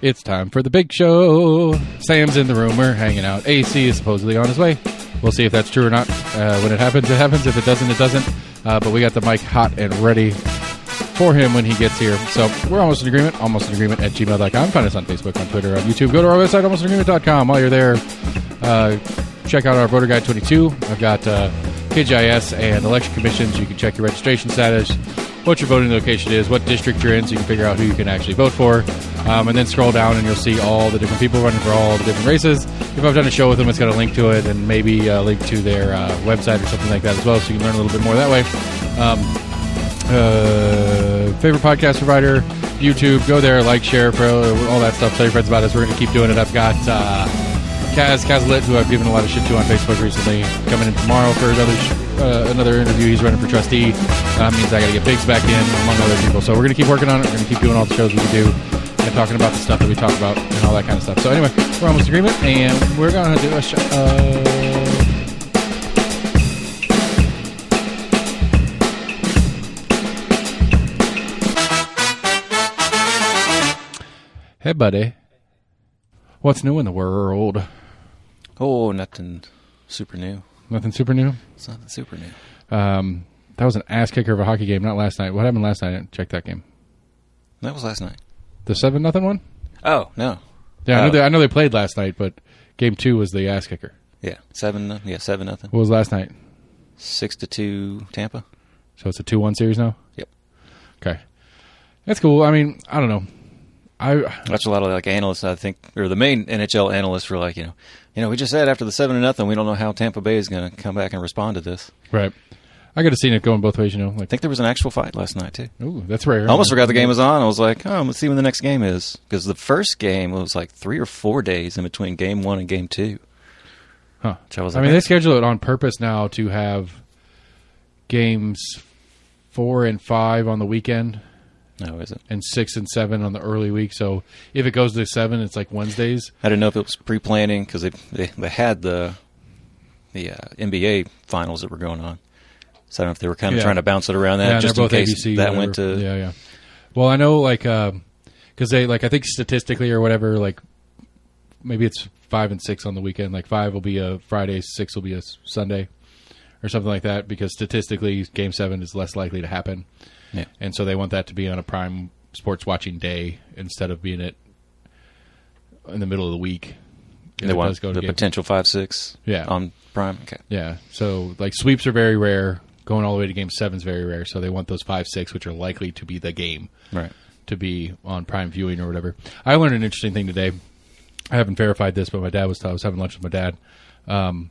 It's time for the big show. Sam's in the room. We're hanging out. AC is supposedly on his way. We'll see if that's true or not. When it happens, it happens. If it doesn't, it doesn't. But we got the mic hot and ready for him when he gets here. So we're almost in agreement. Almostinagreement@gmail.com. Find us on Facebook, on Twitter, on YouTube. Go to our website, almostinagreement.com. While you're there, check out our Voter Guide 22. I've got KGIS and election commissions. You can check your registration status, what your voting location is, what district you're in, so you can figure out who you can actually vote for. And then scroll down and you'll see all the different people running for all the different races. If I've done a show with them, it's got a link to it and maybe a link to their website or something like that as well, so you can learn a little bit more that way. Favorite podcast provider, YouTube. Go there, like, share, all that stuff. Tell your friends about us. We're going to keep doing it. I've got Kaz Lit, who I've given a lot of shit to on Facebook recently, coming in tomorrow for another interview. He's running for trustee. That means I got to get Biggs back in, among other people. So we're going to keep working on it. We're going to keep doing all the shows we can do and talking about the stuff that we talk about and all that kind of stuff. So anyway, we're almost in agreement, and we're going to do a show. Hey, buddy. What's new in the world? Oh, nothing super new. Nothing super new? It's nothing super new. That was an ass kicker of a hockey game, not last night. What happened last night? I didn't check that game. That was last night. The 7-0 one? Oh, no. Yeah, I know they played last night, but game 2 was the ass kicker. Yeah, 7-0. What was last night? 6-2 Tampa. So it's a 2-1 series now? Yep. Okay. That's cool. I mean, I don't know. That's a lot of analysts, I think, or the main NHL analysts were like, we just said after the 7-0, we don't know how Tampa Bay is going to come back and respond to this. Right. I could have seen it going both ways, I think there was an actual fight last night, too. Ooh, that's rare. I almost forgot the game was on. I was like, let's see when the next game is. Because the first game was like 3 or 4 days in between game 1 and game 2. Huh. I was like, they schedule it on purpose now to have games 4 and 5 on the weekend. No, is it? And 6 and 7 on the early week. So if it goes to 7, it's like Wednesdays. I didn't know if it was pre-planning because they had the NBA finals that were going on. So I don't know if they were kind of trying to bounce it around that just in case ABC, that went to... Yeah. Well, I know, because they, I think statistically or whatever, maybe it's 5 and 6 on the weekend. 5 will be a Friday, 6 will be a Sunday or something like that, because statistically Game 7 is less likely to happen. Yeah. And so they want that to be on a prime sports watching day instead of being in the middle of the week. They want the potential 5-6 on prime? Okay. Yeah. So, sweeps are very rare. Going all the way to Game 7 is very rare. So they want those 5-6, which are likely to be the game, right, to be on prime viewing or whatever. I learned an interesting thing today. I haven't verified this, but I was having lunch with my dad. And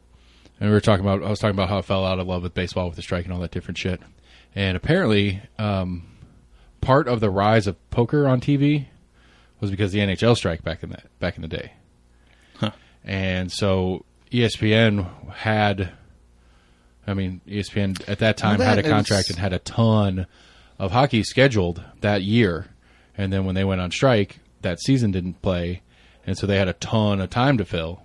I was talking about how I fell out of love with baseball with the strike and all that different shit. And apparently, part of the rise of poker on TV was because the NHL strike back in the day. Huh. And so ESPN at that time had a contract and had a ton of hockey scheduled that year. And then when they went on strike, that season didn't play. And so they had a ton of time to fill.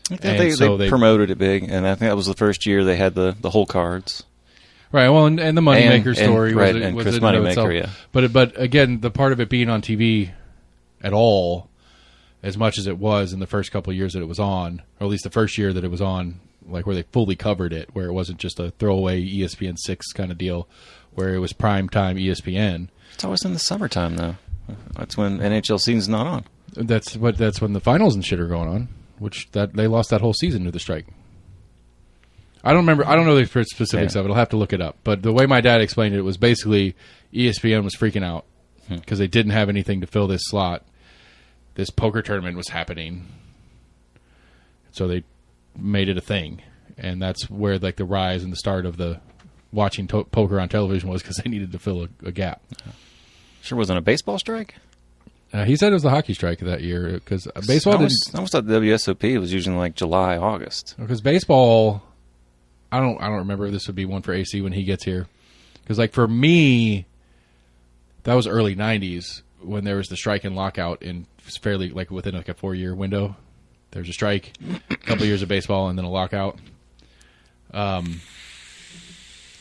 They promoted it big, and I think that was the first year they had the whole cards. Right, well, and the Moneymaker story was Chris Moneymaker, yeah. But again, the part of it being on TV at all, as much as it was in the first couple of years that it was on, or at least the first year that it was on, where they fully covered it, where it wasn't just a throwaway ESPN 6 kind of deal, where it was prime time ESPN. It's always in the summertime, though. That's when NHL season's not on. That's when the finals and shit are going on, which they lost that whole season to the strike. I don't remember. I don't know the specifics of it. I'll have to look it up. But the way my dad explained it was basically ESPN was freaking out because they didn't have anything to fill this slot. This poker tournament was happening, so they made it a thing, and that's where the rise and the start of the watching poker on television was, because they needed to fill a gap. Sure wasn't a baseball strike? He said it was the hockey strike of that year, because baseball I almost thought the WSOP was usually July, August. Because baseball, I don't remember if this would be one for AC when he gets here. Because for me, that was early 90s when there was the strike and lockout in fairly within a 4-year window. There's a strike, a couple years of baseball, and then a lockout.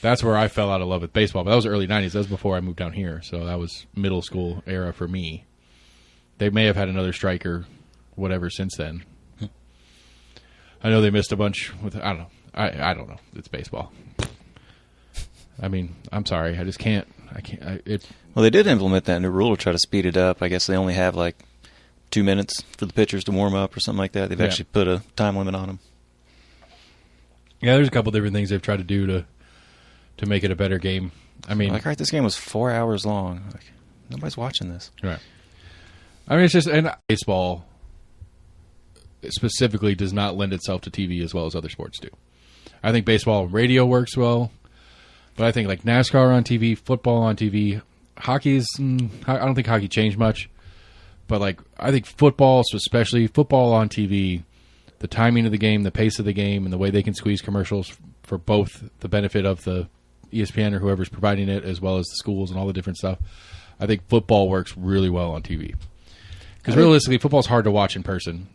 That's where I fell out of love with baseball. But that was early 90s. That was before I moved down here. So that was middle school era for me. they may have had another strike or whatever since then. I know they missed a bunch with, I don't know. I don't know. It's baseball. I mean, I'm sorry. I just can't. Well, they did implement that new rule to try to speed it up. I guess they only have like 2 minutes for the pitchers to warm up or something like that. They've actually put a time limit on them. Yeah, there's a couple different things they've tried to do to make it a better game. I mean, like, right, this game was 4 hours long. Like, nobody's watching this. Right. I mean, it's just, and baseball specifically does not lend itself to TV as well as other sports do. I think baseball and radio works well, but I think like NASCAR on TV, football on TV, hockey's, I don't think hockey changed much, but like I think football, so especially football on TV, the timing of the game, the pace of the game, and the way they can squeeze commercials for both the benefit of the ESPN or whoever's providing it, as well as the schools and all the different stuff. I think football works really well on TV. Because realistically, football's hard to watch in person.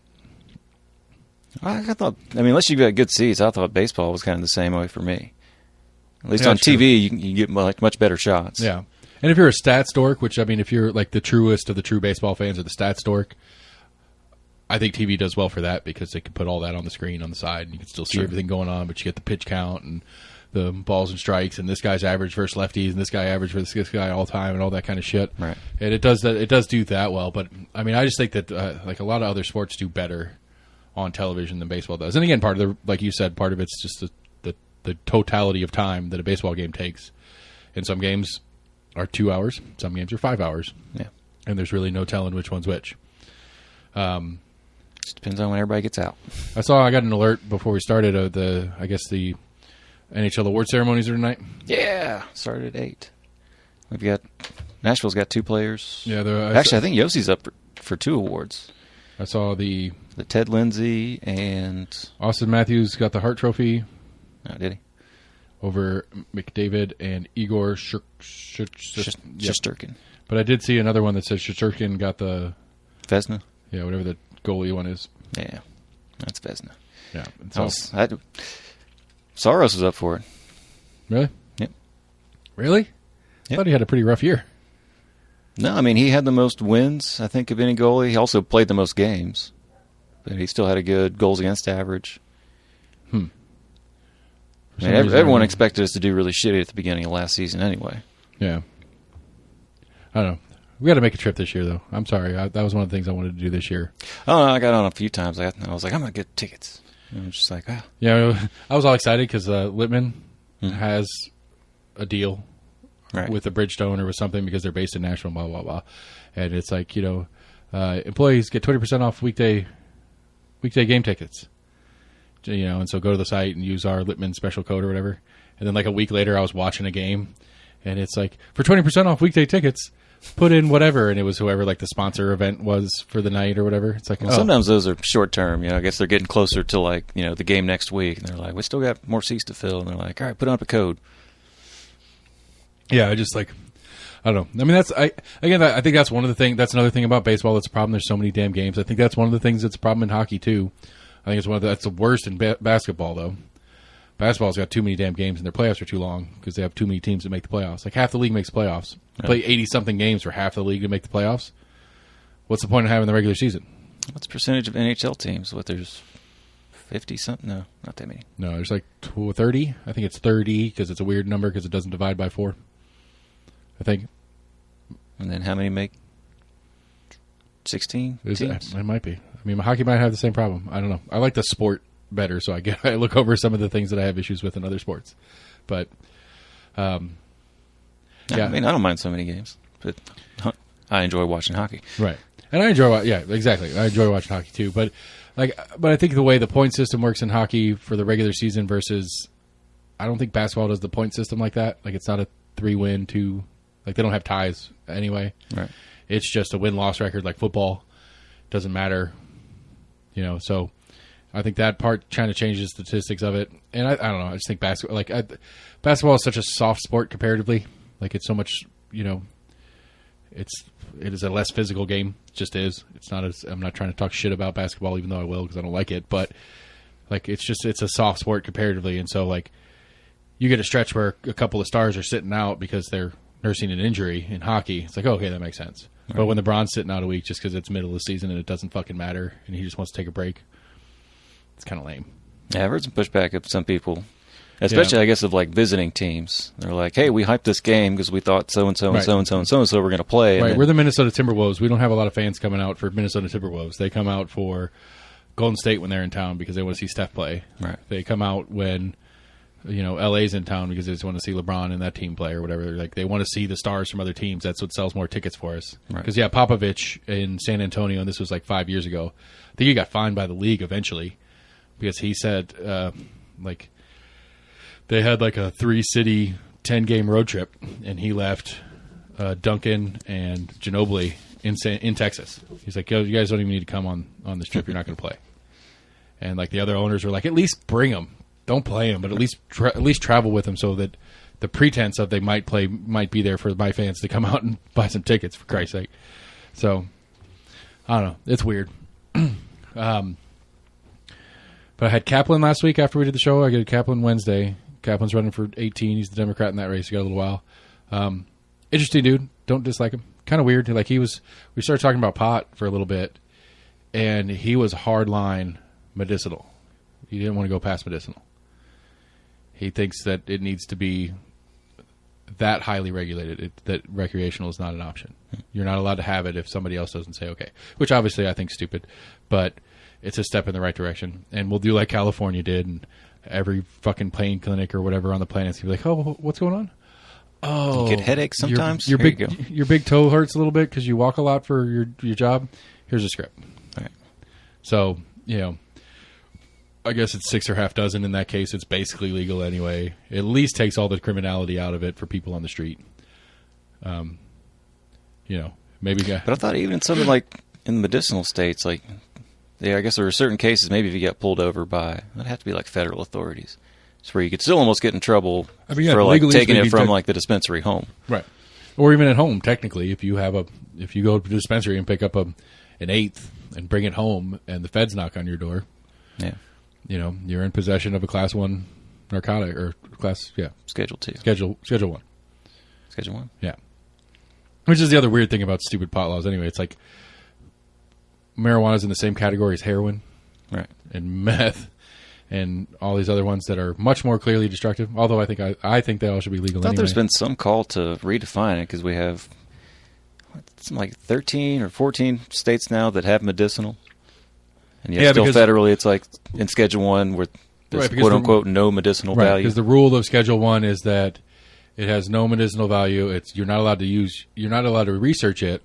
I thought, unless you've got good seats, I thought baseball was kind of the same way for me. At least on TV, you can get much better shots. Yeah. And if you're a stats dork, which, I mean, if you're like the truest of the true baseball fans or the stats dork, I think TV does well for that because they can put all that on the screen on the side and you can still see everything going on, but you get the pitch count and the balls and strikes and this guy's average versus lefties and this guy average versus this guy all time and all that kind of shit. Right. And it does do that well, but I mean, I just think that like a lot of other sports do better on television than baseball does. And again, part of like you said, part of it's just the totality of time that a baseball game takes. And some games are 2 hours, some games are 5 hours. Yeah. And there's really no telling which one's which. Just depends on when everybody gets out. I got an alert before we started of the NHL award ceremonies are tonight. Yeah, started at 8. We've got Nashville's got 2 players. Yeah, actually, I think Yossi's up for 2 awards. I saw the Ted Lindsay and Austin Matthews got the Hart Trophy. Oh, did he? Over McDavid and Igor Shesterkin. Yep. But I did see another one that says Shesterkin got the Vezina. Yeah, whatever the goalie one is. Yeah, that's Vezina. Yeah, Saros was up for it. Really? Yep. Really? I thought he had a pretty rough year. No, I mean, he had the most wins, I think, of any goalie. He also played the most games. But he still had a good goals against average. I mean, everyone expected us to do really shitty at the beginning of last season anyway. Yeah. I don't know. We got to make a trip this year, though. I'm sorry. That was one of the things I wanted to do this year. Oh, I got on a few times. I was like, I'm going to get tickets. And I was just like, ah. Yeah, I was all excited because Littman has a deal with the Bridgestone or with something because they're based in Nashville, blah, blah, blah. And it's like, employees get 20% off weekday game tickets. And so go to the site and use our Littman special code or whatever. And then like a week later, I was watching a game, and it's like, for 20% off weekday tickets, put in whatever, and it was whoever like the sponsor event was for the night or whatever. It's like, sometimes those are short term. I guess they're getting closer to like the game next week, and they're like, we still got more seats to fill, and they're like, all right, put up a code. Yeah, I just like, I don't know. I mean, I think that's one of the things. That's another thing about baseball that's a problem. There's so many damn games. I think that's one of the things that's a problem in hockey too. I think that's the worst in basketball though. Basketball's got too many damn games and their playoffs are too long because they have too many teams that make the playoffs. Like half the league makes playoffs. You play 80-something games for half the league to make the playoffs. What's the point of having the regular season? What's the percentage of NHL teams? There's 50-something? No, not that many. No, there's like 30. I think it's 30 because it's a weird number because it doesn't divide by 4. I think. And then how many make 16 teams? It might be. I mean, hockey might have the same problem. I don't know. I like the sport better, so I look over some of the things that I have issues with in other sports. But, yeah. I mean, I don't mind so many games, but I enjoy watching hockey. Right. And I enjoy, exactly. I enjoy watching hockey too. But I think the way the point system works in hockey for the regular season versus, I don't think basketball does the point system like that. Like it's not a 3-win, 2, like they don't have ties anyway. Right. It's just a win-loss record like football. Doesn't matter. So I think that part kind of changes the statistics of it. And I don't know. I just think basketball is such a soft sport comparatively. Like it's so much, it is a less physical game. It just is. It's not I'm not trying to talk shit about basketball, even though I will because I don't like it. But like it's a soft sport comparatively. And so like you get a stretch where a couple of stars are sitting out because they're nursing an injury in hockey. It's like, okay, that makes sense. Right. But when LeBron's sitting out a week just because it's middle of the season and it doesn't fucking matter and he just wants to take a break, it's kind of lame. Yeah, I've heard some pushback of some people, especially I guess of like visiting teams. They're like, "Hey, we hyped this game because we thought so and so and so and so and so and so were going to play." Right, then, we're the Minnesota Timberwolves. We don't have a lot of fans coming out for Minnesota Timberwolves. They come out for Golden State when they're in town because they want to see Steph play. Right. They come out when LA's in town because they just want to see LeBron and that team play or whatever. Like they want to see the stars from other teams. That's what sells more tickets for us. Because Popovich in San Antonio, and this was like 5 years ago. I think he got fined by the league eventually because he said like they had like a 3-city 10-game road trip, and he left Duncan and Ginobili in Texas. He's like, "Yo, you guys don't even need to come on this trip. You're not going to play." And like the other owners were like, "At least bring them. Don't play them, but at least travel with them so that the pretense of they might play might be there for my fans to come out and buy some tickets, for Christ's sake." So I don't know. It's weird. But I had Kaplan last week after we did the show. I got Kaplan Wednesday. Kaplan's running for 18. He's the Democrat in that race. He got a little while. Interesting dude. Don't dislike him. Kind of weird. Like we started talking about pot for a little bit, and he was hardline medicinal. He didn't want to go past medicinal. He thinks that it needs to be that highly regulated, that recreational is not an option. You're not allowed to have it if somebody else doesn't say okay, which obviously I think is stupid, but it's a step in the right direction. And we'll do like California did, and every fucking pain clinic or whatever on the planet is going to be like, "Oh, what's going on? Oh, you get headaches sometimes? Your big toe hurts a little bit because you walk a lot for your job. Here's a script." All right. So, I guess it's 6 or half dozen in that case. It's basically legal anyway. It at least takes all the criminality out of it for people on the street. Maybe. But I thought even something like in the medicinal states, like, I guess there are certain cases, maybe if you get pulled over by, it'd have to be like federal authorities. It's where you could still almost get in trouble for like taking it from like the dispensary home. Right. Or even at home, technically, if you go to the dispensary and pick up an eighth and bring it home and the feds knock on your door. Yeah. You're in possession of a Class 1 narcotic or Schedule 2. Schedule 1. Schedule 1? Yeah. Which is the other weird thing about stupid pot laws anyway. It's like marijuana's in the same category as heroin. Right. And meth and all these other ones that are much more clearly destructive. Although I think they all should be legal anyway. I thought there's been some call to redefine it because we have something like 13 or 14 states now that have medicinal. And yet still federally, it's like in Schedule 1 where there's quote-unquote no medicinal value. Because the rule of Schedule 1 is that it has no medicinal value. You're not allowed to research it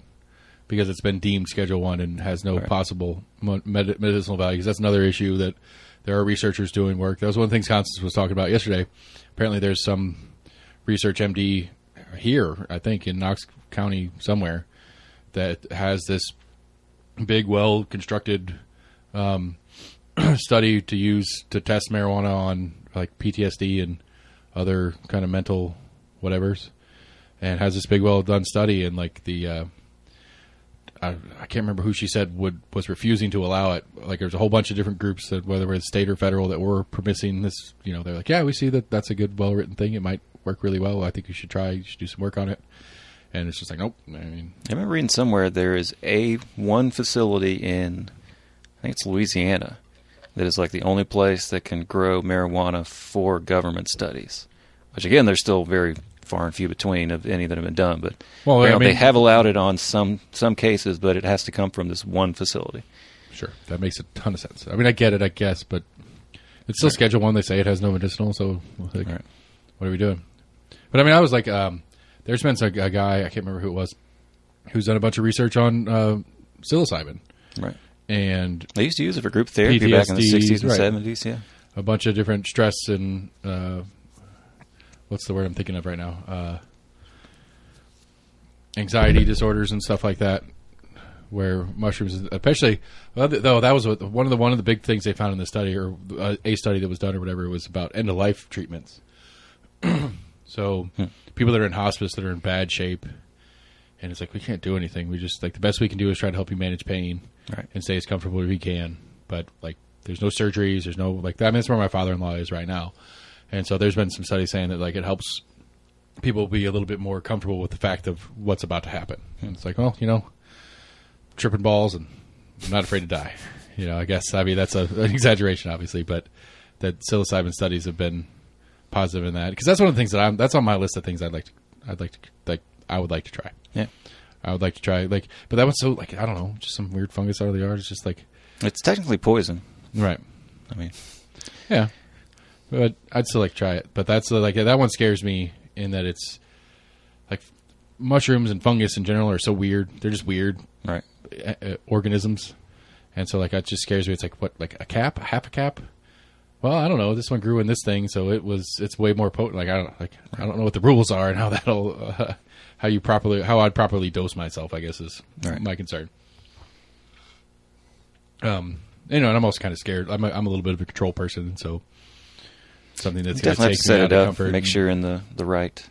because it's been deemed Schedule 1 and has no possible medicinal value. Because that's another issue that there are researchers doing work. That was one of the things Constance was talking about yesterday. Apparently there's some research MD here, I think, in Knox County somewhere that has this big, well-constructed study to use to test marijuana on like PTSD and other kind of mental whatevers, and has this big well done study, and like the I can't remember who she said was refusing to allow it. Like there's a whole bunch of different groups that whether it's state or federal that were permitting this. They're like, yeah, we see that's a good, well written thing. It might work really well. I think you should do some work on it. And it's just like, nope. I remember reading somewhere there is one facility in, I think it's Louisiana, that is like the only place that can grow marijuana for government studies. Which again, they're still very far and few between of any that have been done. But they have allowed it on some cases, but it has to come from this one facility. Sure, that makes a ton of sense. I get it, I guess, but it's still Schedule 1. They say it has no medicinal, so what are we doing? But I was like, there's been a guy, I can't remember who it was, who's done a bunch of research on psilocybin. Right. And they used to use it for group therapy PTSD, back in the 60s and 70s, yeah. A bunch of different stress and, what's the word I'm thinking of right now? Anxiety disorders and stuff like that, where mushrooms, especially, though that was one of the big things they found in the study, or a study that was done or whatever, was about end-of-life treatments. So people that are in hospice that are in bad shape, and it's like, we can't do anything. We just, like, the best we can do is try to help you manage pain and stay as comfortable as we can. But, like, there's no surgeries. There's no, like, that's where my father-in-law is right now. And so there's been some studies saying that, like, it helps people will be a little bit more comfortable with the fact of what's about to happen. And it's like, well, tripping balls and I'm not afraid to die. I guess, that's an exaggeration, obviously, but that psilocybin studies have been positive in that. Because that's one of the things that's on my list of things I would like to try. Yeah. I would like to try, but that one's so, I don't know, just some weird fungus out of the yard. It's just it's technically poison. Right. I mean. Yeah. But I'd still like to try it. But that's that one scares me in that it's mushrooms and fungus in general are so weird. They're just weird right. Organisms. And so that just scares me. It's a cap, half a cap. Well, I don't know. This one grew in this thing, so it's way more potent. I don't know what the rules are and how that'll how I'd properly dose myself, I guess is my concern. And I'm also kind of scared. I'm a little bit of a control person, so something that's going to take me out of comfort. Make sure you're in the right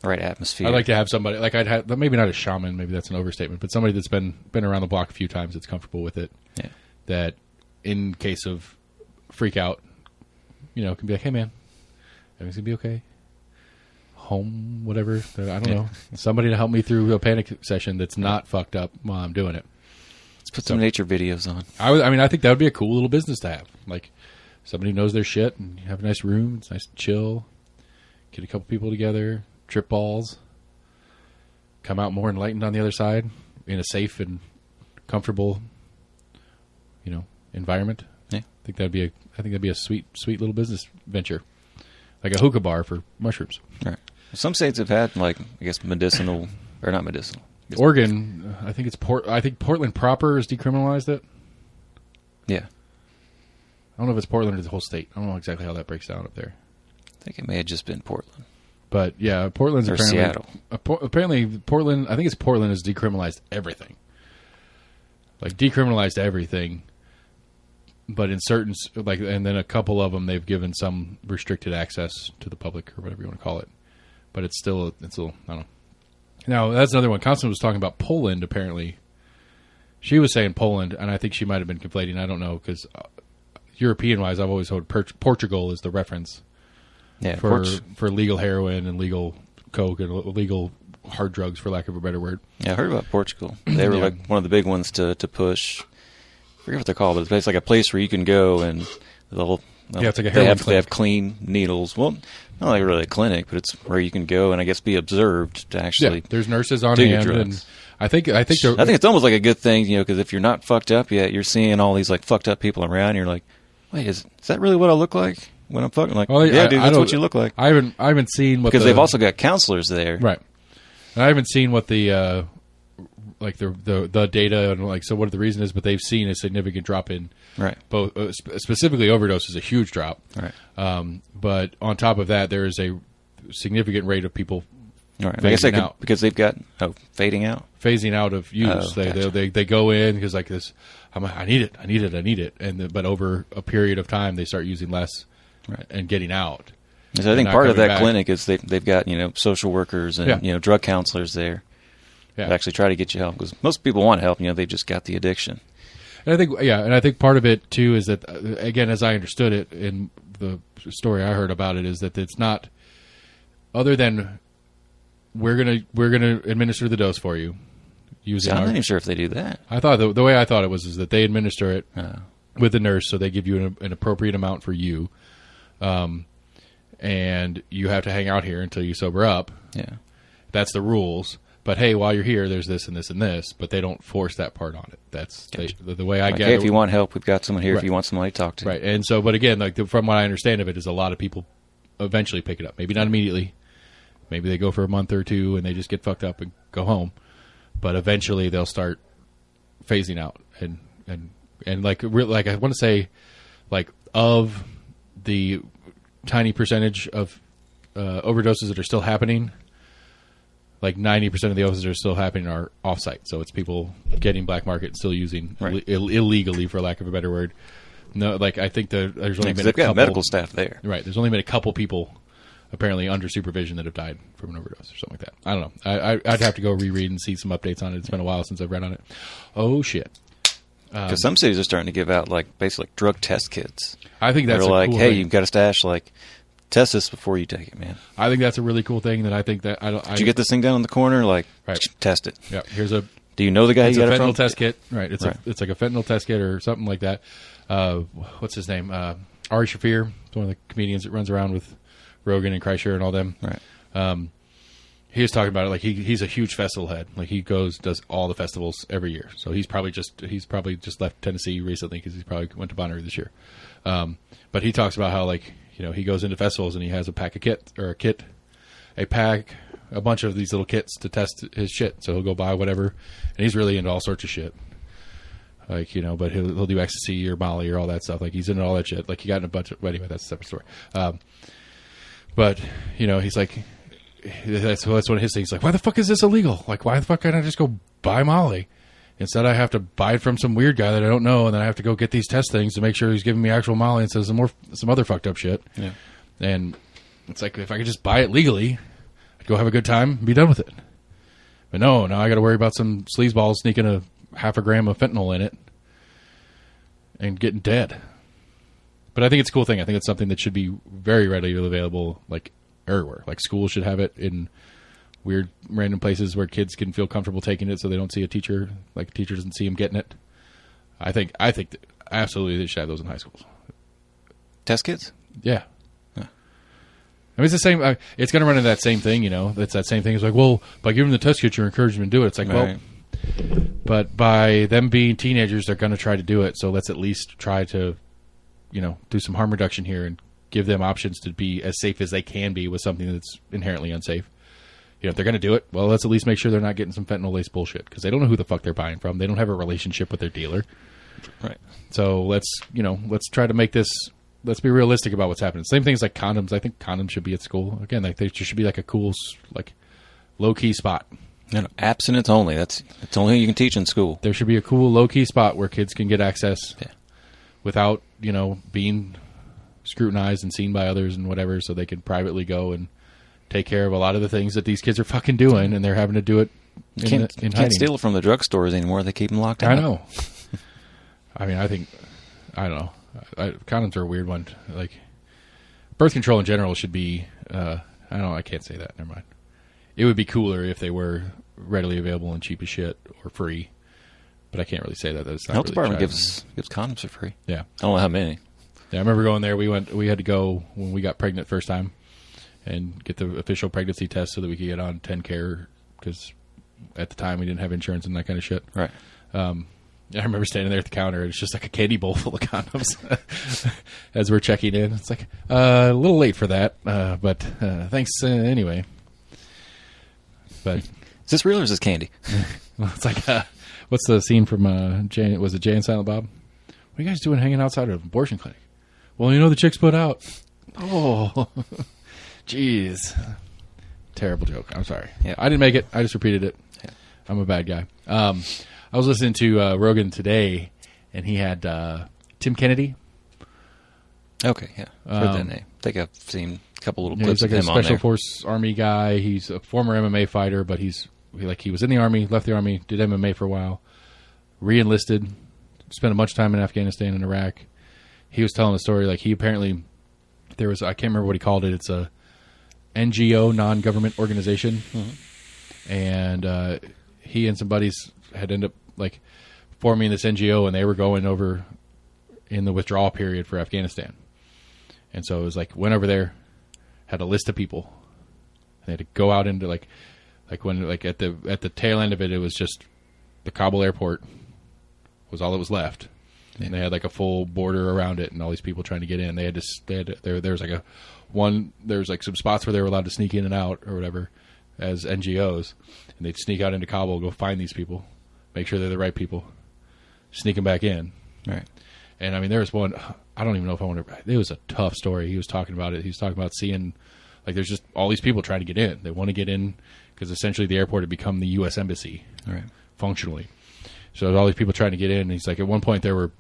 atmosphere. I'd like to have somebody I'd have maybe not a shaman, maybe that's an overstatement, but somebody that's been around the block a few times that's comfortable with it. Yeah. That in case of freak out, can be like, hey man, everything's gonna be okay. Home, whatever. I don't know. Somebody to help me through a panic session that's not fucked up while I'm doing it. Let's put some nature videos on. I think that would be a cool little business to have. Somebody who knows their shit and you have a nice room. It's nice to chill. Get a couple people together, trip balls, come out more enlightened on the other side in a safe and comfortable, environment. Yeah. I think that'd be a sweet little business venture. Like a hookah bar for mushrooms. Right. Some states have had medicinal or not medicinal. Oregon, I think I think Portland proper has decriminalized it. Yeah. I don't know if it's Portland or the whole state. I don't know exactly how that breaks down up there. I think it may have just been Portland. But yeah, Portland's apparently Seattle. Apparently Portland, I think it's Portland has decriminalized everything. Decriminalized everything. But in certain, and then a couple of them, they've given some restricted access to the public or whatever you want to call it. But it's still, I don't know. Now, that's another one. Constance was talking about Poland, apparently. She was saying Poland, and I think she might have been conflating. I don't know, because European-wise, I've always heard Portugal is the reference for legal heroin and legal coke and legal hard drugs, for lack of a better word. Yeah, I heard about Portugal. They were one of the big ones to push. I forget what they're called, but it's a place where you can go and it's like a heroin they have clean needles. Well, not really a clinic, but it's where you can go and I guess be observed to actually. Yeah, there's nurses on hand, and I think it's almost like a good thing, because if you're not fucked up yet, you're seeing all these fucked up people around. And you're like, wait, is that really what I look like when I'm fucking? Dude, that's what you look like. I haven't seen what because they've also got counselors there, right? And I haven't seen what the the data and so what the reason is, but they've seen a significant drop in both specifically overdose is a huge drop, right? But on top of that, there is a significant rate of people I guess because they've got phasing out of use. They go in because this, I need it, and but over a period of time they start using less, and getting out. So I think part of that clinic is they've got social workers and drug counselors there. Yeah. Actually try to get you help because most people want help. They've just got the addiction. And I think part of it too is that again, as I understood it in the story I heard about it, is that it's not other than we're gonna administer the dose for you. I'm not even sure if they do that. I thought the way I thought it was that they administer it with the nurse, so they give you an appropriate amount for you, and you have to hang out here until you sober up. Yeah, that's the rules. But hey, while you're here, there's this and this and this. But they don't force that part on it. That's the way I get it. Hey, if you want help, we've got someone here. If you want somebody to talk to, right? And so, but again, from what I understand of it, is a lot of people eventually pick it up. Maybe not immediately. Maybe they go for a month or two and they just get fucked up and go home. But eventually, they'll start phasing out and I want to say, of the tiny percentage of overdoses that are still happening. 90% of the overdoses that are still happening are off-site. So it's people getting black market and still using illegally, for lack of a better word. No, I think there's only been a couple. They've got medical staff there. Right. There's only been a couple people apparently under supervision that have died from an overdose or something like that. I don't know. I'd have to go reread and see some updates on it. It's been a while since I've read on it. Oh, shit. Because some cities are starting to give out basically drug test kits. I think that's They're cool hey, thing. you've got to stash test this before you take it, man. I think that's a really cool thing. That I think that Did you get this thing down in the corner? Like, Right. test it. Yeah, here's a. Do you know the guy It's you a got it fentanyl from? test kit, right? It's Right. it's like a fentanyl test kit or something like that. What's his name? Ari Shaffir, one of the comedians that runs around with Rogan and Kreischer and all them. Right. He was talking about it like he's a huge festival head. Like he does all the festivals every year. So he's probably just left Tennessee recently because he probably went to Bonnaroo this year. But he talks about how like he goes into festivals and he has a bunch of these little kits to test his shit. So he'll go buy whatever, and he's really into all sorts of shit. Like but he'll do ecstasy or Molly or all that stuff. Like he's into all that shit. Like he got in a bunch of. Well, anyway, that's a separate story. But he's like. That's one of his things. Like, why the fuck is this illegal? Like, why the fuck can't I just go buy Molly? Instead, I have to buy it from some weird guy that I don't know, and then I have to go get these test things to make sure he's giving me actual Molly instead of some other fucked up shit. Yeah. And it's like, if I could just buy it legally, I'd go have a good time and be done with it. But no, now I got to worry about some sleazeball sneaking a half a gram of fentanyl in it and getting dead. But I think it's a cool thing. I think it's something that should be very readily available, like, everywhere. Like schools should have it in weird random places where kids can feel comfortable taking it so they don't see a teacher, like a teacher doesn't see them getting it. I think that absolutely they should have those in high schools. Test kits? Yeah. I mean, it's the same. It's going to run into that same thing, It's that same thing. It's like, well, by giving them the test kit, you're encouraging them to do it. It's like, Right. well, but by them being teenagers, they're going to try to do it. So let's at least try to, do some harm reduction here and give them options to be as safe as they can be with something that's inherently unsafe. If they're going to do it, well, let's at least make sure they're not getting some fentanyl-laced bullshit because they don't know who the fuck they're buying from. They don't have a relationship with their dealer. Right. So let's try to make this. Let's be realistic about what's happening. Same things like condoms. I think condoms should be at school again. Like there should be like a cool, like low-key spot. No, abstinence only. That's the only thing you can teach in school. There should be a cool low-key spot where kids can get access without being scrutinized and seen by others and whatever, so they can privately go and take care of a lot of the things that these kids are fucking doing, and they're having to do it in hiding. Can't steal it from the drugstores anymore. They keep them locked out. I know. I mean, I don't know. Condoms are a weird one. Like, birth control in general should be, I don't know, I can't say that. Never mind. It would be cooler if they were readily available and cheap as shit or free, but I can't really say that. That's not Health really department tried. gives condoms for free. Yeah. I don't know how many. Yeah, I remember going there. We had to go when we got pregnant first time and get the official pregnancy test so that we could get on 10 Care because at the time we didn't have insurance and that kind of shit. Right. I remember standing there at the counter. It's just like a candy bowl full of condoms as we're checking in. It's like a little late for that, but thanks anyway. But is this real or is this candy? well, it's like what's the scene from Jay? Was it Jay and Silent Bob? What are you guys doing hanging outside of an abortion clinic? Well, the chicks put out. Oh, jeez. Terrible joke. I'm sorry. Yeah. I didn't make it. I just repeated it. Yeah. I'm a bad guy. I was listening to Rogan today, and he had Tim Kennedy. Okay, yeah. Heard that name. I think I've seen a couple little clips He's like of a him on special there. force Army guy. He's a former MMA fighter, but he was in the Army, left the Army, did MMA for a while, re-enlisted, spent a bunch of time in Afghanistan and Iraq. He was telling a story like he apparently there was I can't remember what he called it. It's a NGO, non-government organization, and he and some buddies had ended up like forming this NGO, and they were going over in the withdrawal period for Afghanistan. And so it was like went over there, had a list of people, and they had to go out into like when like at the tail end of it, it was just the Kabul airport was all that was left. And they had like a full border around it, and all these people trying to get in. There was like some spots where they were allowed to sneak in and out or whatever as NGOs, and they'd sneak out into Kabul, go find these people, make sure they're the right people, sneak them back in. Right. And I mean, there was one. I don't even know if I want to. It was a tough story. He was talking about it. He was talking about seeing like there's just all these people trying to get in. They want to get in because essentially the airport had become the U.S. embassy, Right. functionally. So there's all these people trying to get in. And he's like, at one point there were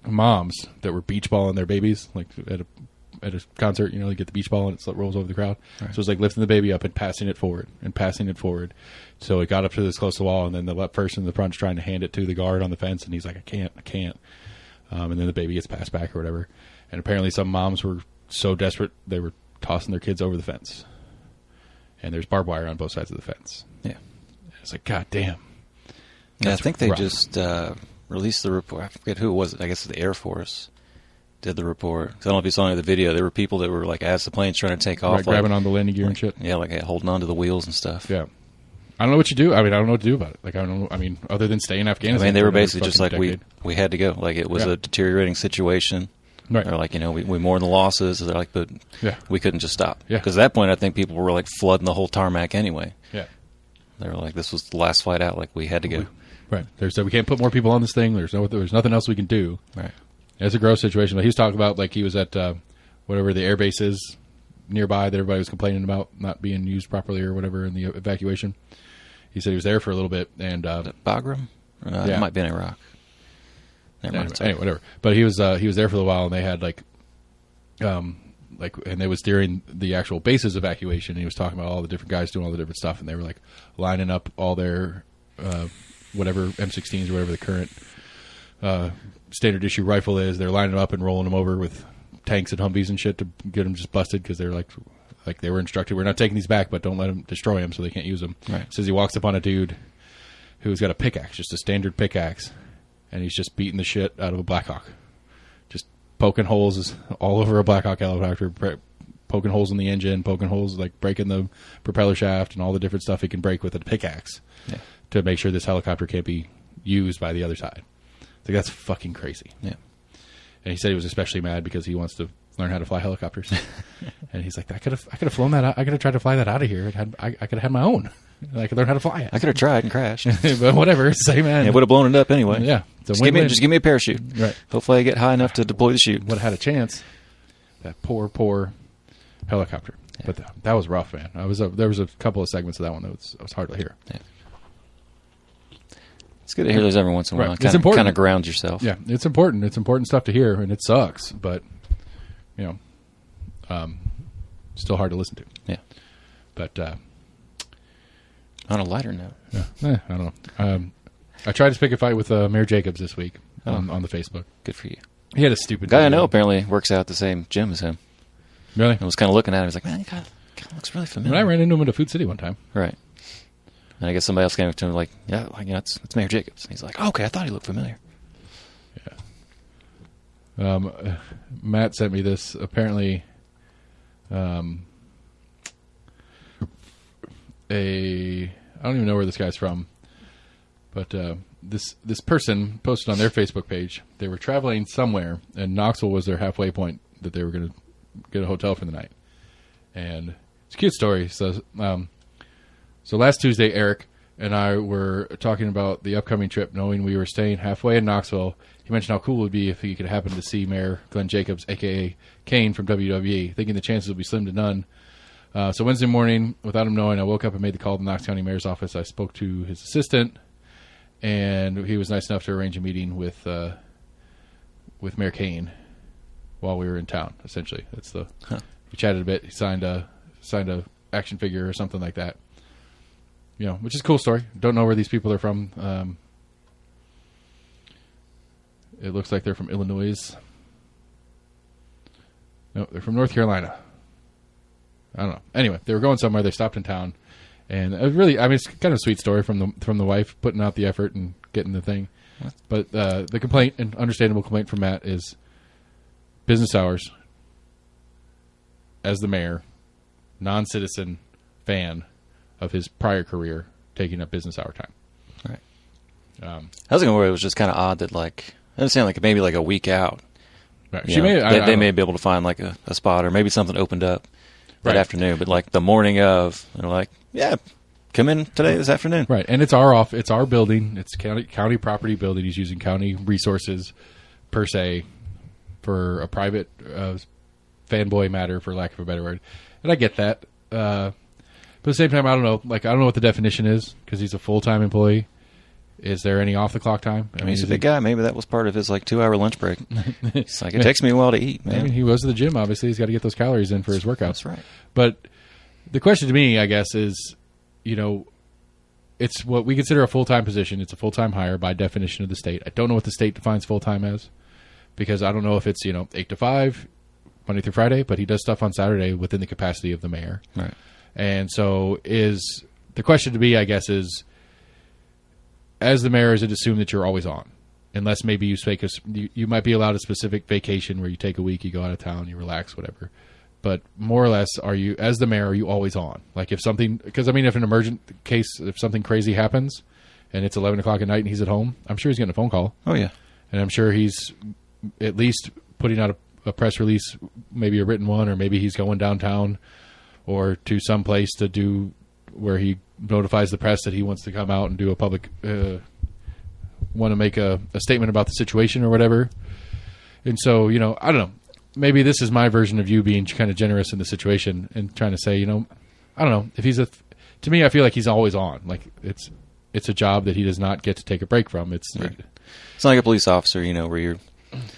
moms that were beach balling their babies, like at a concert. You get the beach ball and it rolls over the crowd. Right. So it's like lifting the baby up and passing it forward and passing it forward. So it got up to this close to the wall, and then the person in the front's trying to hand it to the guard on the fence, and he's like, I can't. And then the baby gets passed back or whatever. And apparently some moms were so desperate they were tossing their kids over the fence. And there's barbed wire on both sides of the fence. Yeah. It's like, God damn. Yeah, I think they rough. just released the report. I forget who it was. I guess the Air Force did the report. 'Cause I don't know if you saw any of the video. There were people that were like, as the plane's trying to take off, Right, grabbing on the landing gear and shit. Yeah, like holding onto the wheels and stuff. Yeah. I don't know what you do. I mean, I don't know what to do about it. Like, I don't know. I mean, other than stay in I Afghanistan. mean, they for were another basically just like, fucking decade. we had to go. Like, it was Yeah. a deteriorating situation. Right. They're like, we mourn the losses. They're like, but Yeah. we couldn't just stop. Yeah. Because at that point, I think people were like flooding the whole tarmac anyway. Yeah. They were like, this was the last flight out. Like, we had to go. Right. We can't put more people on this thing. There's nothing else we can do. Right. It's a gross situation. But he was talking about, like, he was at whatever the air base is nearby that everybody was complaining about not being used properly or whatever in the evacuation. He said he was there for a little bit, and Bagram? Yeah. It might be in Iraq. Never mind. anyway, whatever. But he was there for a little while, and they had and it was during the actual base's evacuation. And he was talking about all the different guys doing all the different stuff, and they were like lining up all their whatever M16s or whatever the current standard issue rifle is. They're lining them up and rolling them over with tanks and Humvees and shit to get them just busted because they're like they were instructed, we're not taking these back, but don't let them destroy them so they can't use them. Right. Says he walks up on a dude who's got a pickaxe, just a standard pickaxe, and he's just beating the shit out of a Black Hawk. Just poking holes all over a Black Hawk helicopter, poking holes in the engine, poking holes, like breaking the propeller shaft and all the different stuff he can break with a pickaxe to make sure this helicopter can't be used by the other side. Like, that's fucking crazy. Yeah. And he said he was especially mad because he wants to learn how to fly helicopters. And he's like, I could have flown that out. I could have tried to fly that out of here. I could have had my own. I could learn how to fly it. I could have tried and crashed. But whatever, same man. It would have blown it up anyway. Yeah. Just give me a parachute. Right. Hopefully I get high enough to deploy the chute. Would have had a chance. That poor helicopter. Yeah. But that was rough, man. There was a couple of segments of that one that was hard to hear. Yeah. It's good to hear those every once in a while. Right. It's important. Kind of ground yourself. Yeah, it's important. It's important stuff to hear, and it sucks, but still hard to listen to. Yeah. But on a lighter note, I don't know. I tried to pick a fight with Mayor Jacobs this week on the Facebook. good for you. He had a stupid Guy I video. know apparently works out at the same gym as him. Really? I was kind of looking at him. He's like, man, he kind of looks really familiar. When I ran into him at a Food City one time. Right. And I guess somebody else came up to him like, yeah, it's Mayor Jacobs. And he's like, okay, I thought he looked familiar. Yeah. Matt sent me this. Apparently, I don't even know where this guy's from, but this person posted on their Facebook page. They were traveling somewhere, and Knoxville was their halfway point that they were going to get a hotel for the night. And it's a cute story. So last Tuesday, Eric and I were talking about the upcoming trip, knowing we were staying halfway in Knoxville. He mentioned how cool it would be if he could happen to see Mayor Glenn Jacobs, a.k.a. Kane from WWE, thinking the chances would be slim to none. So Wednesday morning, without him knowing, I woke up and made the call to the Knox County Mayor's office. I spoke to his assistant, and he was nice enough to arrange a meeting with Mayor Kane while we were in town. Essentially, that's we chatted a bit. He signed a action figure or something like that. Which is a cool story. Don't know where these people are from. It looks like they're from Illinois. No, they're from North Carolina. I don't know. Anyway, they were going somewhere. They stopped in town, and it really, it's kind of a sweet story from the wife putting out the effort and getting the thing. But the complaint, and understandable complaint from Matt, is business hours. As the mayor, non-citizen fan of his prior career, taking up business hour time. Right. I was going to worry. It was just kind of odd that I understand maybe a week out. Right. They may be able to find a spot, or maybe something opened up that afternoon. But the morning of, they're like, yeah, come in this afternoon. Right, and it's our building. It's county property building. He's using county resources per se for a private fanboy matter, for lack of a better word. And I get that. But at the same time, I don't know. I don't know what the definition is because he's a full-time employee. Is there any off-the-clock time? He's a big guy. Maybe that was part of his 2-hour lunch break. It's it takes me a while to eat, man. He goes to the gym. Obviously, he's got to get those calories in for his workouts. That's right. But the question to me, I guess, is, it's what we consider a full-time position. It's a full-time hire by definition of the state. I don't know what the state defines full-time as, because I don't know if it's 8 to 5, Monday through Friday, but he does stuff on Saturday within the capacity of the mayor. Right. And so the question to me, I guess, is, as the mayor, is it assumed that you're always on? Unless maybe you might be allowed a specific vacation where you take a week, you go out of town, you relax, whatever. But more or less, as the mayor, are you always on? Like if an emergent case, if something crazy happens and it's 11 o'clock at night and he's at home, I'm sure he's getting a phone call. Oh, yeah. And I'm sure he's at least putting out a press release, maybe a written one, or maybe he's going downtown or to some place to do where he notifies the press that he wants to come out and do a public want to make a statement about the situation or whatever. And so, I don't know. Maybe this is my version of you being kind of generous in the situation and trying to say, I don't know. If he's to me, I feel like he's always on. Like it's a job that he does not get to take a break from. It's right. It's not like a police officer, where you're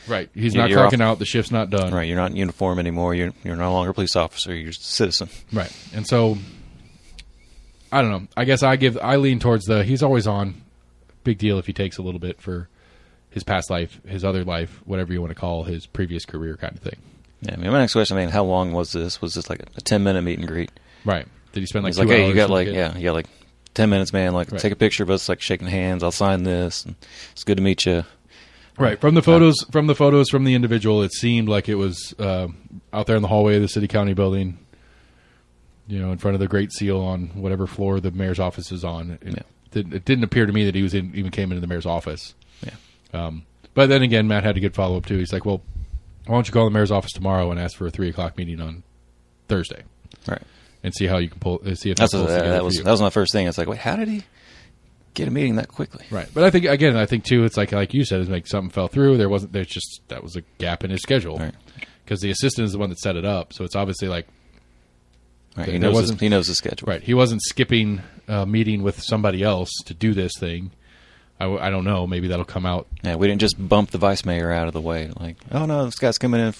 right. He's not clocking out. The shift's not done. Right. You're not in uniform anymore. You're no longer a police officer. You're just a citizen. Right. And so, I don't know. I guess I lean towards he's always on. Big deal if he takes a little bit for his past life, his other life, whatever you want to call his previous career kind of thing. Yeah, my next question, how long was this? Was this like a 10-minute meet and greet? Right. Did he spend like 2 hours? Hey, you got like 10 minutes, man. Like, right. Take a picture of us, like shaking hands. I'll sign this. And it's good to meet you. Right. From the photos from the individual, it seemed like it was out there in the hallway of the city county building, in front of the Great Seal on whatever floor the mayor's office is on. It didn't appear to me that he was even came into the mayor's office. Yeah. But then again, Matt had to get follow up too. He's like, well, why don't you call the mayor's office tomorrow and ask for a 3:00 meeting on Thursday, right? And see how you can see if that was my first thing. It's like, wait, how did he get a meeting that quickly? Right. But I think too, it's like you said, is like something fell through. That was a gap in his schedule, right? Because the assistant is the one that set it up, so it's obviously like. Right, he knows the schedule. Right, he wasn't skipping a meeting with somebody else to do this thing. I don't know. Maybe that'll come out. Yeah, we didn't just bump the vice mayor out of the way. Like, oh no, this guy's coming in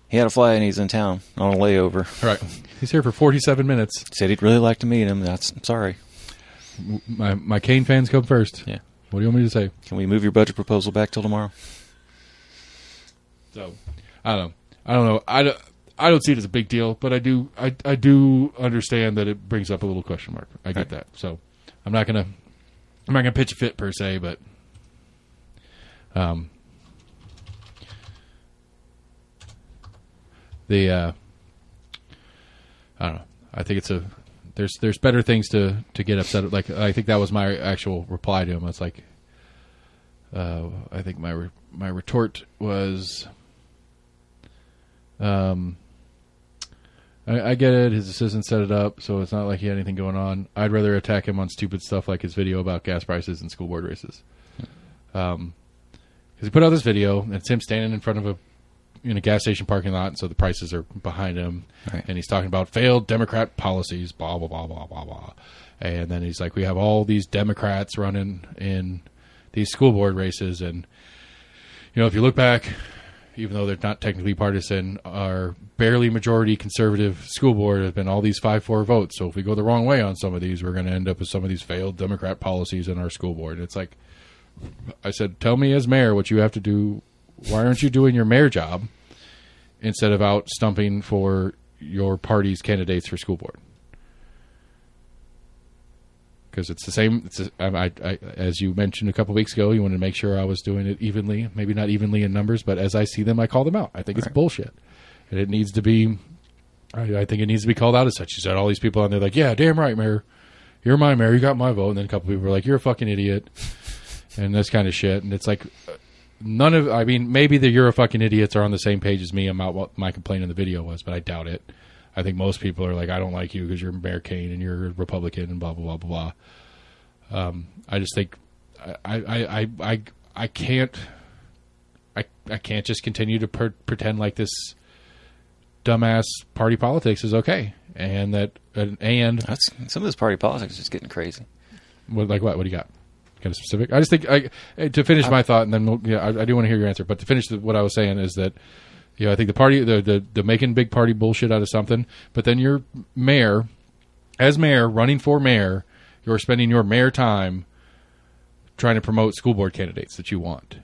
he had a flight and he's in town on a layover. Right, he's here for 47 minutes. Said he'd really like to meet him. I'm sorry. My Kane fans come first. Yeah. What do you want me to say? Can we move your budget proposal back till tomorrow? So, I don't know. I don't see it as a big deal, but I do understand that it brings up a little question mark. I get that. So I'm not gonna pitch a fit per se, but I don't know. I think there's better things to get upset at. Like, I think that was my actual reply to him. It's like, I think my retort was, I get it. His assistant set it up, so it's not like he had anything going on. I'd rather attack him on stupid stuff like his video about gas prices and school board races. Because he put out this video, and it's him standing in front of in a gas station parking lot, and so the prices are behind him. Right. And he's talking about failed Democrat policies, blah, blah, blah, blah, blah, blah. And then he's like, we have all these Democrats running in these school board races, and, if you look back, even though they're not technically partisan, our barely majority conservative school board has been all these 5-4 votes. So if we go the wrong way on some of these, we're going to end up with some of these failed Democrat policies in our school board. And it's like, I said, tell me as mayor what you have to do. Why aren't you doing your mayor job instead of out stumping for your party's candidates for school board? Because it's the same. As you mentioned a couple weeks ago, you wanted to make sure I was doing it evenly. Maybe not evenly in numbers, but as I see them, I call them out. I think it's bullshit, and it needs to be. I think it needs to be called out as such. You said all these people on there like, yeah, damn right, mayor, you're my mayor, you got my vote, and then a couple people were like, you're a fucking idiot, and this kind of shit. And it's like, maybe the you're a fucking idiots are on the same page as me about what my complaint in the video was, but I doubt it. I think most people are like, I don't like you because you're Mayor Kane and you're a Republican and blah, blah, blah, blah, blah. I just think I can't just continue to pretend like this dumbass party politics is okay. And some of this party politics is just getting crazy. What do you got? Kind of specific? I just think to finish my thought, and then I do want to hear your answer, but to finish what I was saying is that, I think the party, the making big party bullshit out of something, but then your mayor, as mayor, running for mayor, you're spending your mayor time trying to promote school board candidates that you want.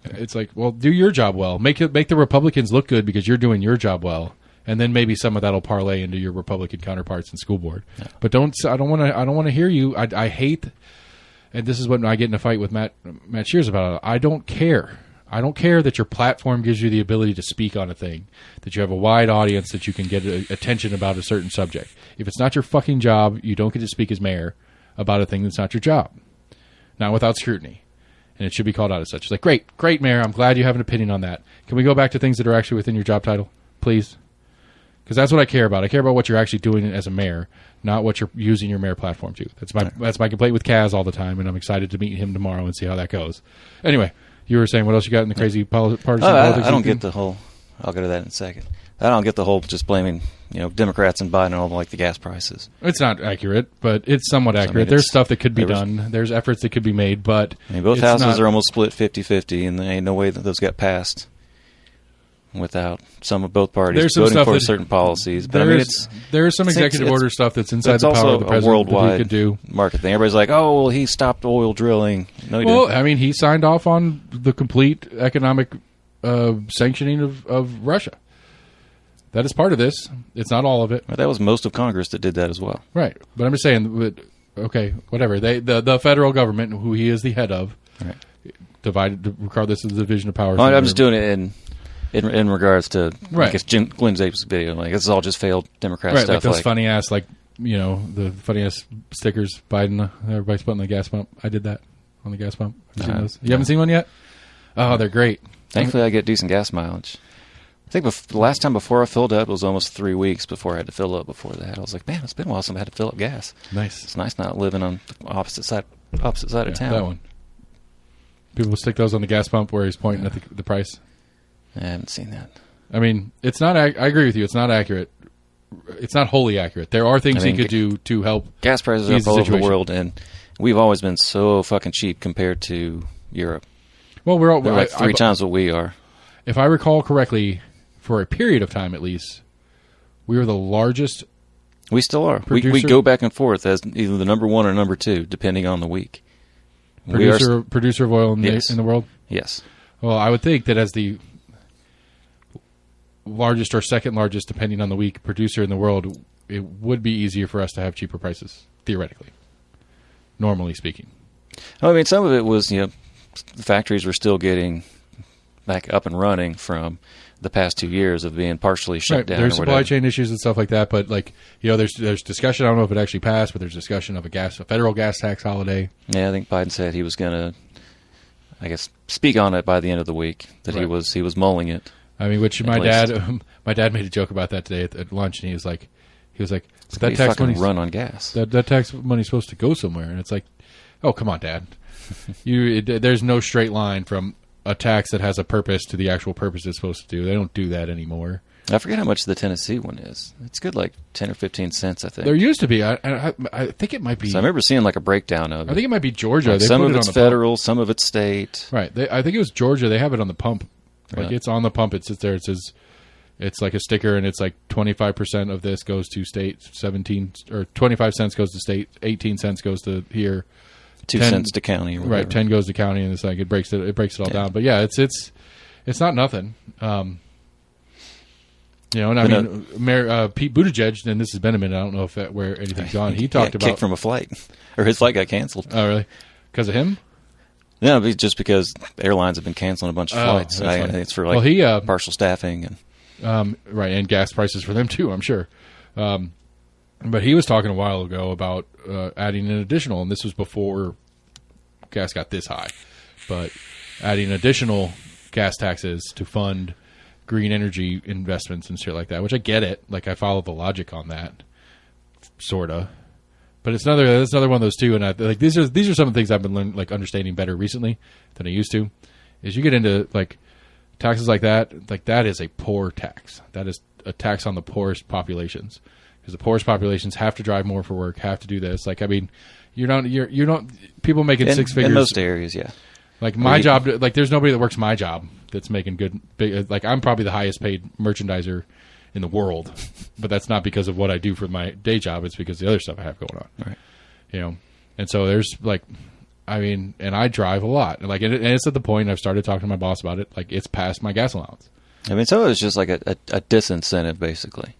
It's like, well, do your job well. Make the Republicans look good because you're doing your job well, and then maybe some of that'll parlay into your Republican counterparts in school board. Yeah. But I don't want to hear you. I hate, and this is what I get in a fight with Matt Shears about. I don't care. I don't care that your platform gives you the ability to speak on a thing, that you have a wide audience, that you can get attention about a certain subject. If it's not your fucking job, you don't get to speak as mayor about a thing that's not your job. Not without scrutiny. And it should be called out as such. It's like, great, mayor. I'm glad you have an opinion on that. Can we go back to things that are actually within your job title, please? Because that's what I care about. I care about what you're actually doing as a mayor, not what you're using your mayor platform to. That's my complaint with Kaz all the time, and I'm excited to meet him tomorrow and see how that goes. Anyway. You were saying what else you got in the crazy partisan politics? I don't get the whole. I'll go to that in a second. I don't get the whole just blaming Democrats and Biden on like the gas prices. It's not accurate, but it's somewhat accurate. There's stuff that could be done. There's efforts that could be made, but both houses are almost split 50-50, and there ain't no way that those got passed without both parties voting for certain policies. But there is some executive order stuff that's inside the power of the president. It's also a worldwide could do. Market thing. Everybody's like, "Oh, well, he stopped oil drilling." No, he didn't. I mean, he signed off on the complete economic sanctioning of Russia. That is part of this. It's not all of it. Well, that was most of Congress that did that as well. Right, but I'm just saying. Okay, whatever. The federal government, who he is the head of, right. Divided, regardless of the division of powers. I'm just doing it in regards to, I guess, Glenn Zapes' video. Like, this is all just failed Democrat stuff. Like those funny ass, the funny ass stickers Biden, everybody's putting on the gas pump. I did that on the gas pump. Have you seen those? You haven't seen one yet? Oh, they're great. Thankfully, I get decent gas mileage. I think the last time before I filled up, it was almost 3 weeks before I had to fill up before that. I was like, man, it's been a while since I had to fill up gas. Nice. It's nice not living on the opposite side of town. That one. People stick those on the gas pump where he's pointing at the price. I haven't seen that. I mean, it's not. I agree with you. It's not accurate. It's not wholly accurate. There are things he could do to help. Gas prices are up all over the world, and we've always been so fucking cheap compared to Europe. Well, we're like three times what we are. If I recall correctly, for a period of time at least, we were the largest. We still are. We go back and forth as either the number one or number two, depending on the week. Producer of oil in the world? Yes. Well, I would think that as the largest or second largest, depending on the week, producer in the world, it would be easier for us to have cheaper prices, theoretically, normally speaking. I mean, some of it was, the factories were still getting back up and running from the past 2 years of being partially shut down. There's supply chain issues and stuff like that, but there's discussion. I don't know if it actually passed, but there's discussion of a federal gas tax holiday. Yeah, I think Biden said he was going to, I guess, speak on it by the end of the week. That he was mulling it. I mean, which my dad made a joke about that today at lunch, and he was like, that tax money run on gas. That tax money's supposed to go somewhere, and it's like, oh, come on, Dad. There's no straight line from a tax that has a purpose to the actual purpose it's supposed to do. They don't do that anymore. I forget how much the Tennessee one is. It's good, like 10 or 15 cents, I think. There used to be. I think it might be. So I remember seeing like a breakdown of it. I think it might be Georgia. Like some of it's federal, some of it's state. Right. I think it was Georgia. They have it on the pump. Like it's on the pump. It sits there. It says it's like a sticker, and it's like 25% of this goes to state, 17 or 25 cents goes to state, 18 cents goes to here. 2 cents to county, or right? 10 goes to county, and it's like it breaks it all down. But yeah, it's not nothing. And I mean, Mayor Pete Buttigieg, and this has been a minute. I don't know if where anything's gone. He talked about kicked from a flight, or his flight got canceled. Oh, really? Because of him? No, just because airlines have been canceling a bunch of flights. I think it's for partial staffing and right, and gas prices for them too. I'm sure. But he was talking a while ago about adding an additional, and this was before gas got this high, but adding additional gas taxes to fund green energy investments and shit like that, which I get it. Like, I follow the logic on that, sort of. But it's another one of those two, and these are some of the things I've been understanding better recently than I used to. Is you get into taxes like that is a poor tax. That is a tax on the poorest populations. Because the poorest populations have to drive more for work, have to do this. Like, I mean, you're not people making six figures in most areas, yeah. Like my job, there's nobody that works my job that's making big. Like, I'm probably the highest paid merchandiser in the world, but that's not because of what I do for my day job. It's because of the other stuff I have going on. Right. And so there's I mean, and I drive a lot. Like, and it's at the point I've started talking to my boss about it. Like, it's past my gas allowance. I mean, so it's just like a disincentive, basically.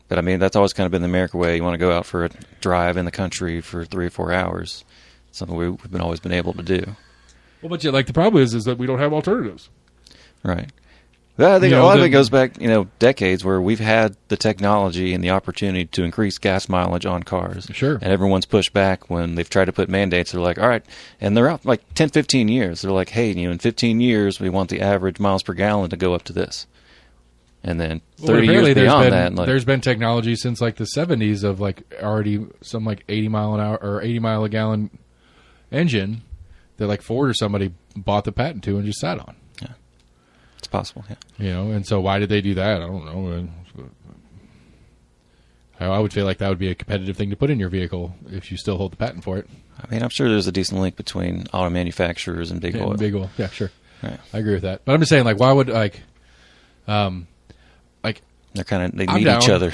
But I mean, that's always kind of been the American way. You want to go out for a drive in the country for 3 or 4 hours. Something we've always been able to do. Well, but like the problem is that we don't have alternatives. Right. Well, I think a lot of it goes back, decades where we've had the technology and the opportunity to increase gas mileage on cars. Sure. And everyone's pushed back when they've tried to put mandates. They're like, all right. And they're out like 10, 15 years. They're like, hey, in 15 years, we want the average miles per gallon to go up to this. And then 30 years beyond that. There's been technology since like the 70s of like already some like 80 mile an hour or 80 mile a gallon engine that like Ford or somebody bought the patent to and just sat on. Yeah. It's possible, yeah. And so why did they do that? I don't know. I would feel like that would be a competitive thing to put in your vehicle if you still hold the patent for it. I mean, I'm sure there's a decent link between auto manufacturers and big oil. Big oil, yeah, sure. Right. I agree with that. But I'm just saying, like, why would they need each other.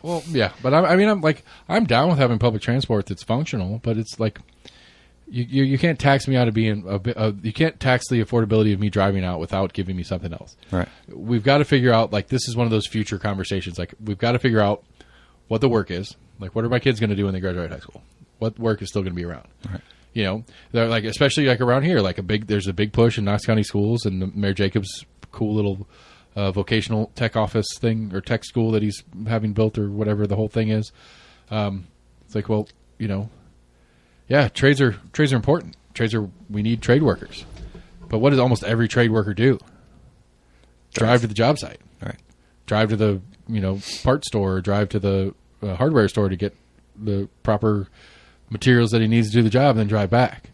Well, yeah, but I'm down with having public transport that's functional, but it's like you can't tax me out of being you can't tax the affordability of me driving out without giving me something else. Right. We've got to figure out, like, this is one of those future conversations. Like, we've got to figure out what the work is. Like, what are my kids going to do when they graduate high school? What work is still going to be around? Right. They're like, especially like around here, like there's a big push in Knox County schools and the Mayor Jacobs' cool little vocational tech office thing or tech school that he's having built or whatever the whole thing is. It's like, well, yeah, trades are important. We need trade workers. But what does almost every trade worker do? Drive to the job site. Right. Drive to the, parts store, or drive to the hardware store to get the proper materials that he needs to do the job and then drive back.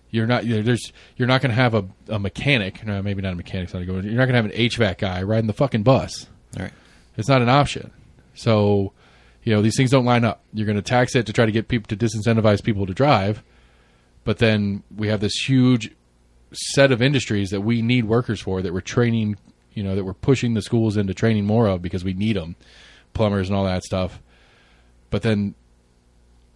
You're not going to have a mechanic. No, maybe not a mechanic. You're not going to have an HVAC guy riding the fucking bus. Right. It's not an option. So, these things don't line up. You're going to tax it to try to get people to disincentivize people to drive, but then we have this huge set of industries that we need workers for that we're training. That we're pushing the schools into training more of because we need them, plumbers and all that stuff. But then,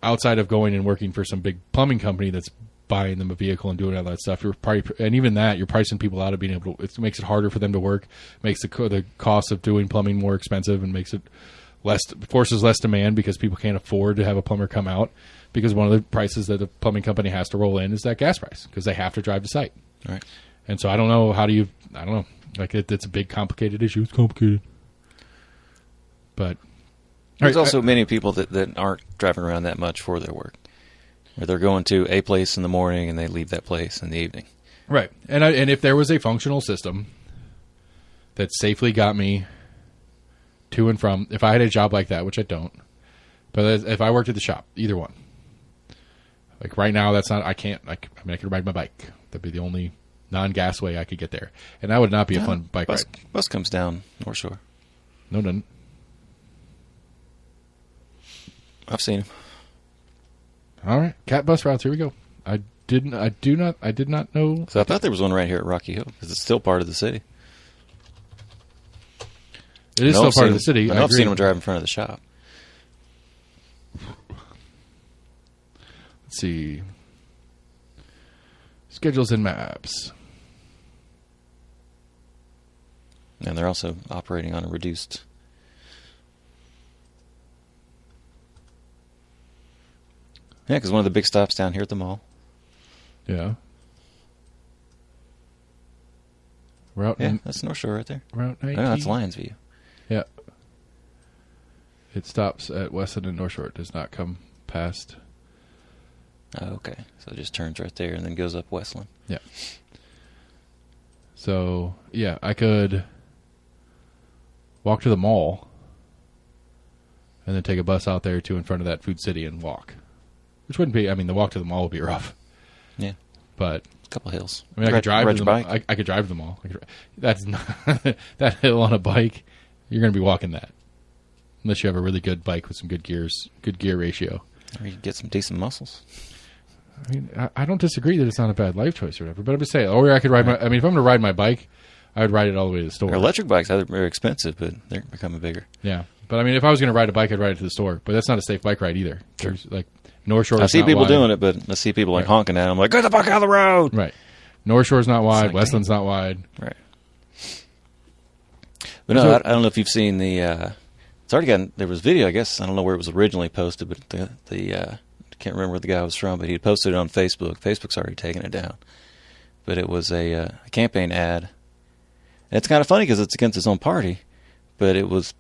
outside of going and working for some big plumbing company that's buying them a vehicle and doing all that stuff, and even that, you're pricing people out of being able to. It makes it harder for them to work, makes the cost of doing plumbing more expensive, and makes it forces less demand because people can't afford to have a plumber come out because one of the prices that a plumbing company has to roll in is that gas price because they have to drive to site. Right. And so I don't know. I don't know. Like it's a big complicated issue. It's complicated. But there's also many people that aren't driving around that much for their work. Or they're going to a place in the morning and they leave that place in the evening. Right. And if there was a functional system that safely got me to and from, if I had a job like that, which I don't, but if I worked at the shop, either one. Like right now, I can't, I could ride my bike. That'd be the only non-gas way I could get there. And that would not be a fun bike ride. Bus comes down North Shore. No, it doesn't. I've seen him. All right. Cat bus routes. Here we go. I did not know. So I thought there was one right here at Rocky Hill because it's still part of the city. It is still part of the city. I've seen them drive in front of the shop. Let's see. Schedules and maps. And they're also operating on a reduced. Yeah, because one of the big stops down here at the mall. Yeah. That's North Shore right there. Route 19. No, that's Lions View. Yeah. It stops at Weston and North Shore. It does not come past. Oh, okay. So it just turns right there and then goes up Westland. Yeah. So, yeah, I could walk to the mall and then take a bus out there to in front of that Food City and walk. Which wouldn't be, the walk to the mall would be rough. Yeah. But a couple hills. I could drive to the mall. I could drive to the mall. That's not that hill on a bike. You're going to be walking that. Unless you have a really good bike with some good gears, good gear ratio. Or you get some decent muscles. I don't disagree that it's not a bad life choice or whatever, but I'm just saying, or I could ride if I'm going to ride my bike, I would ride it all the way to the store. Electric bikes, they're very expensive, but they're becoming bigger. Yeah. But if I was going to ride a bike, I'd ride it to the store. But that's not a safe bike ride either. Sure. There's North Shore. I see people doing it, but I see people like honking at them, like, get the fuck out of the road. Right. North Shore's not wide. like, Westland's not wide. Right. But no, I don't know if you've seen the. It's already gotten. There was video, I guess. I don't know where it was originally posted, but the I can't remember where the guy was from, but he posted it on Facebook. Facebook's already taken it down. But it was a campaign ad. And it's kind of funny because it's against his own party, but it was,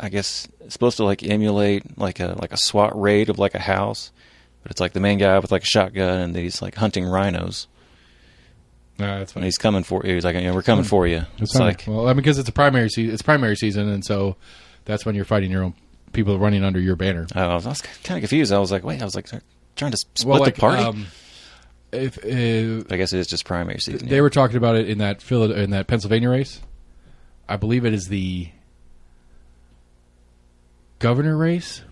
I guess, supposed to like emulate like a SWAT raid of like a house, but it's like the main guy with like a shotgun and he's like hunting rhinos. That's funny. And he's coming for you. He's like, we're coming for you. It's like, well, I mean, because it's primary season, and so that's when you're fighting your own people running under your banner. I was kind of confused. I was like, wait, trying to split the party. I guess it is just primary season. They were talking about it in that Pennsylvania race. I believe it is the governor race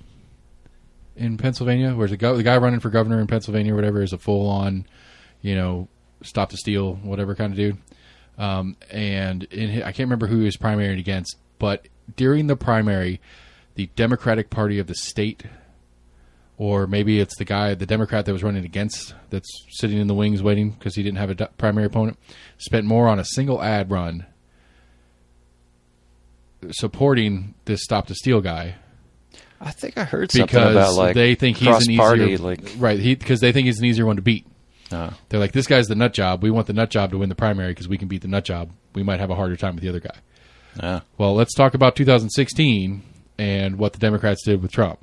in Pennsylvania, where the guy running for governor in Pennsylvania or whatever is a full-on, stop the steal, whatever kind of dude. And I can't remember who he was primaried against, but during the primary, the Democratic Party of the state, or maybe it's the Democrat that was running against, that's sitting in the wings waiting because he didn't have a primary opponent, spent more on a single ad run supporting this Stop the Steal guy. I think I heard something about like they think he's an easier, right? Because they think he's an easier one to beat. They're like, this guy's the nut job. We want the nut job to win the primary because we can beat the nut job. We might have a harder time with the other guy. Well, let's talk about 2016 and what the Democrats did with Trump,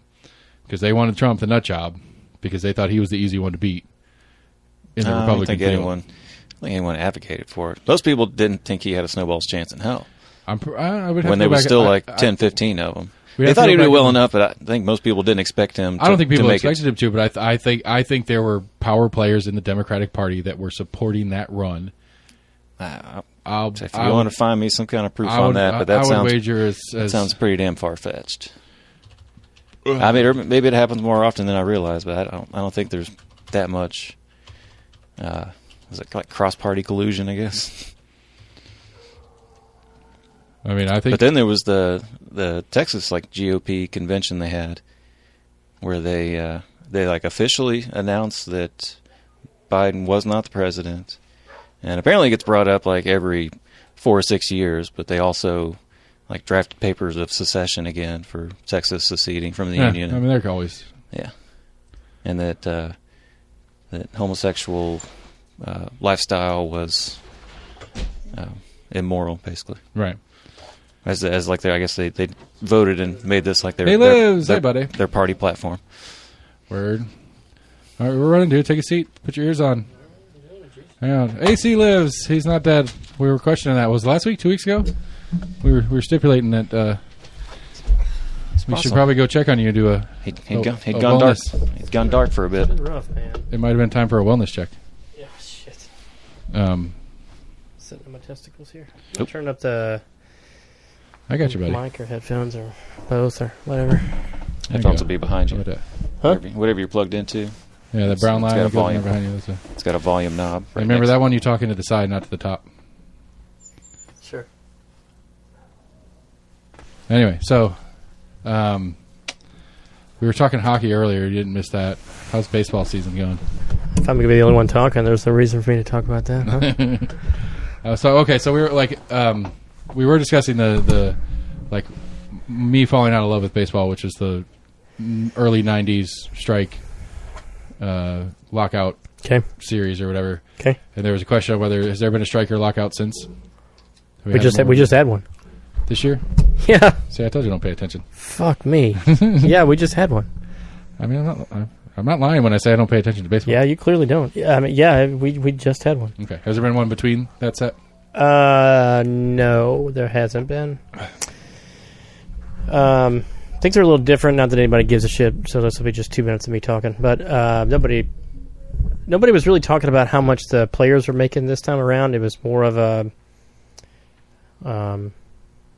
because they wanted Trump the nut job because they thought he was the easy one to beat in the Republican field. I don't think anyone advocated for it. Most people didn't think he had a snowball's chance in hell. I would have when there was still 10, 15 of them. They thought he'd do well enough, but I think most people didn't expect him to. I don't think people expected him to, but I think there were power players in the Democratic Party that were supporting that run. If you want to find me some kind of proof on that, but that sounds pretty damn far-fetched. I mean, maybe it happens more often than I realize, but I don't think there's that much. Is it like cross-party collusion, I guess? I mean, I think. But then there was the Texas like GOP convention they had, where they like officially announced that Biden was not the president, and apparently it gets brought up like every 4 or 6 years. But they also like drafted papers of secession again for Texas seceding from the Union. I mean, they're always and that homosexual lifestyle was immoral, basically. Right. As like I guess they voted and made this like hey buddy, their party platform. Word. All right, we're running, dude. Take a seat. Put your ears on. Hang on. AC lives. He's not dead. We were questioning that. Was it last week? 2 weeks ago? We were stipulating that we should probably go check on you and do a. He'd gone dark. He'd gone dark for a bit. It's been rough, man. It might have been time for a wellness check. Yeah, shit. Sitting on my testicles here. Turn up the. I got you, buddy. Mic or headphones or both or whatever. Headphones will be behind you. Huh? Whatever you're plugged into. Yeah, the brown line goes behind you. It's got a volume knob. Right, remember that one? You're talking to the side, not to the top. Sure. Anyway, so we were talking hockey earlier. You didn't miss that. How's baseball season going? If I'm going to be the only one talking, there's no reason for me to talk about that. Huh? So we were like, we were discussing the like me falling out of love with baseball, which is the early '90s strike lockout series or whatever. Okay. And there was a question of whether has there been a strike or lockout since. We just had one this year. Yeah. See, I told you don't pay attention. Fuck me. Yeah, we just had one. I mean, I'm not lying when I say I don't pay attention to baseball. Yeah, you clearly don't. I mean, we just had one. Okay. Has there been one between that set? No, there hasn't been. Things are a little different. Not that anybody gives a shit. So this will be just 2 minutes of me talking. But nobody was really talking about how much the players were making this time around. It was more of a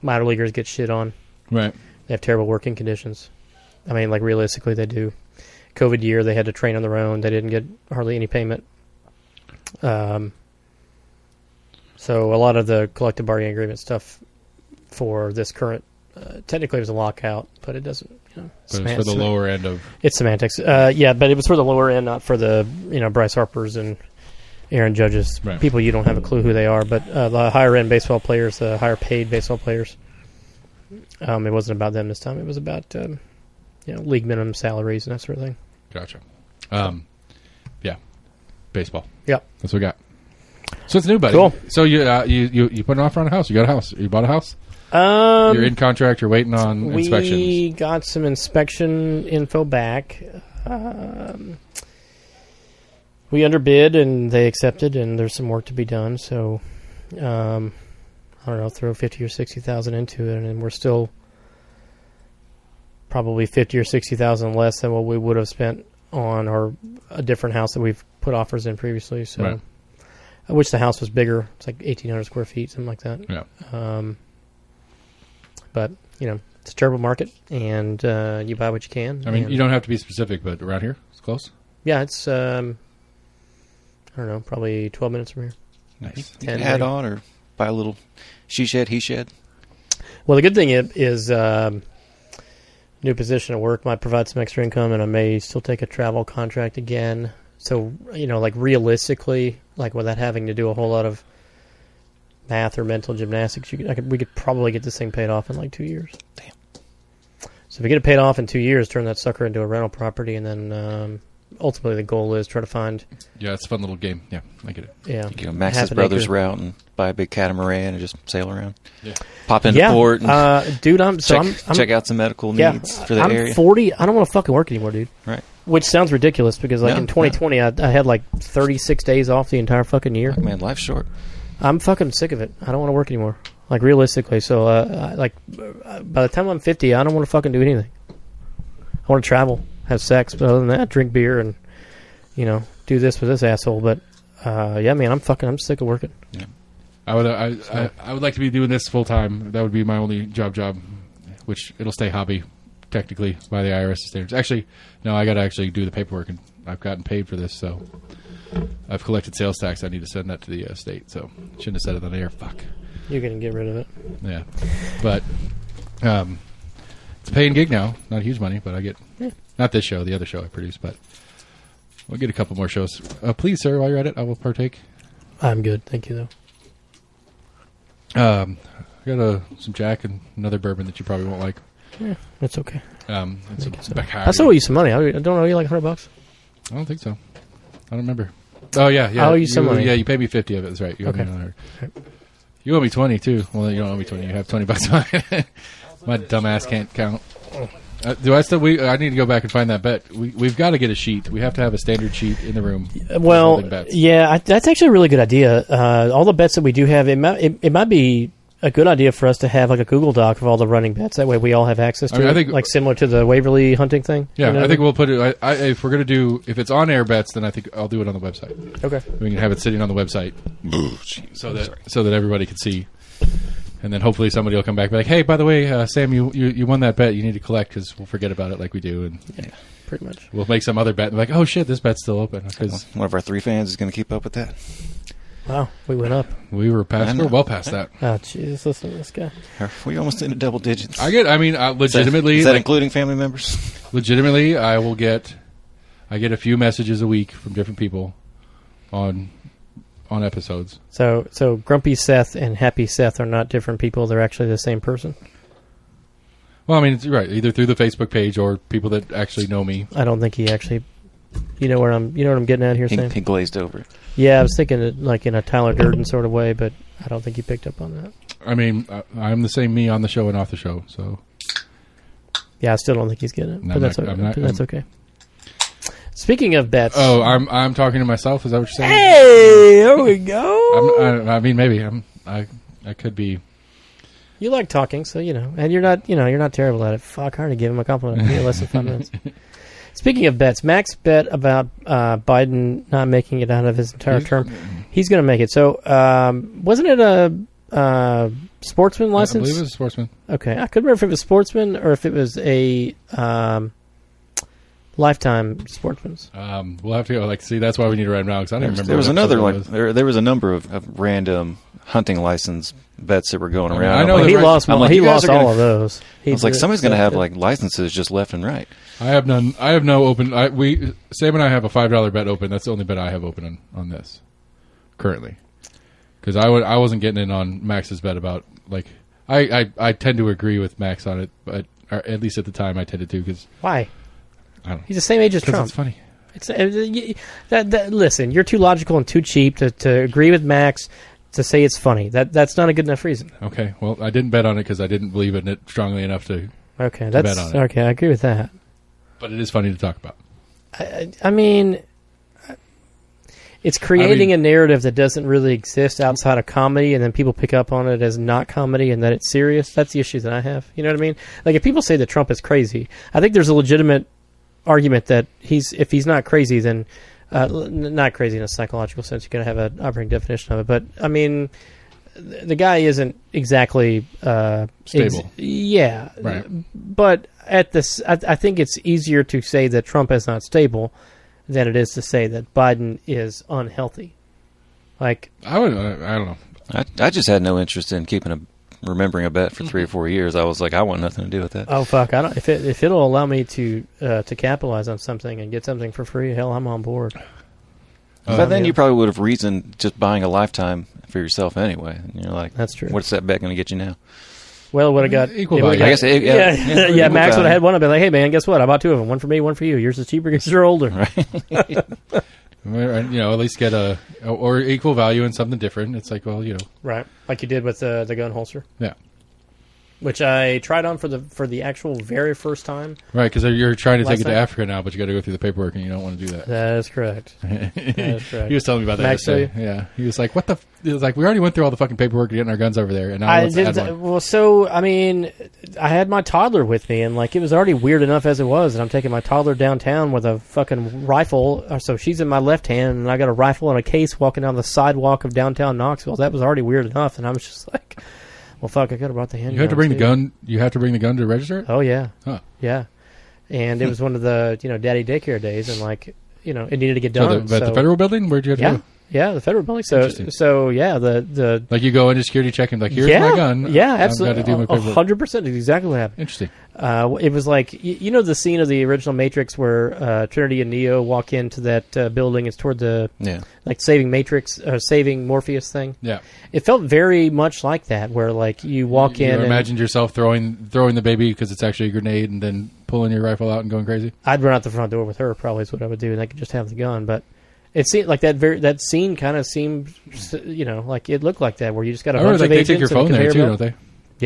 minor leaguers get shit on. Right. They have terrible working conditions. I mean, like realistically, they do. COVID year, they had to train on their own. They didn't get hardly any payment. So a lot of the collective bargaining agreement stuff for this current technically it was a lockout, but it doesn't. But it's for the lower end of. It's semantics. Yeah, but it was for the lower end, not for the Bryce Harpers and Aaron Judges, Right. people you don't have a clue who they are. But the higher end baseball players, the higher paid baseball players. It wasn't about them this time. It was about league minimum salaries and that sort of thing. Gotcha. Yeah, baseball. Yep. That's what we got. So it's new, buddy. Cool. So you put an offer on a house. You got a house. You bought a house. You're in contract. You're waiting on inspections. We got some inspection info back. We underbid and they accepted, and there's some work to be done. So, I don't know, throw 50 or 60,000 into it, and we're still probably 50 or 60,000 less than what we would have spent on a different house that we've put offers in previously. So, Right. I wish the house was bigger. It's like 1,800 square feet, something like that. Yeah. But it's a terrible market, and you buy what you can. I mean, and you don't have to be specific, but around here, it's close. yeah, it's I don't know, probably 12 minutes from here. Nice. 10, Add maybe. on or buy a little she shed, he shed. Well, the good thing is new position at work might provide some extra income, and I may still take a travel contract again. So, like realistically, like without having to do a whole lot of math or mental gymnastics, we could probably get this thing paid off in like 2 years. Damn. So if we get it paid off in 2 years, turn that sucker into a rental property, and then ultimately the goal is try to find. Yeah, it's a fun little game. Yeah, I get it. Yeah, You go Max's half an Brothers acre. route and buy a big catamaran and just sail around. Yeah. Pop into port and dude, I'm check out some medical yeah, needs for the I'm area. 40. I don't want to fucking work anymore, dude. Right. Which sounds ridiculous because, like, No, in 2020, I had like 36 days off the entire fucking year. Man, life's short. I'm fucking sick of it. I don't want to work anymore. Like, realistically. So, by the time I'm 50, I don't want to fucking do anything. I want to travel, have sex, but other than that, drink beer and, do this with this asshole. But, yeah, man, I'm sick of working. Yeah. I would like to be doing this full time. That would be my only job, which it'll stay hobby, technically, by the IRS standards. Actually, no, I got to actually do the paperwork, and I've gotten paid for this, so I've collected sales tax. I need to send that to the state, so shouldn't have said it on the air. Fuck. You're going to get rid of it. Yeah, but it's a paying gig now. Not huge money, but I get not this show, the other show I produce, but we'll get a couple more shows. Please, sir, while you're at it, I will partake. I'm good. Thank you, though. I got some Jack and another bourbon that you probably won't like. Yeah, that's okay. And some Bacardi. I still owe you some money. I don't owe you like $100. I don't think so. I don't remember. Oh yeah. I owe you some money. Yeah, you paid me 50 of it. That's right. You owe me Okay. another. You owe me 20 too. Well, you don't owe me 20. You have $20 on it. My dumbass can't count. Do I still? I need to go back and find that bet. We've got to get a sheet. We have to have a standard sheet in the room. Well, holding bets. yeah, that's actually a really good idea. All the bets that we do have, it might be a good idea for us to have like a Google Doc of all the running bets. That way, we all have access to I mean, it. I think- like similar to the Waverly hunting thing. Yeah, you know? I think we'll put it. If we're gonna do, if it's on air bets, then I think I'll do it on the website. Okay. We can have it sitting on the website so that everybody can see. And then hopefully somebody will come back and be like, hey, by the way, Sam, you won that bet. You need to collect because we'll forget about it like we do. And Yeah, pretty much. we'll make some other bet. And be like, oh, shit, this bet's still open. Because One of our 3 fans is going to keep up with that. Wow, we went up. we were past, we're well past that. Oh, Jesus, listen to this guy. We almost into double digits. Legitimately, Is that including family members? legitimately, I get a few messages a week from different people on episodes. So Grumpy Seth and Happy Seth are not different people. They're actually the same person. Well, I mean, it's right, either through the Facebook page or people that actually know me. I don't think he actually. You know what I'm getting at here, Sam? He glazed over it. Yeah, I was thinking it like in a Tyler Durden sort of way, but I don't think he picked up on that. I mean, I'm the same me on the show and off the show, so Yeah, I still don't think he's getting it, No, but that's I'm okay. not- But that's okay. Speaking of bets, Oh, I'm talking to myself. Is that what you're saying? hey, there we go. I mean, maybe I could be. You like talking, so and you're not terrible at it. Fuck, hard to give him a compliment. Give you less than 5 minutes. Speaking of bets, Max bet about Biden not making it out of his entire term. He's going to make it. So, wasn't it a sportsman license? I believe it was a sportsman. Okay, I couldn't remember if it was sportsman or if it was a lifetime sportsman's. We'll have to go. See, that's why we need to write them down because I don't remember. There was what another episode one. it was. There was a number of random hunting license bets that were going I mean, around. I know I'm Well, like, he right. lost. I'm like, he you guys lost are gonna- all of those. I was like, somebody's going to have like licenses just left and right. I have none. I have no open. Sam and I have a $5 bet open. That's the only bet I have open on this currently. Because I wasn't getting in on Max's bet about like I tend to agree with Max on it, but or at least at the time I tended to because Why? I don't know. He's the same age as Because Trump. it's funny. Listen, you're too logical and too cheap to agree with Max to say it's funny. That's not a good enough reason. Okay, well I didn't bet on it because I didn't believe in it strongly enough to. Okay, bet that's on it. okay. I agree with that. But it is funny to talk about. I mean, it's creating a narrative that doesn't really exist outside of comedy, and then people pick up on it as not comedy and that it's serious. That's the issue that I have. You know what I mean? Like, if people say that Trump is crazy, I think there's a legitimate argument that if he's not crazy, then not crazy in a psychological sense. You're going to have an operating definition of it. But, I mean, the guy isn't exactly Stable. yeah. Right. But at this, I think it's easier to say that Trump is not stable than it is to say that Biden is unhealthy. Like, I don't know. I just had no interest in remembering a bet for 3 or 4 years. I was like, I want nothing to do with that. oh fuck, I don't. If it'll allow me to capitalize on something and get something for free, hell, I'm on board. But then yeah. you probably would have reasoned just buying a lifetime for yourself anyway. And you're like, That's true. What's that bet going to get you now? Well, it would have got Equal it would've value. got- I guess yeah, equal Max would value. have had one. I'd be like, hey man, guess what? I bought 2 of them. One for me, one for you. Yours is cheaper because you're older. You know, at least get or equal value in something different. It's like, well, you know, Right, like you did with the gun holster, yeah, which I tried on for the actual very first time. right. Because you're trying to Last take it to night. Africa now, but you got to go through the paperwork, and you don't want to do that. That is correct. is correct. He was telling me about that. Max, yesterday. Yeah, he was like, "What the?" He was like, "We already went through all the fucking paperwork to getting our guns over there, and now I let's add did one." well. So I mean, I had my toddler with me, and like it was already weird enough as it was. And I'm taking my toddler downtown with a fucking rifle. So she's in my left hand, and I got a rifle and a case walking down the sidewalk of downtown Knoxville. That was already weird enough, and I was just like, "Well, fuck, I could have brought the handgun." You have to bring the too. gun. You have to bring the gun to register it. Oh yeah, Huh. yeah. And it was one of the daddy daycare days, and like it needed to get So done. the federal building, where'd you have to yeah, go? yeah, the federal building. Interesting. So yeah, the Like you go into security check and like, here's yeah, my gun. Yeah, I've absolutely. got to do my paperwork. 100% is exactly what happened. Interesting. It was like the scene of the original Matrix where Trinity and Neo walk into that building. It's toward the Yeah. like saving Morpheus thing. Yeah. It felt very much like that, where like you walk You in. And imagined yourself throwing the baby because it's actually a grenade, and then pulling your rifle out and going crazy. I'd run out the front door with her. Probably is what I would do, and I could just have the gun. But it seemed like that scene kind of seemed, like it looked like that, where you just got a I bunch remember of like they take your agents and a phone there conveyor too, belt. don't they?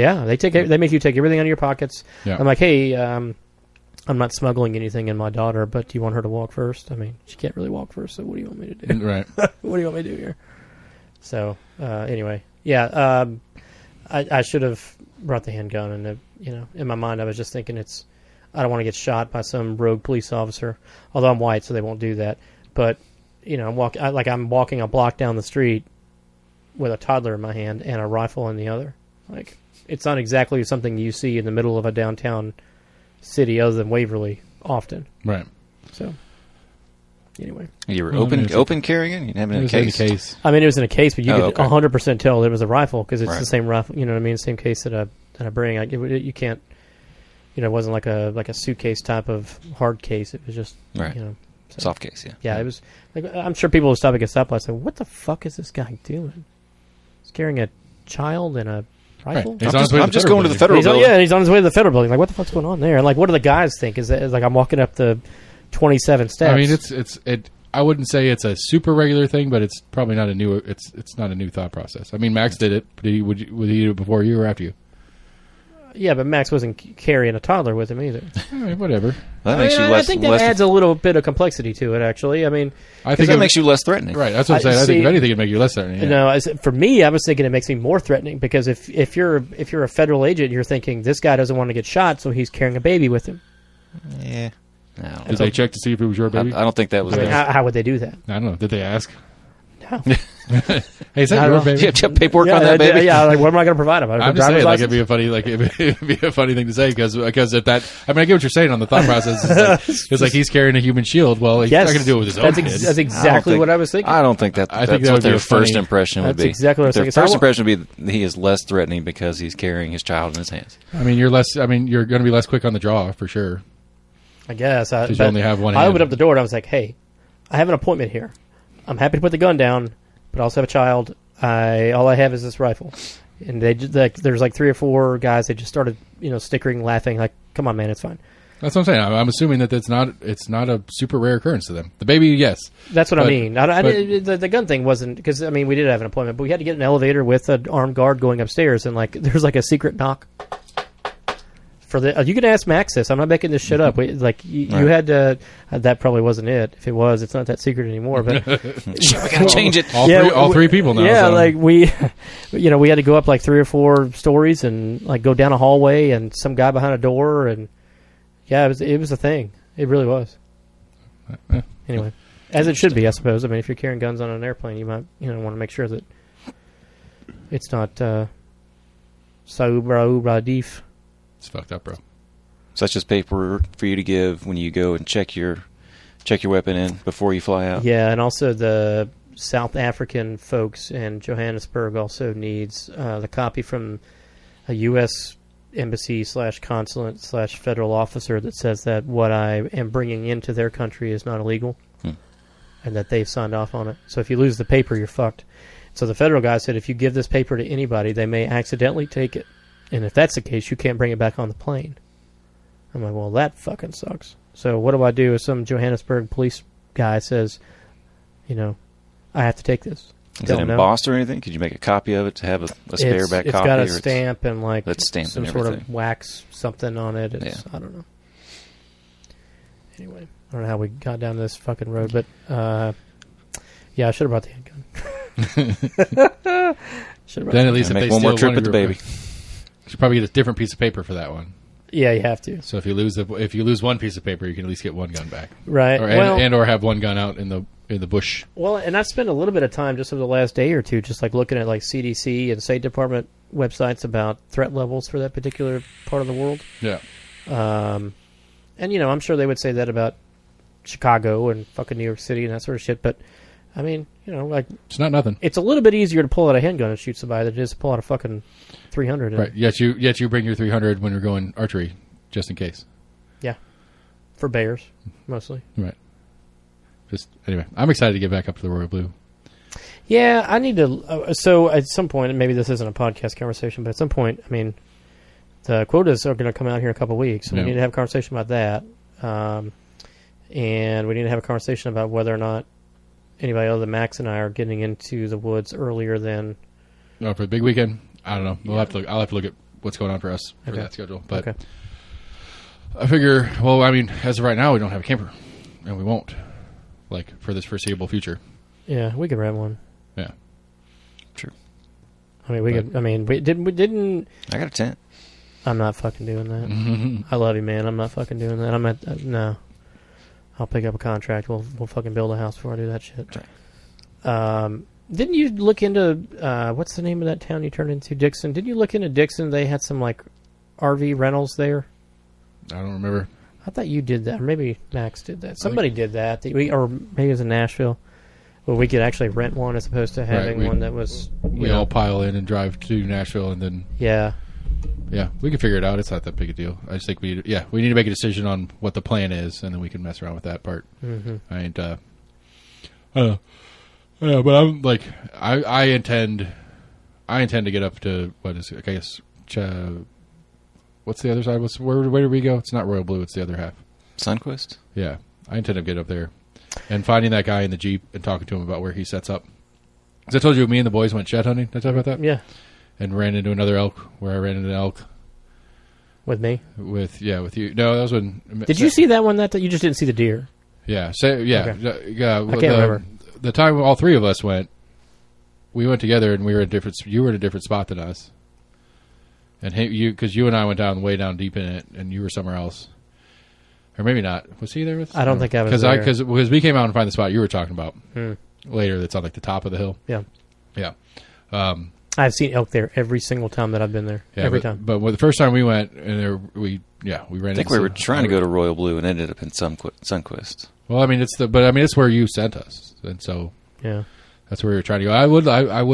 Yeah, they make you take everything out of your pockets. Yeah. I'm like, hey, I'm not smuggling anything in my daughter, but do you want her to walk first? I mean, she can't really walk first, so what do you want me to do? Right. What do you want me to do here? So, anyway, yeah, I should have brought the handgun, and in my mind, I was just thinking I don't want to get shot by some rogue police officer. Although I'm white, so they won't do that. But I'm walking a block down the street with a toddler in my hand and a rifle in the other. Like, it's not exactly something you see in the middle of a downtown city, other than Waverly, often. Right. So, anyway. You were Well, I mean, it's open carrying it? You didn't have it It in a was in the case? case. I mean, it was in a case, but you Oh, could okay. 100% tell it was a rifle because it's Right. the same rifle. You know what I mean? Same case that I bring. You can't. It wasn't like a suitcase type of hard case. It was just Right. so- Soft case, yeah. Yeah, it was. Like, I'm sure people will stop at a stoplight and say, "What the fuck is this guy doing? He's carrying a child and a rifle." Right. He's on his way to I'm the just federal going to the building. federal He's on, building. yeah, he's on his way to the federal building. Like, what the fuck's going on there? And like, what do the guys think? Is like I'm walking up the 27 steps. I mean, I wouldn't say it's a super regular thing, but it's probably not a new. It's not a new thought process. I mean, Max did it. But would he do it before you or after you? Yeah, but Max wasn't carrying a toddler with him either. Whatever. That makes you I less. think that less adds a little bit of complexity to it. Actually, I mean, I think that it makes you less threatening. right. That's what I'm I saying. I think see- if anything, it'd make you less threatening. Yeah. no, for me, I was thinking it makes me more threatening because if you're a federal agent, you're thinking this guy doesn't want to get shot, so he's carrying a baby with him. Yeah. No. Did they check to see if it was your I baby? don't think that was I mean, there. how would they do that? I don't know. Did they ask? Hey, is that I your don't- baby? You have paperwork on that, baby? Yeah, like what am I going to provide him? I'm just saying, like it'd be a funny, it'd be a funny thing to say because if that, I mean, I get what you're saying on the thought process. It's like he's carrying a human shield. Well, he's not going to do it with his own kids. That's exactly what I was thinking. I don't think that. I That's think that what would be their a funny- first impression would That's be. exactly what I was Their thinking. So first I wa- impression would be he is less threatening because he's carrying his child in his hands. I mean, you're less. I mean, you're going to be less quick on the draw for sure. I guess. Because you only have one I hand. opened up the door and I was like, hey, I have an appointment here. I'm happy to put the gun down, but I also have a child. All I have is this rifle. And there's like 3 or 4 guys. They just started, snickering, laughing. Like, come on, man, it's fine. That's what I'm saying. I'm assuming that it's not a super rare occurrence to them. The baby, yes. That's what I But- mean. The gun thing wasn't because we did have an appointment, but we had to get an elevator with an armed guard going upstairs, and like there's like a secret knock. For the you can ask Max this. I'm not making this shit up. You had to. That probably wasn't it. If it was, it's not that secret anymore. But Shit, we gotta change it. All three people now. Yeah, so. like we, we had to go up like 3 or 4 stories and like go down a hallway and some guy behind a door and yeah, it was a thing. It really was. Anyway, as it should be, I suppose. I mean, if you're carrying guns on an airplane, you might want to make sure that it's not Saubra Deef. It's fucked up, bro. So that's just paper for you to give when you go and check your weapon in before you fly out. Yeah, and also the South African folks in Johannesburg also needs the copy from a U.S. embassy / consulate / federal officer that says that what I am bringing into their country is not illegal and that they've signed off on it. So if you lose the paper, you're fucked. So the federal guy said if you give this paper to anybody, they may accidentally take it. And if that's the case, you can't bring it back on the plane. I'm like, well, that fucking sucks. So what do I do if some Johannesburg police guy says, I have to take this? Is it embossed or anything? Could you make a copy of it to have a spare back It's copy? got a or stamp and like It's stamped some and sort of everything. wax something on it. I don't know. Anyway, I don't know how we got down this fucking road, but yeah, I should have brought the handgun. Then at least And if make they one more steal trip one with of the your- baby. You should probably get a different piece of paper for that one. Yeah, you have to. So if you lose one piece of paper, you can at least get one gun back, Right. or have one gun out in the bush. Well, and I've spent a little bit of time just over the last day or two just like looking at like CDC and State Department websites about threat levels for that particular part of the world. Yeah. And, I'm sure they would say that about Chicago and fucking New York City and that sort of shit. But, I mean, like... It's not nothing. It's a little bit easier to pull out a handgun and shoot somebody than it is to pull out a fucking 300. Right. Yet you bring your 300 when you're going archery, just in case. Yeah. For bears, mostly. Right. Just anyway, I'm excited to get back up to the Royal Blue. Yeah, I need to... so at some point, and maybe this isn't a podcast conversation, but at some point, I mean, the quotas are going to come out here in a couple of weeks. So we need to have a conversation about that. And we need to have a conversation about whether or not anybody other than Max and I are getting into the woods earlier than... No, for the big weekend, I don't know. I'll have to look at what's going on for us for that schedule. But I figure, well, I mean, as of right now, we don't have a camper, and we won't, like, for this foreseeable future. Yeah, we could rent one. Yeah. True. I mean, we could... I mean, we didn't... I got a tent. I'm not fucking doing that. I love you, man. I'm not fucking doing that. No. I'll pick up a contract. We'll fucking build a house before I do that shit. Didn't you look into what's the name of that town you turned into, Dixon? Didn't you look into Dixon? They had some like RV rentals there. I don't remember. I thought you did that, or maybe Max did that. Somebody did that. Or maybe it was in Nashville, where we could actually rent one as opposed to having one that was. We all pile in and drive to Nashville, and then yeah, we can figure it out. It's not that big a deal. I just think we need to make a decision on what the plan is, and then we can mess around with that part. Mm-hmm. I ain't. I don't know, but I'm like, I intend to get up to what is it, I guess. What's the other side? Where did we go? It's not Royal Blue. It's the other half. Sunquist? Yeah, I intend to get up there and finding that guy in the Jeep and talking to him about where he sets up. Because I told you, me and the boys went shed hunting. Did I talk about that? Yeah. And ran into another elk where I ran into an elk. With me? With you. No, that was when... Did you see that one that you just didn't see the deer? Yeah. Okay. Yeah. I can't remember. The time all three of us went, we went together and we were you were in a different spot than us. And because you and I went way down deep in it, and you were somewhere else. Or maybe not. Was he there with us? I don't think I was there. Because we came out and find the spot you were talking about. later that's on like the top of the hill. Yeah. Yeah. I've seen elk there every single time that I've been there. Yeah, every but, time. But the first time we went, and we ran. I think we were trying to go to Royal Blue and ended up in Sunquist. Well, I mean, it's where you sent us, and so Yeah. that's where we were trying to go. I would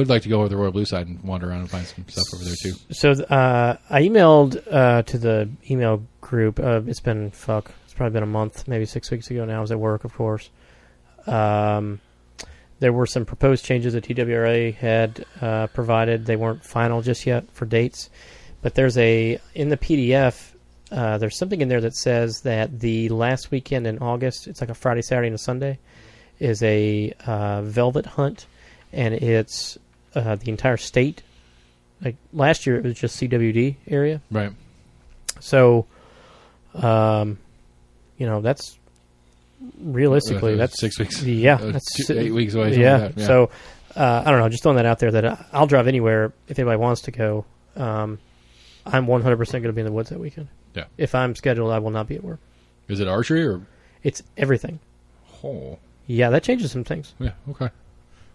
like to go over the Royal Blue side and wander around and find some stuff over there too. So I emailed to the email group. It's probably been a month, maybe 6 weeks ago now. I was at work, of course. There were some proposed changes that TWRA had provided. They weren't final just yet for dates. But in the PDF, there's something in there that says that the last weekend in August, it's like a Friday, Saturday, and a Sunday, is a velvet hunt. And it's the entire state. Like last year, it was just CWD area. Right. So, that's realistically, that's 6 weeks. Yeah, that's 8 weeks away. Yeah. Like that. So, I don't know. Just throwing that out there that I'll drive anywhere if anybody wants to go. I'm 100% going to be in the woods that weekend. Yeah. If I'm scheduled, I will not be at work. Is it archery or? It's everything. Oh. Yeah, that changes some things. Yeah. Okay.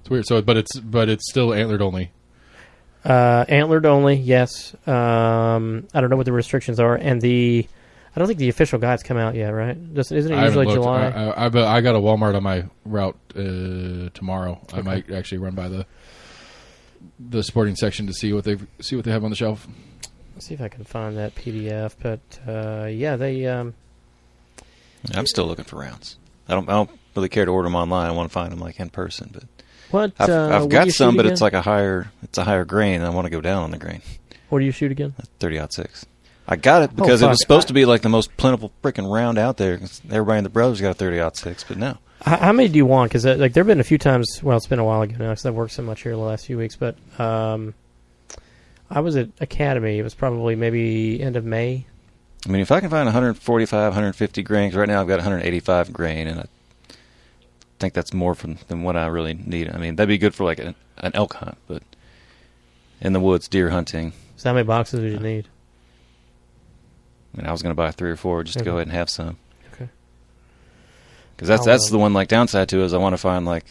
It's weird. So, but it's still antlered only. Antlered only. Yes. I don't know what the restrictions are, and I don't think the official guide's come out yet, right? Isn't it usually July? I got a Walmart on my route tomorrow. Okay. I might actually run by the sporting section to see what they have on the shelf. Let's see if I can find that PDF. But they. I'm still looking for rounds. I don't really care to order them online. I want to find them like in person. But I've got some, but it's like a higher grain, and I want to go down on the grain. What do you shoot again? 30-06. I got it because it was supposed to be like the most plentiful freaking round out there. Everybody in the Brothers got a 30-06, but no. How many do you want? Because there have been a few times. Well, it's been a while ago now because I've worked so much here the last few weeks. But I was at Academy. It was probably maybe end of May. I mean, if I can find 145, 150 grain, 'cause right now I've got 185 grain, and I think that's more than what I really need. I mean, that'd be good for like an elk hunt, but in the woods, deer hunting. So how many boxes would you need? I mean, I was going to buy 3 or 4 just to go ahead and have some. Okay. Because that's the one like downside to it is I want to find like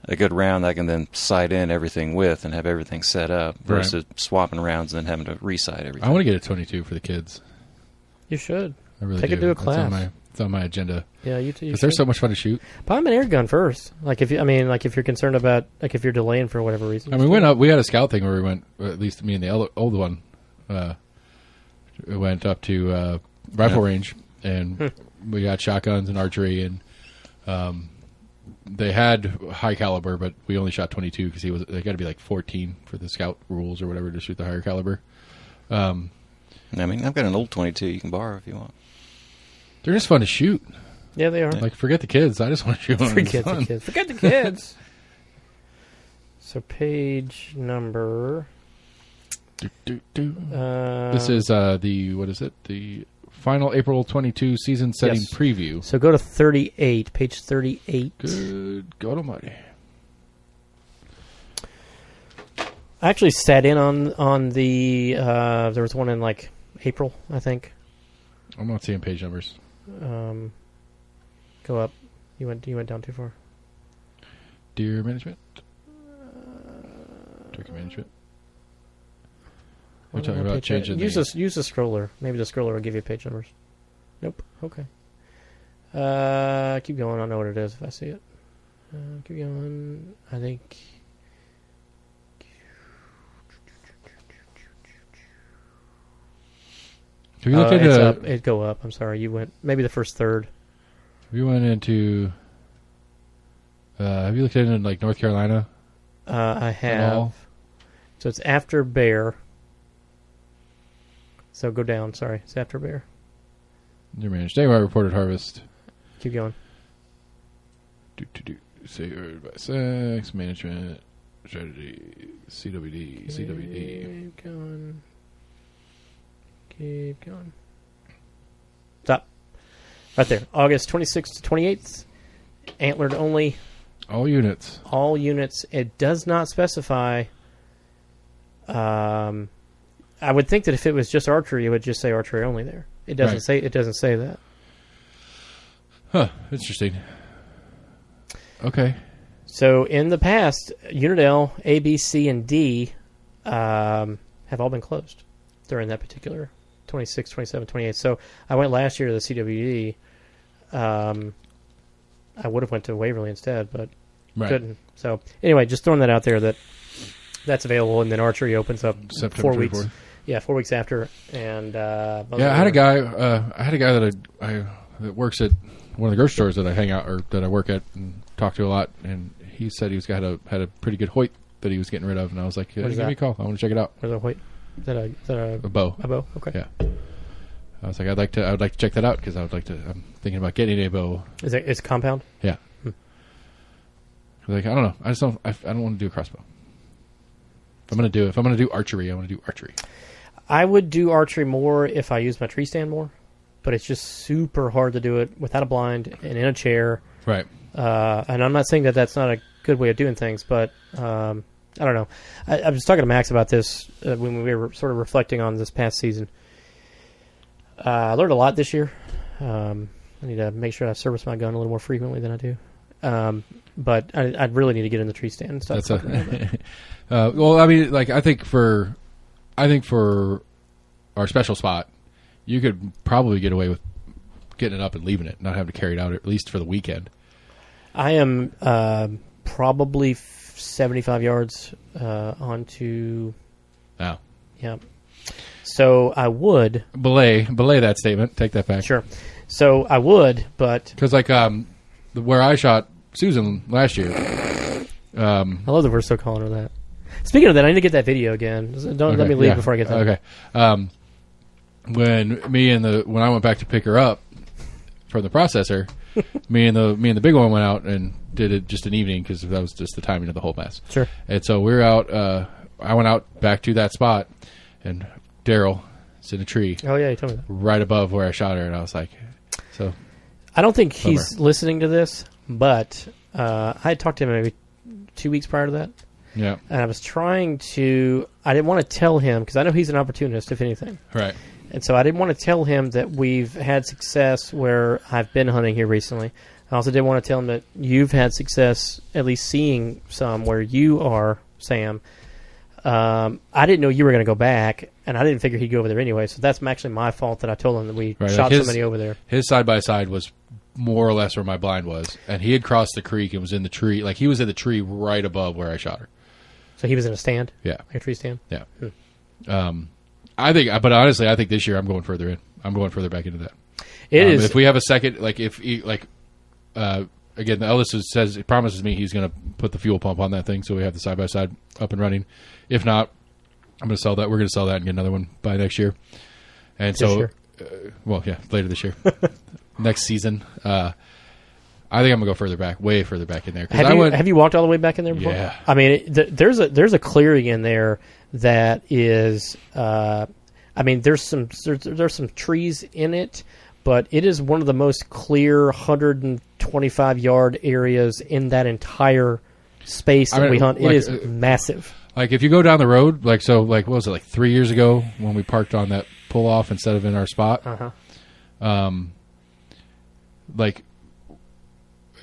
a good round that I can then sight in everything with and have everything set up versus swapping rounds and then having to resight everything. I want to get a 22 for the kids. You should. I really take do. it to a class. It's on my agenda. Yeah, you too. Because they're so much fun to shoot. Buy them an air gun first. If you're concerned about if you're delaying for whatever reason. I mean, we went up. We had a scout thing where we went. At least me and the old one. We went up to rifle range and we got shotguns and archery and they had high caliber, but we only shot 22 because they got to be like 14 for the scout rules or whatever to shoot the higher caliber. I mean, I've got an old 22 you can borrow if you want. They're just fun to shoot. Yeah, they are. Like, forget the kids. I just want to shoot them. Forget the kids. Forget the kids. So page number. This is the final April 22 season setting preview. So go to 38, page 38. Good God Almighty! I actually sat in on the. There was one in like April, I think. I'm not seeing page numbers. Go up. You went down too far. Deer management. Turkey management. We're talking about changing. Use the scroller. Maybe the scroller will give you page numbers. Nope. Okay. Keep going. I know what it is if I see it. Keep going. I think. Have you looked into? It's up. It go up. I'm sorry. You went maybe the first third. You went into. Have you looked into like North Carolina? I have. So it's after Bear. So go down. Sorry, it's after Bear. Deer managed. Day reported harvest. Keep going. Say by sex management strategy. CWD. Keep going. Keep going. Stop. Right there. August 26th to 28th. Antlered only. All units. All units. It does not specify. I would think that if it was just archery, it would just say archery only there. It doesn't say. It doesn't say that. Huh. Interesting. Okay. So in the past, Unit L, A, B, C, and D have all been closed during that particular 26, 27, 28. So I went last year to the CWD. I would have went to Waverly instead, but couldn't. So anyway, just throwing that out there that's available, and then archery opens up September 4 weeks. 24th. Yeah, 4 weeks after. And I had a guy. I had a guy that works at one of the grocery stores that I hang out or that I work at and talk to a lot, and he said he had a pretty good Hoyt that he was getting rid of, and I was like, give me a call. I want to check it out. What is a Hoyt? Is that A bow. A bow? Okay. Yeah. I was like, I would like to check that out because I'm thinking about getting a bow. Is it compound? Yeah. Like, I don't know. I don't want to do a crossbow. If I'm going to do archery, I want to do archery. I would do archery more if I use my tree stand more, but it's just super hard to do it without a blind and in a chair. Right. And I'm not saying that that's not a good way of doing things, but I don't know. I was talking to Max about this when we were sort of reflecting on this past season. I learned a lot this year. I need to make sure I service my gun a little more frequently than I do. But I really need to get in the tree stand and stuff. Well, I mean, like I think for our special spot, you could probably get away with getting it up and leaving it, not having to carry it out at least for the weekend. I am probably 75 yards onto. Wow. Yeah. So I would belay that statement. Take that back. Sure. So I would, but because like where I shot Susan last year. I love that we're still calling her that. Speaking of that, I need to get that video again. Don't let me leave before I get that. Okay. When I went back to pick her up from the processor, me and the big one went out and did it just an evening because that was just the timing of the whole mess. Sure. And so we were out. I went out back to that spot, and Daryl is in a tree. Oh yeah, you told me that. Right above where I shot her, and I was like, so. I don't think he's listening to this, but I had talked to him maybe 2 weeks prior to that. Yeah. And I was trying to. I didn't want to tell him because I know he's an opportunist, if anything. Right. And so I didn't want to tell him that we've had success where I've been hunting here recently. I also didn't want to tell him that you've had success at least seeing some where you are, Sam. I didn't know you were going to go back, and I didn't figure he'd go over there anyway. So that's actually my fault that I told him that we shot so many over there. His side-by-side was more or less where my blind was, and he had crossed the creek and was in the tree. Like, he was in the tree right above where I shot her. So he was in a stand? Yeah. Like a tree stand? Yeah. But honestly, I think this year I'm going further in. I'm going further back into that. It is. If we have a second, again, the eldest he promises me he's going to put the fuel pump on that thing so we have the side-by-side up and running. If not, I'm going to sell that. We're going to sell that and get another one by next year. And later this year. Next season. I think I'm going to go further back, way further back in there. Have you walked all the way back in there before? Yeah. I mean, there's a clearing in there that is, there's some trees in it, but it is one of the most clear 125-yard areas in that entire space that we hunt. It is massive. Like, if you go down the road, what was it, 3 years ago when we parked on that pull-off instead of in our spot? Uh-huh.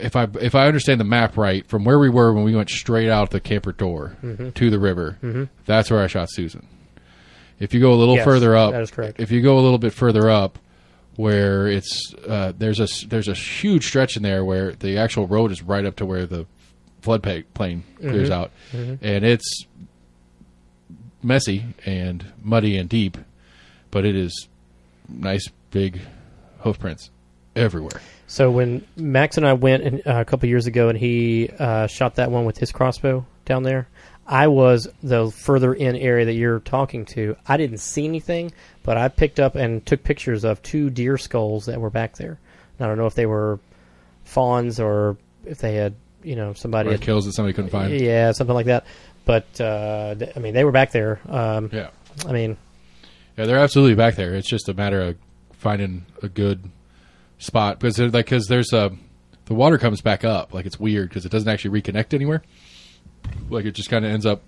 If I understand the map right, from where we were when we went straight out the camper door to the river, that's where I shot Susan. If you go a little further up, that is correct. If you go a little bit further up, where it's there's a huge stretch in there where the actual road is right up to where the floodplain clears out, and it's messy and muddy and deep, but it is nice big hoof prints everywhere. So when Max and I went a couple years ago and he shot that one with his crossbow down there, I was the further in area that you're talking to. I didn't see anything, but I picked up and took pictures of 2 deer skulls that were back there. And I don't know if they were fawns or if they had, somebody had kills that somebody couldn't find. Yeah, something like that. But they were back there. Yeah, they're absolutely back there. It's just a matter of finding a good spot because there's the water comes back up. Like, it's weird because it doesn't actually reconnect anywhere. Like, it just kind of ends up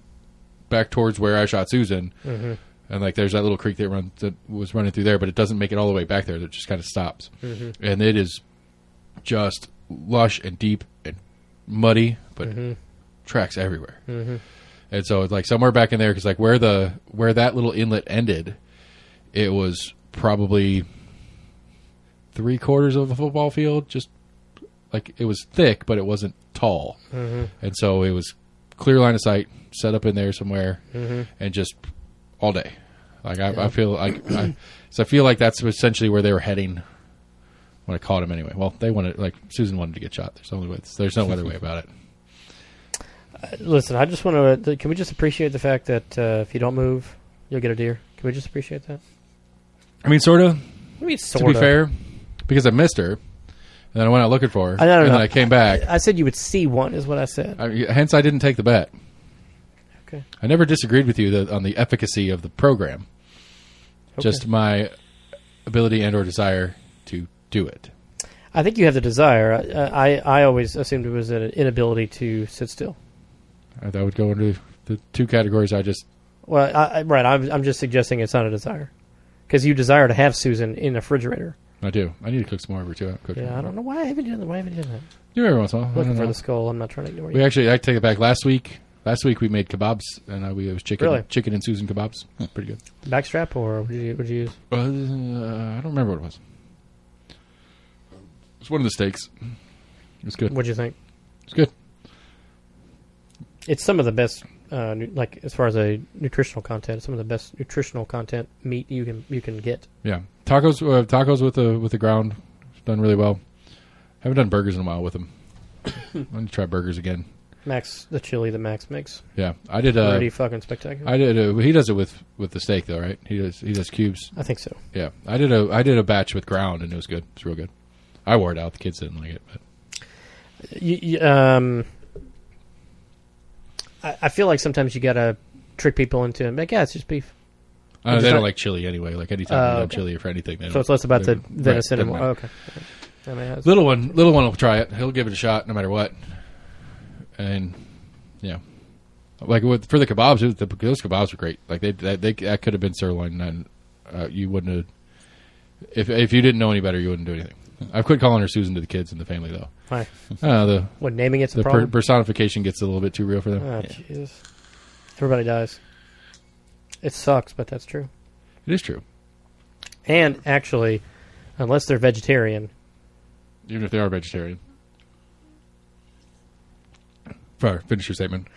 back towards where I shot Susan, and there's that little creek that was running through there, but it doesn't make it all the way back there. It just kind of stops, and it is just lush and deep and muddy, but Mm-hmm. tracks everywhere. Mm-hmm. And so it's like somewhere back in there, because like where that little inlet ended, it was probably 3/4 of a football field. Just like it was thick, but it wasn't tall. Mm-hmm. And so it was clear line of sight, set up in there somewhere, Mm-hmm. and just all day. Like I Yeah. feel like I feel like that's essentially where they were heading when I caught him. Anyway, well, they wanted, like Susan wanted to get shot. There's no other way about it. Listen, I just want to. Can we just appreciate the fact that if you don't move, you'll get a deer? Can we just appreciate that? I mean, sort of. I mean, To be fair, because I missed her, and then I went out looking for her, I don't and know. then I came back. I said you would see one, is what I said. Hence, I didn't take the bet. Okay. I never disagreed with you on the efficacy of the program. Okay. Just my ability and or desire to do it. I think you have the desire. I always assumed it was an inability to sit still. That would go into the two categories I just... Well, right. I'm just suggesting it's not a desire, because you desire to have Susan in the refrigerator. I do. I need to cook some more of her, too. Yeah, I don't know why I haven't done that. Why haven't you done that? Do every once in a while. I Looking don't for know. the skull. I'm not trying to ignore you. We actually, I take it back. Last week we made kebabs, and it was chicken, Really? chicken and Susan kebabs. Pretty good. Backstrap, or would you use? I don't remember what it was. It was one of the steaks. It was good. What'd you think? It's good. It's some of the best, like as far as a nutritional content, some of the best nutritional content meat you can get. Yeah, tacos with the ground, done really well. Haven't done burgers in a while with them. I'm gonna try burgers again. Max, the chili that Max makes, Yeah, I did. pretty fucking spectacular. I did. He does it with the steak though, right? He does cubes. I think so. Yeah, I did a batch with ground, and it was good. It's real good. I wore it out. The kids didn't like it, but I feel like sometimes you gotta trick people into it. Like, yeah, it's just beef. they just don't not- like chili anyway. Like anytime you have okay. chili or for anything, they So don't. it's less about the Right, venison and doesn't more. matter. Okay. I mean, that's- Little one will try it. He'll give it a shot no matter what. And yeah, like for the kebabs, those kebabs were great. Like they that could have been sirloin, and you wouldn't have. If you didn't know any better, you wouldn't do anything. I've quit calling her Susan to the kids and the family though. Why? The What, naming it's a the problem? personification gets a little bit too real for them. Oh, Jesus. Everybody dies. It sucks, but that's true. It is true, And actually, unless they're vegetarian, even if they are vegetarian. Sorry, finish your statement.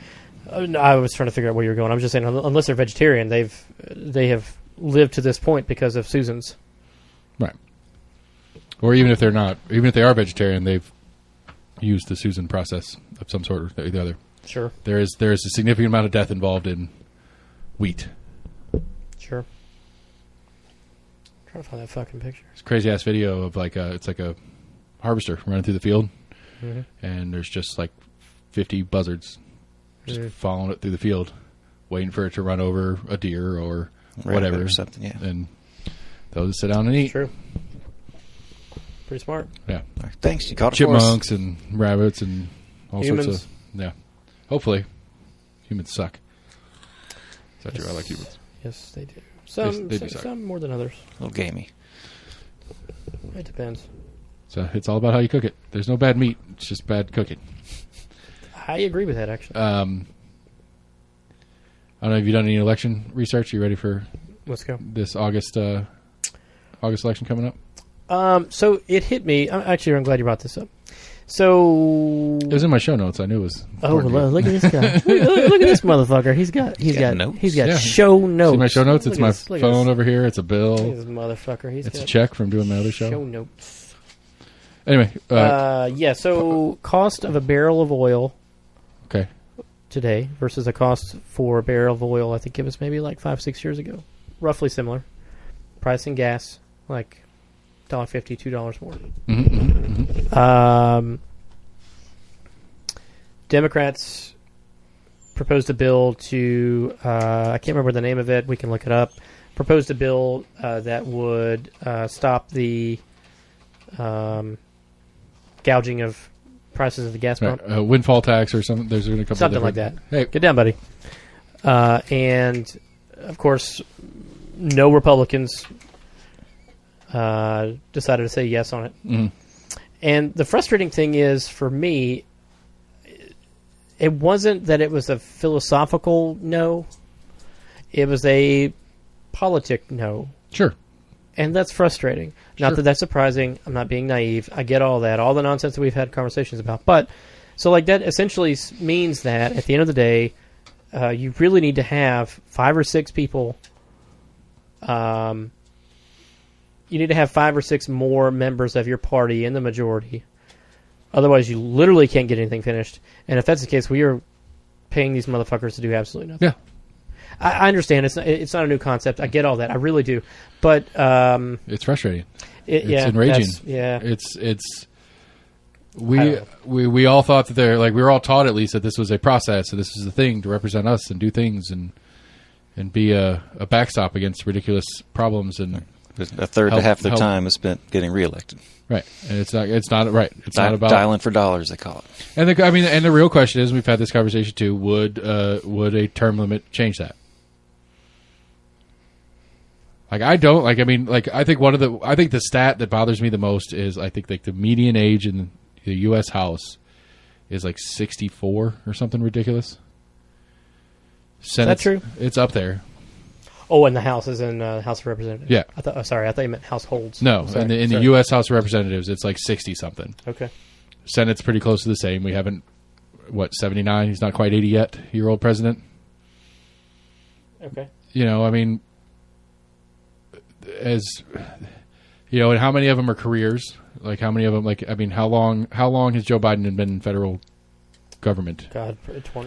no, I was trying to figure out where you were going. I was just saying, unless they're vegetarian, they have lived to this point because of Susan's. Right. Or even if they're not, even if they are vegetarian, they've used the Susan process of some sort or the other. Sure. There is a significant amount of death involved in wheat. Sure. I'm trying to find that fucking picture. It's a crazy ass video of it's like a harvester running through the field, Mm-hmm. and there's just like 50 buzzards just Mhm. following it through the field, waiting for it to run over a deer or whatever, or something. Yeah. and they'll just sit down and eat. True. Pretty smart. Yeah, All right, thanks. You caught it for us. chipmunks and rabbits and all Humans. sorts of Hopefully, humans suck. Is that true? I like humans. Yes, they do. Some, they do suck. some more than others. A little gamey. It depends. So it's all about how you cook it. There's no bad meat. It's just bad cooking. I agree with that, actually. I don't know. Have you done any election research? You ready for Let's go. this August election coming up? So it hit me. Actually, I'm glad you brought this up. So It was in my show notes. I knew it was. oh, important to you. look at this guy! look at this motherfucker. He's got notes? He's got Yeah. show notes. See my show notes? It's Look my at this, look at phone this. over here. It's a Look bill. at this motherfucker. He's It's a got check from doing my other show show. notes. Anyway, Yeah. So cost of a barrel of oil okay. today versus a cost for a barrel of oil. I think it was maybe like 5-6 years ago. Roughly similar. Price in gas like $1.50, $2 more. Democrats proposed a bill to, I can't remember the name of it, we can look it up, proposed a bill that would stop the gouging of prices of the gas pump. Right. Windfall tax or something. There's been a couple Something of like different- that. Hey, Get down, buddy. And, of course, no Republicans decided to say yes on it. mhm. And the frustrating thing is, for me, it wasn't that it was a philosophical no. It was a politic no. Sure. And that's frustrating. Not Sure. that that's surprising. I'm not being naive. I get all that, all the nonsense that we've had conversations about. But, so like that essentially means that at the end of the day, you really need to have 5 or 6 people. You need to have 5 or 6 more members of your party in the majority. Otherwise, you literally can't get anything finished. And if that's the case, we are paying these motherfuckers to do absolutely nothing. Yeah. I understand. It's not a new concept. I get all that. I really do. But it's frustrating. it's enraging. Yeah. It's we all thought that we were all taught at least that this was a process and this was a thing to represent us and do things and be a backstop against ridiculous problems and a third to half their time is spent getting reelected. Right, and it's not right. It's not about dialing for dollars. They call it. And the real question is, we've had this conversation too. Would a term limit change that? I don't I think I think the stat that bothers me the most is I think the median age in the U.S. House is 64 or something ridiculous. Senate, is that true? It's up there. Oh, and the House is in House of Representatives. Yeah. I thought you meant households. No, in the U.S. House of Representatives, it's 60 something. Okay. Senate's pretty close to the same. We haven't 79. He's not quite 80 yet. Year-old president. Okay. As and how many of them are careers? How many of them? How long has Joe Biden been in federal government? God,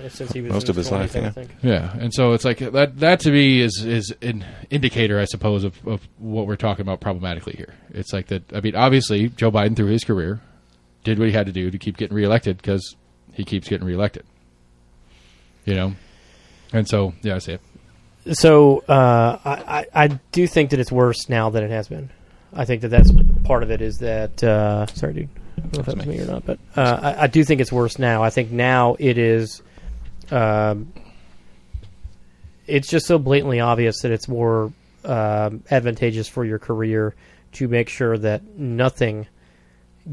since he was most of his life. I think. Yeah, and so it's that to me is an indicator, I suppose, of what we're talking about problematically here. It's that. Obviously, Joe Biden through his career did what he had to do to keep getting reelected because he keeps getting reelected. And so I see it. So I do think that it's worse now than it has been. I think that's part of it is that sorry, dude. I don't know if that was me or not, but I do think it's worse now. I think now it is it's just so blatantly obvious that it's more advantageous for your career to make sure that nothing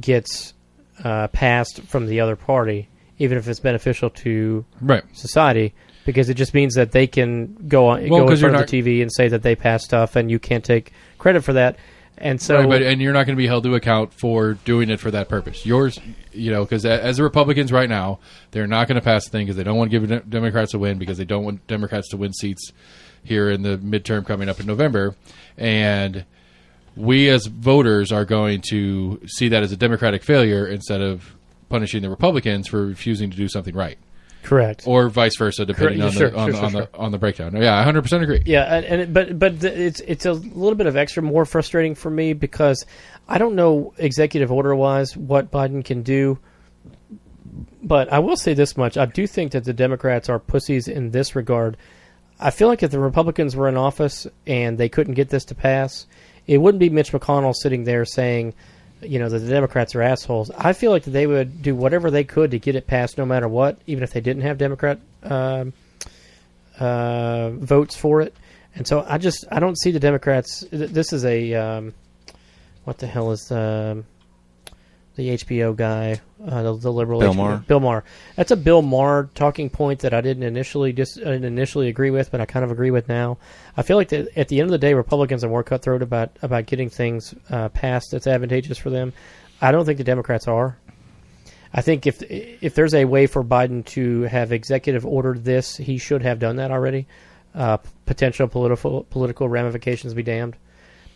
gets passed from the other party, even if it's beneficial to society. Because it just means that they can go in front of the TV and say that they passed stuff, and you can't take credit for that. And so, and you're not going to be held to account for doing it for that purpose. Yours, because as the Republicans right now, they're not going to pass the thing because they don't want to give Democrats a win because they don't want Democrats to win seats here in the midterm coming up in November. And we as voters are going to see that as a Democratic failure instead of punishing the Republicans for refusing to do something right. Correct. Or vice versa, depending on the breakdown. Yeah, I 100% agree. Yeah, but it's a little bit of extra more frustrating for me because I don't know executive order wise what Biden can do. But I will say this much: I do think that the Democrats are pussies in this regard. I feel like if the Republicans were in office and they couldn't get this to pass, it wouldn't be Mitch McConnell sitting there saying, that the Democrats are assholes. I feel like they would do whatever they could to get it passed no matter what, even if they didn't have Democrat votes for it. And so I don't see the Democrats. This is a what the hell is the HBO guy, the liberal Bill HBO, Maher. Bill Maher. That's a Bill Maher talking point that I didn't initially agree with, but I kind of agree with now. I feel like that at the end of the day, Republicans are more cutthroat about getting things passed that's advantageous for them. I don't think the Democrats are. I think if there's a way for Biden to have executive ordered this, he should have done that already. Potential political ramifications be damned.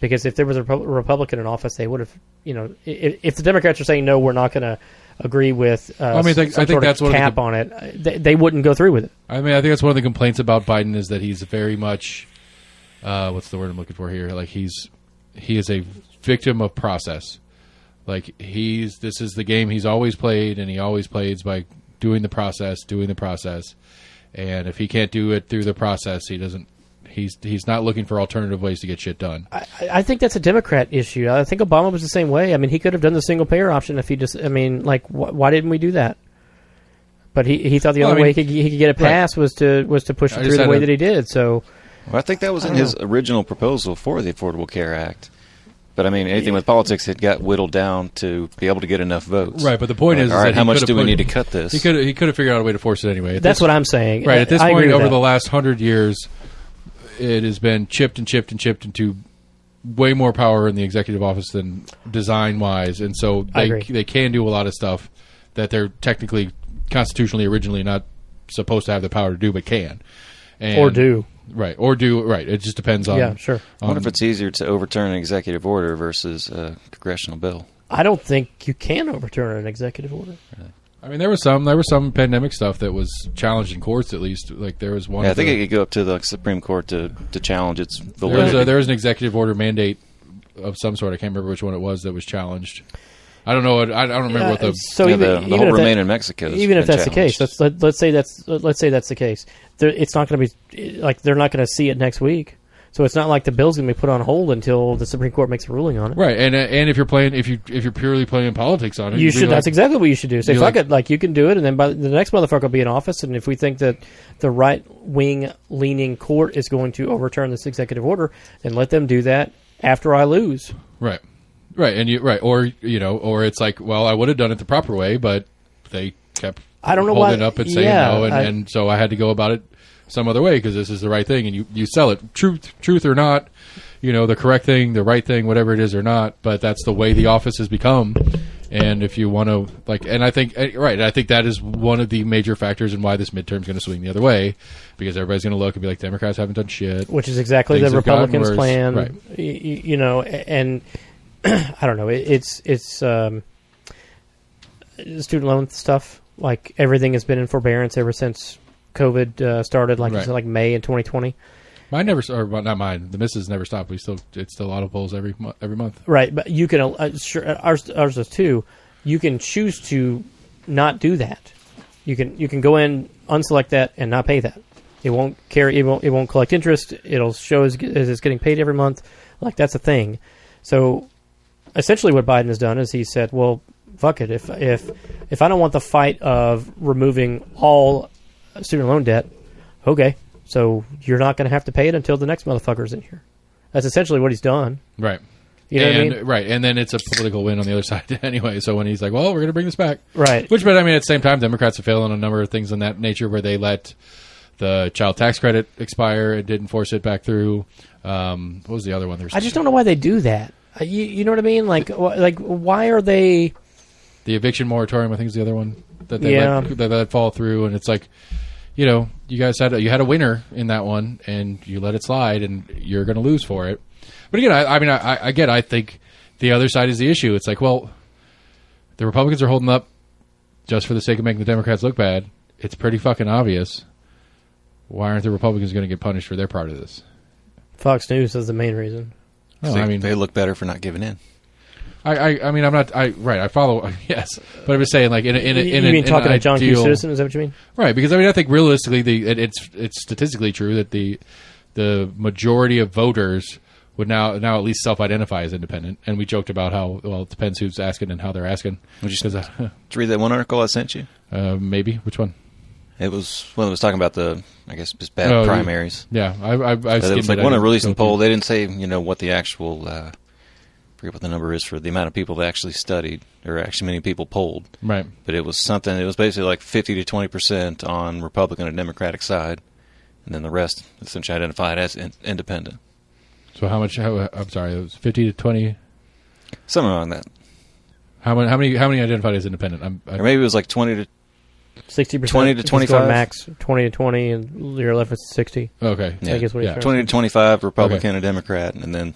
Because if there was a Republican in office, they would have, if the Democrats are saying no, we're not going to agree with I think that's sort of cap on it, they wouldn't go through with it. I think that's one of the complaints about Biden is that he's very much, what's the word I'm looking for here? he is a victim of process. This is the game he's always played, and he always plays by doing the process. And if he can't do it through the process, he doesn't. He's not looking for alternative ways to get shit done. I think that's a Democrat issue. I think Obama was the same way. I mean, he could have done the single payer option if he just. I mean, why didn't we do that? But he thought the only way he could get it passed was to push it through the way that he did. So, I think that was in his original proposal for the Affordable Care Act. But I mean, anything with politics, it got whittled down to be able to get enough votes. Right, but the point is all right, that how he much could've do we put- need to cut this? He could have figured out a way to force it anyway. That's what I'm saying. Right, at this I agree point, with over that. the last 100 years, it has been chipped and chipped and chipped into way more power in the executive office than design-wise, and so I agree. they can do a lot of stuff that they're technically, constitutionally, originally not supposed to have the power to do, but can. And, Or do. Right, or do, right. It just depends on... Yeah, sure. I wonder if it's easier to overturn an executive order versus a congressional bill. I don't think you can overturn an executive order. I mean, there was some pandemic stuff that was challenged in courts, at least. Like, there was one... Yeah, I think it could go up to the Supreme Court to challenge its there validity. was an executive order mandate of some sort. I can't remember which one it was that was challenged. I don't know. I don't remember what the... So Yeah, even, the even whole if that- remain in Mexico. has even if been that's the case, challenged. let's say that's the case. It's not going to be like they're not going to see it next week. So it's not like the bill's going to be put on hold until the Supreme Court makes a ruling on it. Right, and if you're playing, if you're purely playing politics on it, You you'd be should. like- That's exactly what you should do. Say, you're fuck like- it. Like, you can do it, and then by the next motherfucker will be in office. And if we think that the right wing leaning court is going to overturn this executive order, then let them do that after I lose. right, and or it's like, well, I would have done it the proper way, but they kept I don't know holding why- up and saying yeah, no, and so I had to go about it some other way because this is the right thing, and you sell it, truth or not, the correct thing, the right thing, whatever it is or not, but that's the way the office has become. And if you want to, and I think that is one of the major factors in why this midterm is going to swing the other way, because everybody's going to look and be like, Democrats haven't done shit. Which is exactly Things the have gotten Republicans' worse. plan. Right. And I don't know. It's student loan stuff. Like, everything has been in forbearance ever since COVID started, like you Right. said, like May in 2020. Mine never, or well, not mine. The missus never stopped. It's still auto polls every month. Right, but you can ours is too. You can choose to not do that. You can go in, unselect that, and not pay that. It won't carry. It won't collect interest. It'll show as it's getting paid every month. Like, that's a thing. So essentially, what Biden has done is he said, "Well, fuck it. If I don't want the fight of removing all student loan debt, okay." So you're not going to have to pay it until the next motherfucker's in here. That's essentially what he's done. Right. You know what I mean? Right, and then it's a political win on the other side anyway. So when he's like, "Well, we're going to bring this back," Right. but I mean, at the same time, Democrats have failed on a number of things in that nature, where they let the child tax credit expire and didn't force it back through. What was the other one? I just don't know why they do that. You know what I mean? Like why are they? The eviction moratorium, I think, is the other one that they Yeah. let fall through, and it's like, you guys had a winner in that one, and you let it slide, and you're going to lose for it. But again, I think the other side is the issue. It's like, well, the Republicans are holding up just for the sake of making the Democrats look bad. It's pretty fucking obvious. Why aren't the Republicans going to get punished for their part of this? Fox News is the main reason. No, See, I mean, they look better for not giving in. I mean, I'm not. I follow. Yes, but I'm just saying, like, You mean talking to John Q. ideal- Citizen? Is that what you mean? Right, because I think realistically, it's statistically true that the majority of voters would now at least self-identify as independent. And we joked about how, well, it depends who's asking and how they're asking. Would you 'Cause, Did you read that one article I sent you? maybe which one? It was when it was talking about just bad Oh, primaries. Yeah, I It was skimmed like it. one I of a didn't recent go through. poll. They didn't say what the actual forget what the number is for the amount of people that actually studied, or actually many people polled. Right. But it was something. It was basically like 50 to 20% on Republican and Democratic side, and then the rest essentially identified as independent. So how much? I'm sorry, it was 50 to 20. Something on that, How many identified as independent? or maybe it was like 20 to 60%, 20 to 25? max 20 to 20, and you're left with 60. Okay. Yeah. I guess what he's Yeah. trying 20 to 25 Republican and Democrat, and then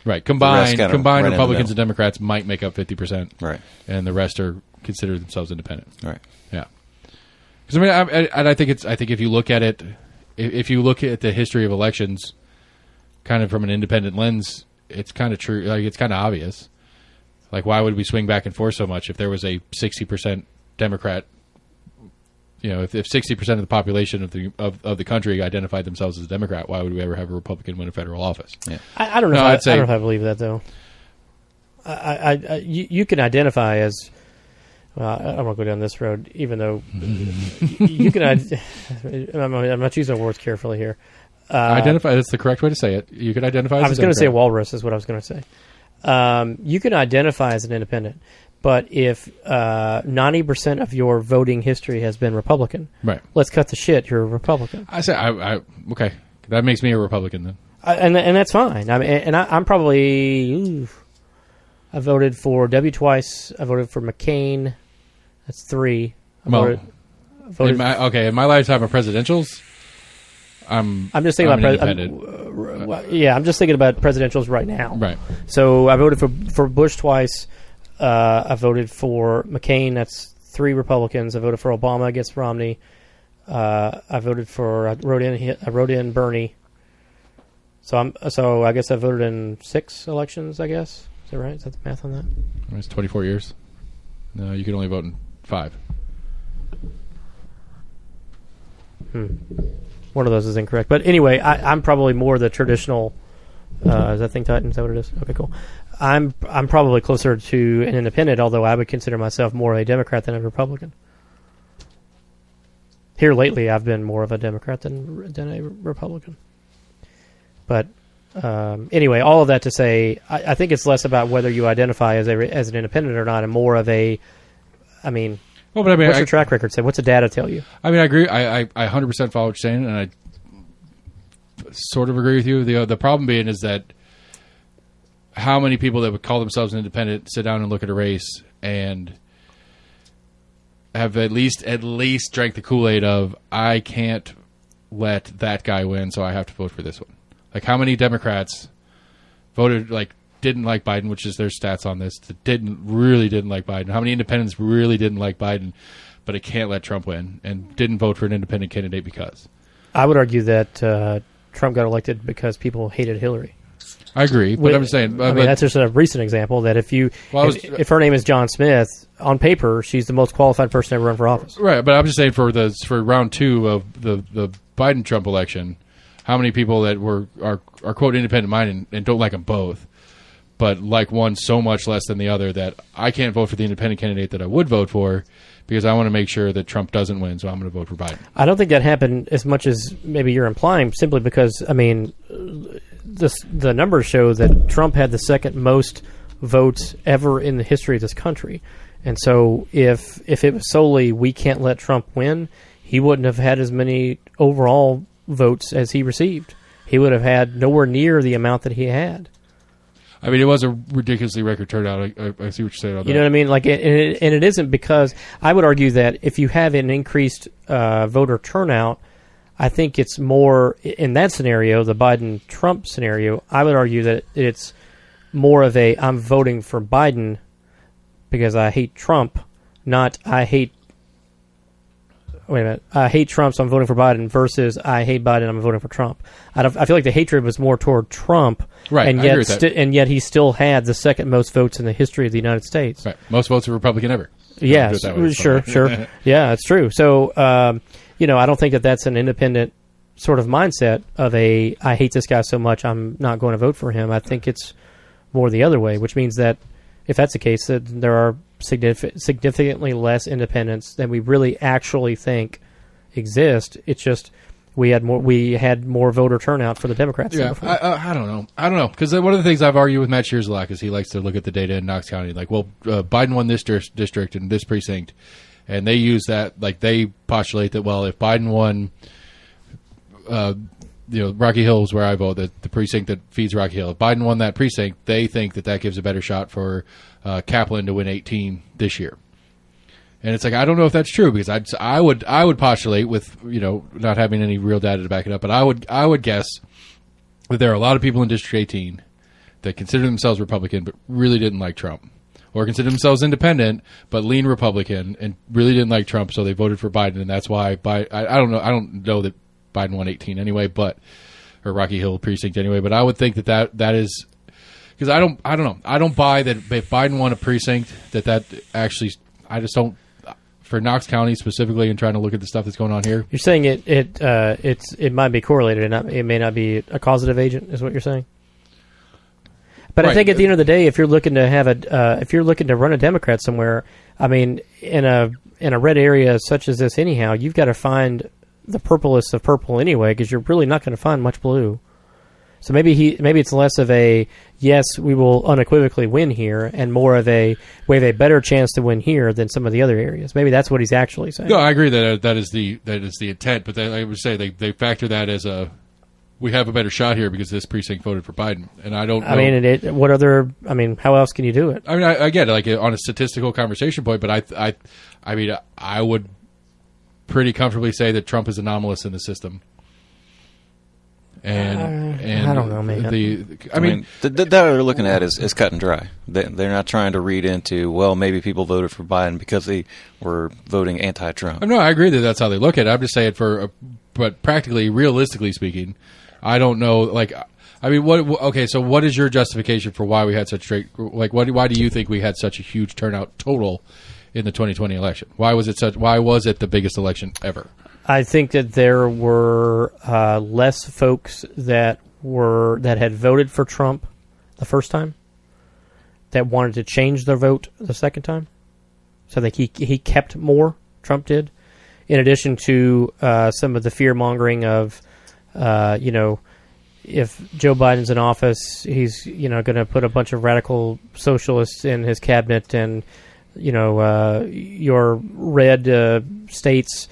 Right. rest Combined kinda right in the Republicans middle. and Democrats might make up 50%. right, And the rest are consider themselves independent. right. Yeah, because I think if you look at it, if you look at the history of elections, kind of from an independent lens, it's kind of true. Like, it's kind of obvious. Like, why would we swing back and forth so much if there was a 60% Democrat? If 60% of the population of the country identified themselves as a Democrat, why would we ever have a Republican win a federal office? Yeah. I don't know. No, I I'd say- don't know if I believe that though. You can identify as. Well, I won't go down this road, even though you can. I'm not choosing words carefully here. Identify. That's the correct way to say it. You could identify. As I was going to say Democrat. walrus is what I was going to say. you can identify as an independent, but if 90% of your voting history has been Republican, Right. let's cut the shit. You're a Republican, I say, okay. That makes me a Republican then. and that's fine. I mean, and I'm probably. I voted for W twice. I voted for McCain. That's 3. I Well, voted in my lifetime of presidentials, I'm just thinking about I'm just thinking about presidentials right now. Right. So I voted for Bush twice. I voted for McCain. That's 3 Republicans. I voted for Obama against Romney. I wrote in Bernie. So I guess I voted in 6 elections. I guess is that right? Is that the math on that? It's 24 years. No, you can only vote in 5. One of those is incorrect. But anyway, I'm probably more the traditional. Is that Think Titan? Is that what it is? Okay, cool. I'm probably closer to an independent, although I would consider myself more a Democrat than a Republican. Here lately, I've been more of a Democrat than a Republican. But anyway, all of that to say, I think it's less about whether you identify as an independent or not, and more of a. I mean, Well, but I mean, what's your track record say? What's the data tell you? I mean, I agree. I 100% follow what you're saying, and I sort of agree with you. The problem being is that how many people that would call themselves an independent sit down and look at a race and have at least drank the Kool-Aid of, I can't let that guy win, so I have to vote for this one. Like, how many Democrats didn't like Biden, which is their stats on this, that really didn't like Biden? How many independents really didn't like Biden, but it can't let Trump win, and didn't vote for an independent candidate because? I would argue that Trump got elected because people hated Hillary. I agree, but I'm just saying. I mean, that's just a recent example that if if her name is John Smith, on paper, she's the most qualified person to ever run for office. Right, but I'm just saying for round 2 of the Biden-Trump election, how many people that are quote independent-minded and don't like them both, but like one so much less than the other that I can't vote for the independent candidate that I would vote for because I want to make sure that Trump doesn't win, so I'm going to vote for Biden. I don't think that happened as much as maybe you're implying, simply because, I mean, the numbers show that Trump had the second most votes ever in the history of this country. And so if it was solely we can't let Trump win, he wouldn't have had as many overall votes as he received. He would have had nowhere near the amount that he had. I mean, it was a ridiculously record turnout. I see what you're saying on that. You know what I mean? Like, and it isn't because I would argue that if you have an increased voter turnout, I think it's more in that scenario, the Biden-Trump scenario. I would argue that it's more of a I'm voting for Biden because I hate Trump, not I hate. Wait a minute. I hate Trump, so I'm voting for Biden. Versus I hate Biden, I'm voting for Trump. I feel like the hatred was more toward Trump, right? And I agree with that. And yet he still had the second most votes in the history of the United States. Right, most votes of Republican ever. Yeah, sure. Yeah, it's true. So, I don't think that that's an independent sort of mindset of I hate this guy so much, I'm not going to vote for him. I think it's more the other way, which means that if that's the case, that there are significantly less independents than we really actually think exist. It's just we had more voter turnout for the Democrats. Yeah, I don't know because one of the things I've argued with Matt Shears a lot is he likes to look at the data in Knox County. Like, well, Biden won this district and this precinct, and they use that. Like, they postulate that, well, if Biden won, Rocky Hill is where I vote, the precinct that feeds Rocky Hill. If Biden won that precinct, they think that gives a better shot for Kaplan to win 18 this year. And it's like, I don't know if that's true because I would postulate with not having any real data to back it up, but I would guess that there are a lot of people in District 18 that consider themselves Republican but really didn't like Trump, or consider themselves independent but lean Republican and really didn't like Trump, so they voted for Biden, and that's why I don't know that Biden won 18 anyway, or Rocky Hill precinct anyway, but I would think that is because I don't know. I don't buy that if Biden won a precinct that actually, I just don't. For Knox County specifically, and trying to look at the stuff that's going on here, you're saying it might be correlated, and it may not be a causative agent, is what you're saying. But right. I think at the end of the day, if you're looking to run a Democrat somewhere, I mean, in a red area such as this, anyhow, you've got to find the purplest of purple anyway, because you're really not going to find much blue. So maybe it's less of a yes, we will unequivocally win here, and more of a we have a better chance to win here than some of the other areas. Maybe that's what he's actually saying. No, I agree that is the intent, but I would say they factor that as we have a better shot here because this precinct voted for Biden, and I don't know. I mean, how else can you do it? I mean, I get it, like on a statistical conversation point, but I mean, I would pretty comfortably say that Trump is anomalous in the system. And I don't know, man. I mean, that they're looking at is cut and dry. They're not trying to read into, well, maybe people voted for Biden because they were voting anti-Trump. No, I agree that that's how they look at it. I'm just saying but practically, realistically speaking, I don't know. Like, I mean, okay, so what is your justification for why we had such why do you think we had such a huge turnout total in the 2020 election? Why was it the biggest election ever? I think that there were less folks that had voted for Trump the first time that wanted to change their vote the second time. So I think he kept more. Trump did, in addition to some of the fear mongering of, if Joe Biden's in office, he's going to put a bunch of radical socialists in his cabinet, and your red states.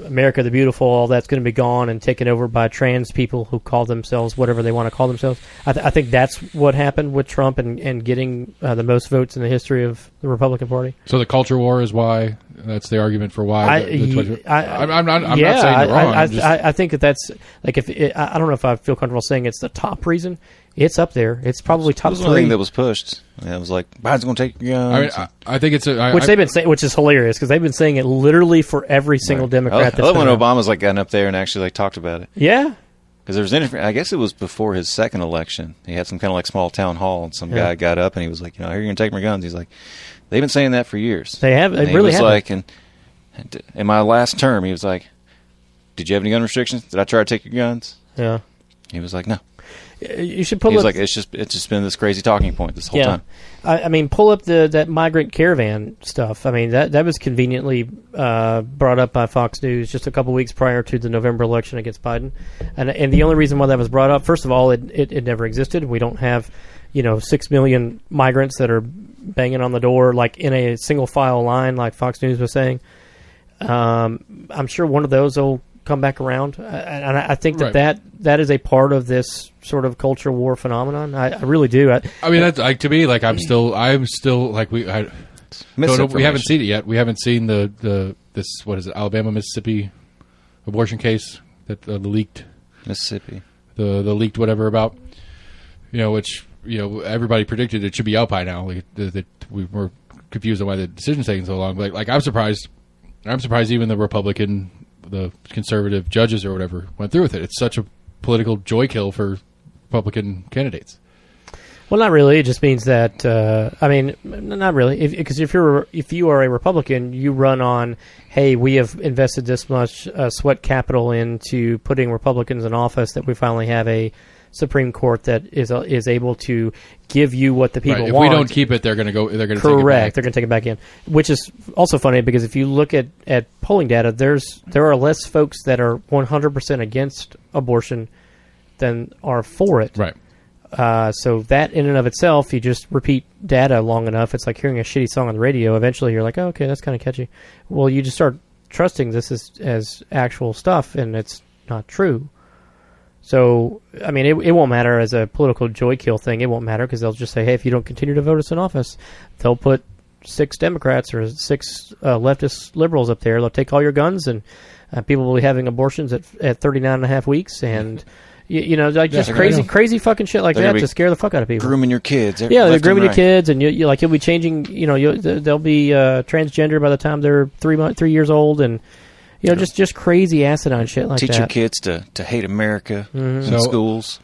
America the Beautiful, all that's going to be gone and taken over by trans people who call themselves whatever they want to call themselves. I think that's what happened with Trump and getting the most votes in the history of the Republican Party. So the culture war is why. That's the argument for why. I'm not saying you're wrong. I think that's like I don't know if I feel comfortable saying it's the top reason. It's up there. It's probably top 3. One thing that was pushed. It was like Biden's going to take your guns. I mean, I think it's which they've been saying, which is hilarious because they've been saying it literally for every single Democrat. I love when Obama's like gotten up there and actually talked about it. Yeah, because there was I guess it was before his second election. He had some kind of like small town hall, and some guy got up and he was like, "Here, you're going to take my guns." He's like, "They've been saying that for years." They have. They really have. Like, and in my last term, he was like, "Did you have any gun restrictions? Did I try to take your guns?" Yeah. He was like, "No." You should pull. He's like, it's just been this crazy talking point this whole time. I mean, pull up that migrant caravan stuff. I mean, that was conveniently brought up by Fox News just a couple weeks prior to the November election against Biden, and the only reason why that was brought up, first of all, it never existed. We don't have 6 million migrants that are banging on the door like in a single file line like Fox News was saying. I'm sure one of those will come back around, and I think that is a part of this sort of culture war phenomenon. I really do. I mean, that's to me like I'm still like we haven't seen it yet. We haven't seen this what is it, Alabama Mississippi abortion case that the leaked Mississippi the leaked whatever about which everybody predicted it should be out by now. That we were confused on why the decision's taking so long. But like I'm surprised even the conservative judges or whatever went through with it. It's such a political joy kill for Republican candidates. Well, not really. It just means that not really. Because if you are a Republican, you run on, hey, we have invested this much sweat capital into putting Republicans in office that we finally have a Supreme Court that is able to give you what the people want. If we don't keep it, they're going to go. They're going to correct. They're going to take it back in, which is also funny because if you look at polling data, there are less folks that are 100% against abortion than are for it. Right. So that in and of itself, you just repeat data long enough, it's like hearing a shitty song on the radio. Eventually, you're like, oh, okay, that's kind of catchy. Well, you just start trusting this as actual stuff, and it's not true. So, I mean, it won't matter as a political joy kill thing. It won't matter because they'll just say, hey, if you don't continue to vote us in office, they'll put 6 Democrats or 6 leftist liberals up there. They'll take all your guns, and people will be having abortions at 39 and a half weeks. And, just crazy fucking shit like that to scare the fuck out of people. Grooming your kids. They're grooming your kids, and you'll be changing, they'll be transgender by the time they're 3 years old, and just crazy asinine shit like Teach that. Teach your kids to hate America in schools.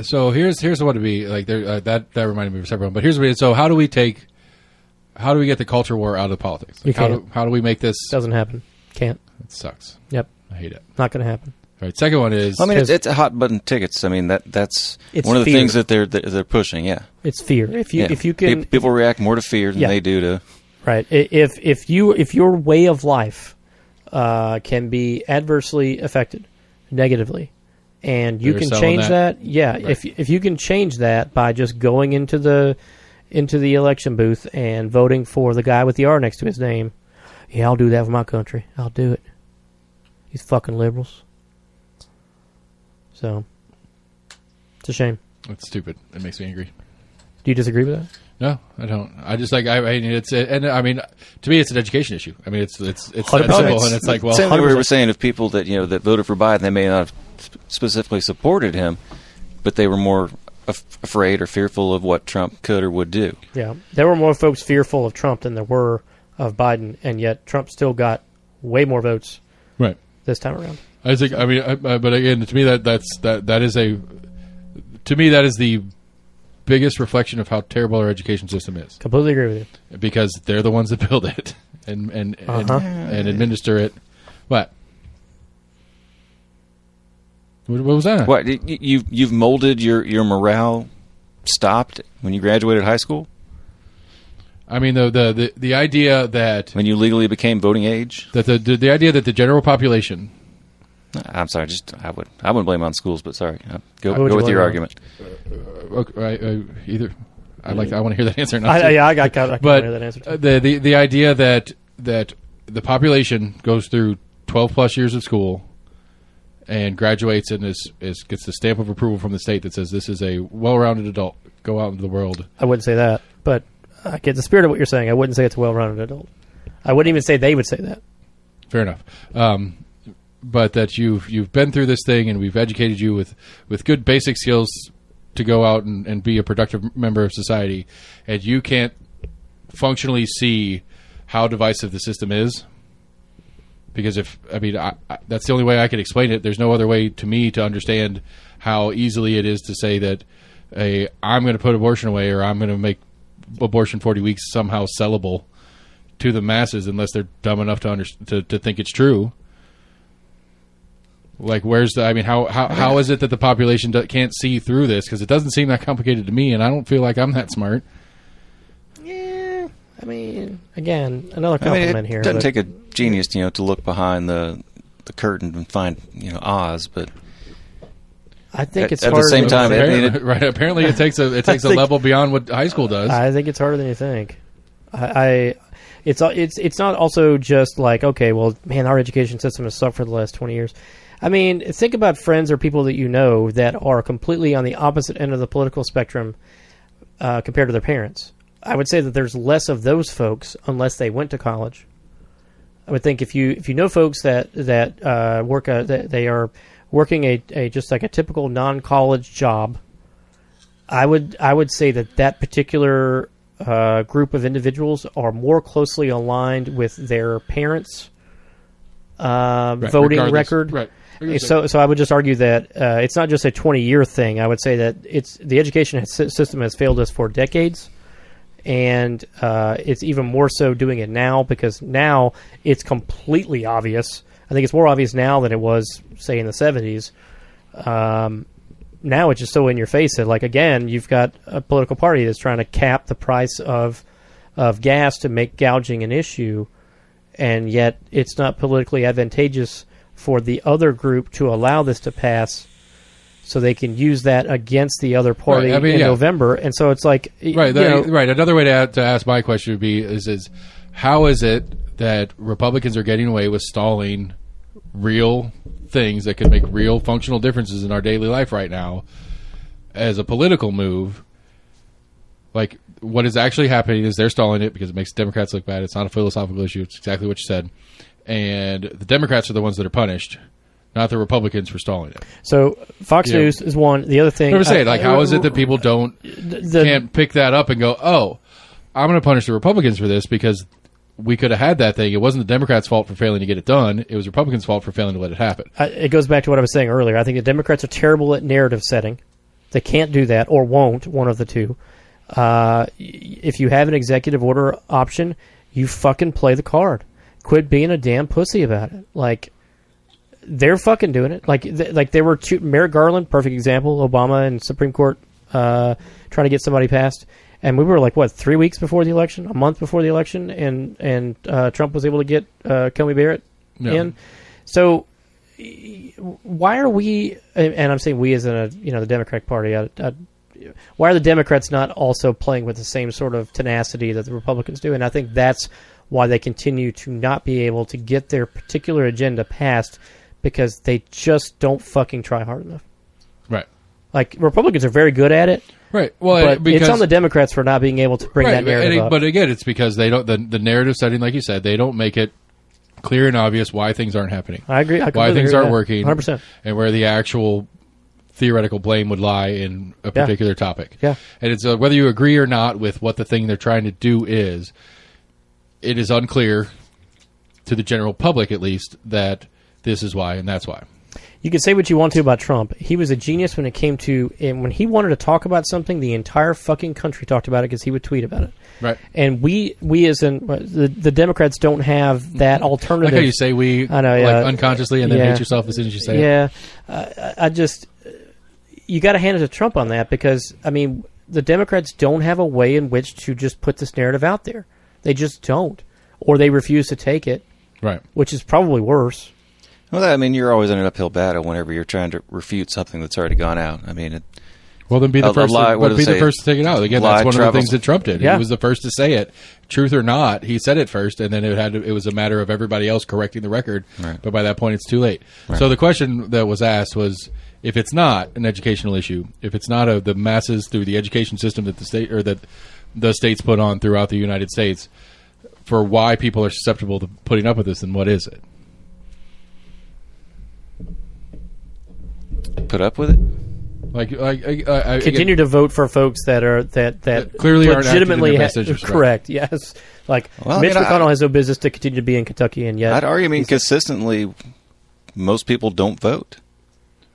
So here's what it'd be like. There, that reminded me of everyone. But here's what. So how do we get the culture war out of politics? Like how do we make this? Doesn't happen. Can't. It sucks. Yep. I hate it. Not going to happen. All right. Second one is. I mean, it's a hot button tickets. I mean that's one of the fear. things that they're pushing. Yeah. It's fear. If you can, people react more to fear than they do to. Right. If your way of life can be adversely affected, negatively, and you They're can selling change that? that. Yeah, Right. if you can change that by just going into the election booth and voting for the guy with the R next to his name, yeah, I'll do that for my country. I'll do it. These fucking liberals. So, it's a shame. It's stupid. It makes me angry. Do you disagree with that? No, I don't. I just like I mean it's and I mean to me it's an education issue. I mean it's 100%. simple and it's like well Same thing we 100%. were saying of people that that voted for Biden, they may not have specifically supported him, but they were more afraid or fearful of what Trump could or would do. Yeah. There were more folks fearful of Trump than there were of Biden, and yet Trump still got way more votes right. this time around. I think I mean but again to me that is the biggest reflection of how terrible our education system is Completely agree with you. because they're the ones that build it and administer it. What was that? What you've molded your morale stopped when you graduated high school? I mean the idea that When you legally became voting age? the idea that the general population I'm sorry, I wouldn't blame it on schools, but sorry, go would you with blame your it on? argument. either I want to hear that answer or not. I can But hear that answer too. the idea that the population goes through 12 plus years of school and graduates and gets the stamp of approval from the state that says this is a well-rounded adult, go out into the world. I wouldn't say that, but I get the spirit of what you're saying. I wouldn't say it's a well-rounded adult. I wouldn't even say they would say that. Fair enough. But that you've been through this thing and we've educated you with good basic skills to go out and be a productive member of society, and you can't functionally see how divisive the system is. Because that's the only way I can explain it. There's no other way to me to understand how easily it is to say that I'm going to put abortion away or I'm going to make abortion 40 weeks somehow sellable to the masses unless they're dumb enough to think it's true. Like, how is it that the population can't see through this? Because it doesn't seem that complicated to me, and I don't feel like I'm that smart. Yeah, I mean, again, another I mean, compliment it here. doesn't but take a genius, to look behind the curtain and find, Oz, but I think it's at the harder same than time, you think. Apparently it takes a think- level beyond what high school does. I think it's harder than you think. It's not also just like, okay, well, man, our education system has sucked for the last 20 years. I mean, think about friends or people that you know that are completely on the opposite end of the political spectrum compared to their parents. I would say that there's less of those folks unless they went to college. I would think if you know folks that work that they are working a just like a typical non-college job, I would say that particular group of individuals are more closely aligned with their parents' voting regardless. record. Right. So I would just argue that it's not just a 20-year thing. I would say that the education system has failed us for decades, and it's even more so doing it now because now it's completely obvious. I think it's more obvious now than it was, say, in the 70s. Now it's just so in your face that, like, again, you've got a political party that's trying to cap the price of gas to make gouging an issue, and yet it's not politically advantageous for the other group to allow this to pass so they can use that against the other party in November. And so it's like... Right. Right. Another way to ask my question would be is how is it that Republicans are getting away with stalling real things that could make real functional differences in our daily life right now as a political move? Like, what is actually happening is they're stalling it because it makes Democrats look bad. It's not a philosophical issue. It's exactly what you said. And the Democrats are the ones that are punished, not the Republicans for stalling it. So Fox News is one. The other thing... I'm saying, how is it that people can't pick that up and go, oh, I'm going to punish the Republicans for this because we could have had that thing. It wasn't the Democrats' fault for failing to get it done. It was Republicans' fault for failing to let it happen. It goes back to what I was saying earlier. I think the Democrats are terrible at narrative setting. They can't do that or won't, one of the two. If you have an executive order option, you fucking play the card. Quit being a damn pussy about it. Like, they're fucking doing it. Like there were two. Merrick Garland, perfect example. Obama and Supreme Court trying to get somebody passed, and we were like 3 weeks before the election, a month before the election, and Trump was able to get Comey Barrett in. So why are we? And I'm saying we as in the Democratic Party. Why are the Democrats not also playing with the same sort of tenacity that the Republicans do? And I think that's why they continue to not be able to get their particular agenda passed, because they just don't fucking try hard enough. Right. Like, Republicans are very good at it. Right. Well, but because, it's on the Democrats for not being able to bring that narrative up. But again, it's because they don't. The narrative setting, like you said, they don't make it clear and obvious why things aren't happening. I agree. Why things aren't working. 100%. And where the actual theoretical blame would lie in a particular topic. Yeah. And it's whether you agree or not with what the thing they're trying to do is, it is unclear to the general public, at least, that this is why and that's why. You can say what you want to about Trump. He was a genius when it came to, and when he wanted to talk about something, the entire fucking country talked about it because he would tweet about it. Right. And we as in the Democrats don't have that alternative. Like how you say we, I know, like unconsciously, and then hate yourself as soon as you say it. Yeah. You got to hand it to Trump on that, because, I mean, the Democrats don't have a way in which to just put this narrative out there. They just don't. Or they refuse to take it. Right. Which is probably worse. Well, I mean, you're always in an uphill battle whenever you're trying to refute something that's already gone out. I mean, well, then be the first. The first to take it out. Again, that's one of the things that Trump did. Yeah. He was the first to say it, truth or not. He said it first, and then it was a matter of everybody else correcting the record. Right. But by that point, it's too late. Right. So the question that was asked was, if it's not an educational issue, if it's not the masses through the education system that the state or that the states put on throughout the United States, for why people are susceptible to putting up with this, then what is it? Put up with it? I continue to vote for folks that clearly aren't legitimately acting in their best interest, correct. Right. Yes, like Mitch McConnell has no business to continue to be in Kentucky, and yet I'd argue, consistently, most people don't vote.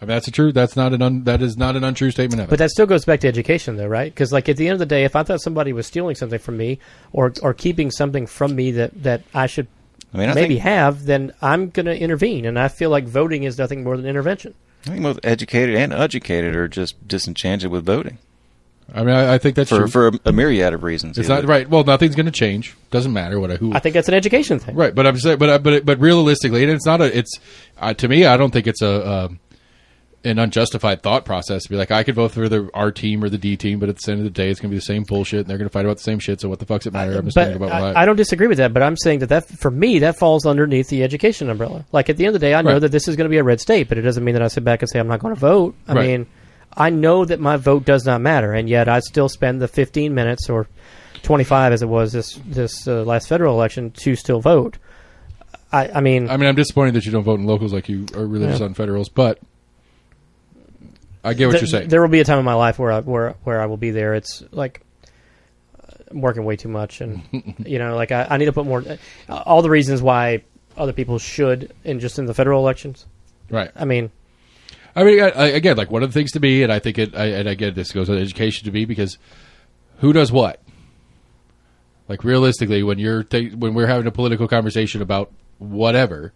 I mean, that is not an untrue statement of it. But that still goes back to education, though, right? Because, like, at the end of the day, if I thought somebody was stealing something from me or keeping something from me that I should have, then I'm going to intervene. And I feel like voting is nothing more than intervention. I think both educated and uneducated are just disenchanted with voting. I mean, I think that's true. For a myriad of reasons. It's not right. Well, nothing's going to change. Doesn't matter who. I think that's an education thing, right? But I'm saying, but realistically, and it's not a. It's to me, I don't think it's an unjustified thought process to be like, I could vote for the R team or the D team, but at the end of the day, it's going to be the same bullshit, and they're going to fight about the same shit. So what the fuck's it matter? I'm just thinking about my life. I don't disagree with that, but I'm saying that for me, that falls underneath the education umbrella. Like, at the end of the day, I know that this is going to be a red state, but it doesn't mean that I sit back and say I'm not going to vote. I mean, I know that my vote does not matter, and yet I still spend the 15 minutes or 25 as it was this last federal election to still vote. I mean, I'm disappointed that you don't vote in locals like you are religious on federals, but I get what you're saying. There will be a time in my life where I will be there. It's like I'm working way too much, and I need to put more. All the reasons why other people should in the federal elections. Right. I mean, again, like, one of the things to be, and I think and again, this goes with education to be, because who does what? Like, realistically, when we're having a political conversation about whatever,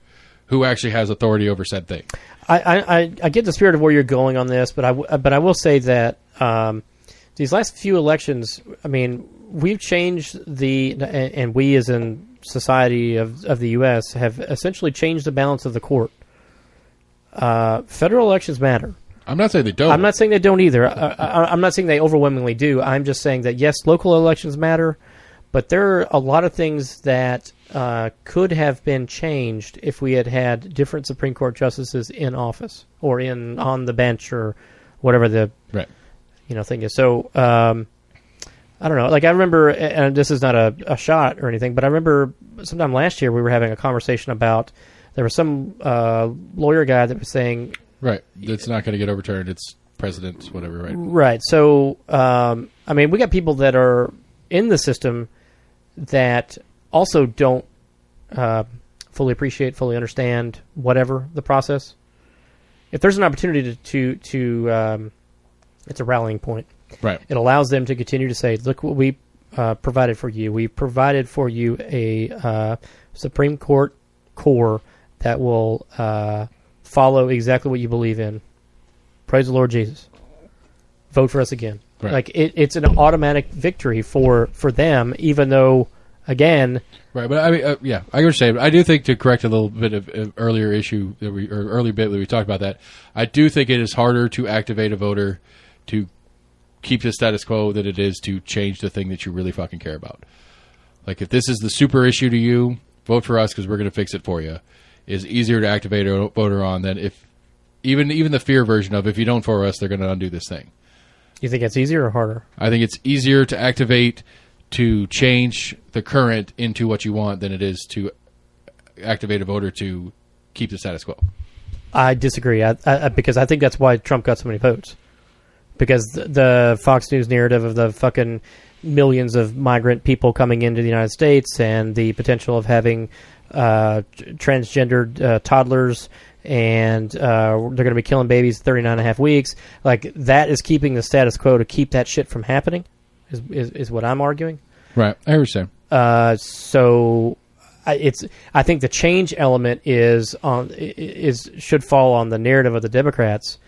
who actually has authority over said thing? I get the spirit of where you're going on this, but I will say that these last few elections, I mean, we've changed and we as in society of the U.S. have essentially changed the balance of the court. Federal elections matter. I'm not saying they don't. I'm not saying they don't either. I'm not saying they overwhelmingly do. I'm just saying that, yes, local elections matter, but there are a lot of things that could have been changed if we had different Supreme Court justices in office or on the bench or whatever the thing is. So I don't know. Like, I remember, and this is not a shot or anything, but I remember sometime last year we were having a conversation about, there was some lawyer guy that was saying, right, it's not going to get overturned. It's precedents, whatever. Right. Right. So we got people that are in the system that also don't fully appreciate, fully understand, whatever the process. If there's an opportunity to it's a rallying point. Right. It allows them to continue to say, look what we provided for you. We provided for you a Supreme Court core that will follow exactly what you believe in. Praise the Lord Jesus. Vote for us again. Right. Like, it's an automatic victory for them, even though again. Right, but I mean, yeah, I understand. I do think, to correct a little bit of earlier issue early bit that we talked about, that I do think it is harder to activate a voter to keep the status quo than it is to change the thing that you really fucking care about. Like, if this is the super issue to you, vote for us because we're going to fix it for you. Is easier to activate a voter on than if even the fear version of, if you don't for us, they're going to undo this thing. You think it's easier or harder? I think it's easier to activate to change the current into what you want than it is to activate a voter to keep the status quo. I disagree, because I think that's why Trump got so many votes. Because the Fox News narrative of the fucking millions of migrant people coming into the United States and the potential of having transgendered toddlers and they're going to be killing babies 39 and a half weeks, like, that is keeping the status quo to keep that shit from happening, is what I'm arguing. Right, I understand. So I think the change element should fall on the narrative of the Democrats,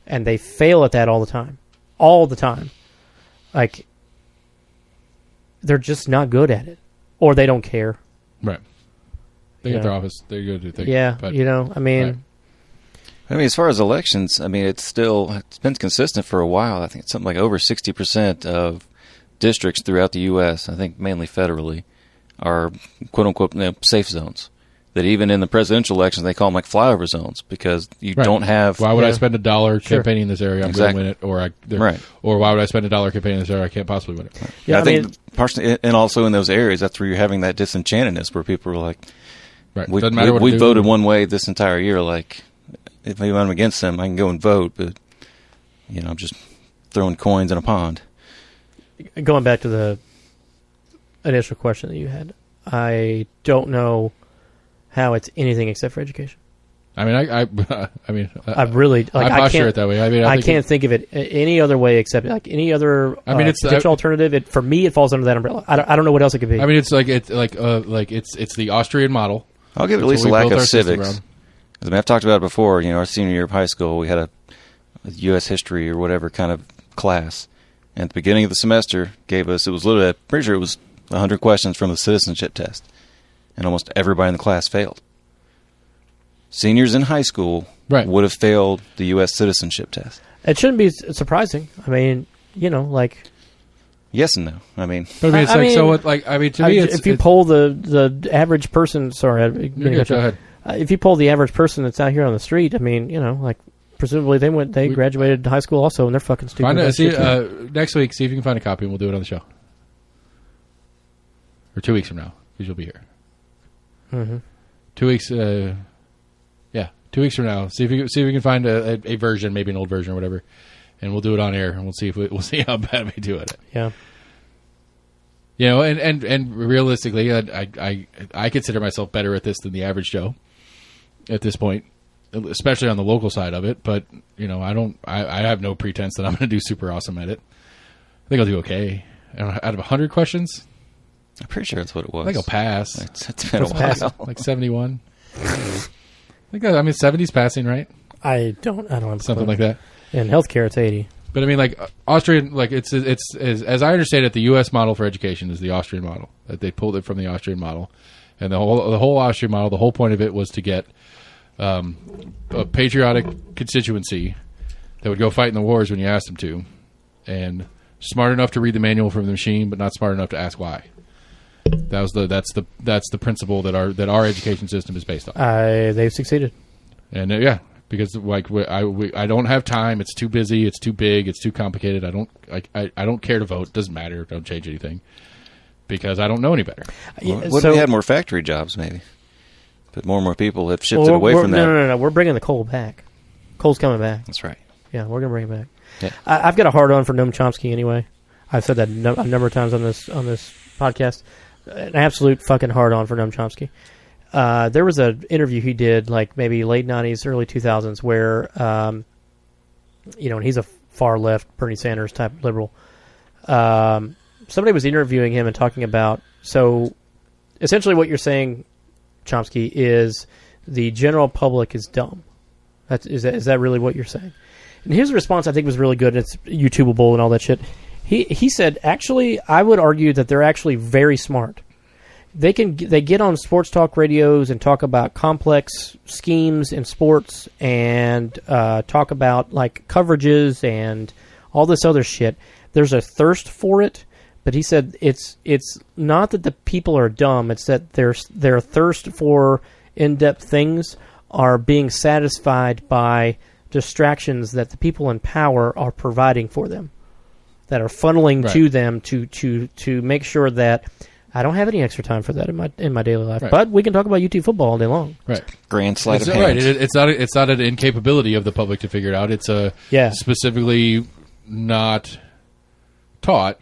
and they fail at that all the time. Like, they're just not good at it, or they don't care. Right. They get their office. They go do things. Yeah, but, I mean. Right. I mean, as far as elections, I mean, it's been consistent for a while. I think it's something like over 60% of districts throughout the U.S., I think mainly federally, are quote-unquote safe zones. That even in the presidential elections, they call them like flyover zones because you don't have... Why would I spend $1 campaigning in this area? I'm going to win it. Or why would I spend $1 campaigning in this area? I can't possibly win it. Right. Yeah, I think partially, and also in those areas, that's where you're having that disenchantedness where people are like, right. we voted one way this entire year. Like, if I'm against them, I can go and vote, but I'm just throwing coins in a pond. Going back to the initial question that you had, I don't know how it's anything except for education. I mean, I really like. I posture it that way. I mean, I can't think of it any other way except like any other. It's potential alternative. For me, it falls under that umbrella. I don't know what else it could be. I mean, it's the Austrian model. I'll give it at least a lack of civics. I mean, I've talked about it before. Our senior year of high school, we had a U.S. history or whatever kind of class. And at the beginning of the semester, it was literally, I'm pretty sure it was 100 questions from the citizenship test. And almost everybody in the class failed. Seniors in high school would have failed the U.S. citizenship test. It shouldn't be surprising. I mean, yes and no. I mean, to me, if you poll the average person, sorry, go ahead. If you poll the average person that's out here on the street, I mean, presumably they graduated high school also, and they're fucking stupid. Next week, see if you can find a copy, and we'll do it on the show. Or 2 weeks from now, because you'll be here. Mm-hmm. 2 weeks. 2 weeks from now. See if we can find a version, maybe an old version or whatever, and we'll do it on air, and we'll see how bad we do at it. Yeah. And realistically, I consider myself better at this than the average Joe at this point, especially on the local side of it. But I have no pretense that I'm going to do super awesome at it. I think I'll do okay. Out of 100 questions, I'm pretty sure that's what it was. I think I'll pass. It's been a while. Like 71. I think 70's passing, right? I don't have something like that. In healthcare, it's 80. But I mean, like Austrian, like it's as I understand it, the U.S. model for education is the Austrian model. That they pulled it from the Austrian model, and the whole Austrian model. The whole point of it was to get a patriotic constituency that would go fight in the wars when you asked them to, and smart enough to read the manual from the machine, but not smart enough to ask why. That's the principle that our education system is based on. They've succeeded, and because I don't have time. It's too busy. It's too big. It's too complicated. I don't care to vote. Doesn't matter. Don't change anything because I don't know any better. What if we had more factory jobs, maybe? But more and more people have shifted away from that. No. We're bringing the coal back. Coal's coming back. That's right. Yeah, we're gonna bring it back. Yeah. I've got a hard on for Noam Chomsky anyway. I've said that a number of times on this podcast. An absolute fucking hard on for Noam Chomsky. There was an interview he did, like maybe late 90s, early 2000s, where, and he's a far left Bernie Sanders type liberal. Somebody was interviewing him and talking about, so essentially what you're saying, Chomsky, is the general public is dumb. Is that really what you're saying? And his response, I think, was really good. It's YouTubeable and all that shit. He said, actually, I would argue that they're actually very smart. they get on sports talk radios and talk about complex schemes in sports and talk about like coverages and all this other shit. There's a thirst for it, but he said it's not that the people are dumb. It's that their thirst for in-depth things are being satisfied by distractions that the people in power are providing for them, that are funneling to them to make sure that I don't have any extra time for that in my daily life. Right. But we can talk about UT football all day long. Right. Grand sleight of hand. Right. It's not an incapability of the public to figure it out. It's specifically not taught.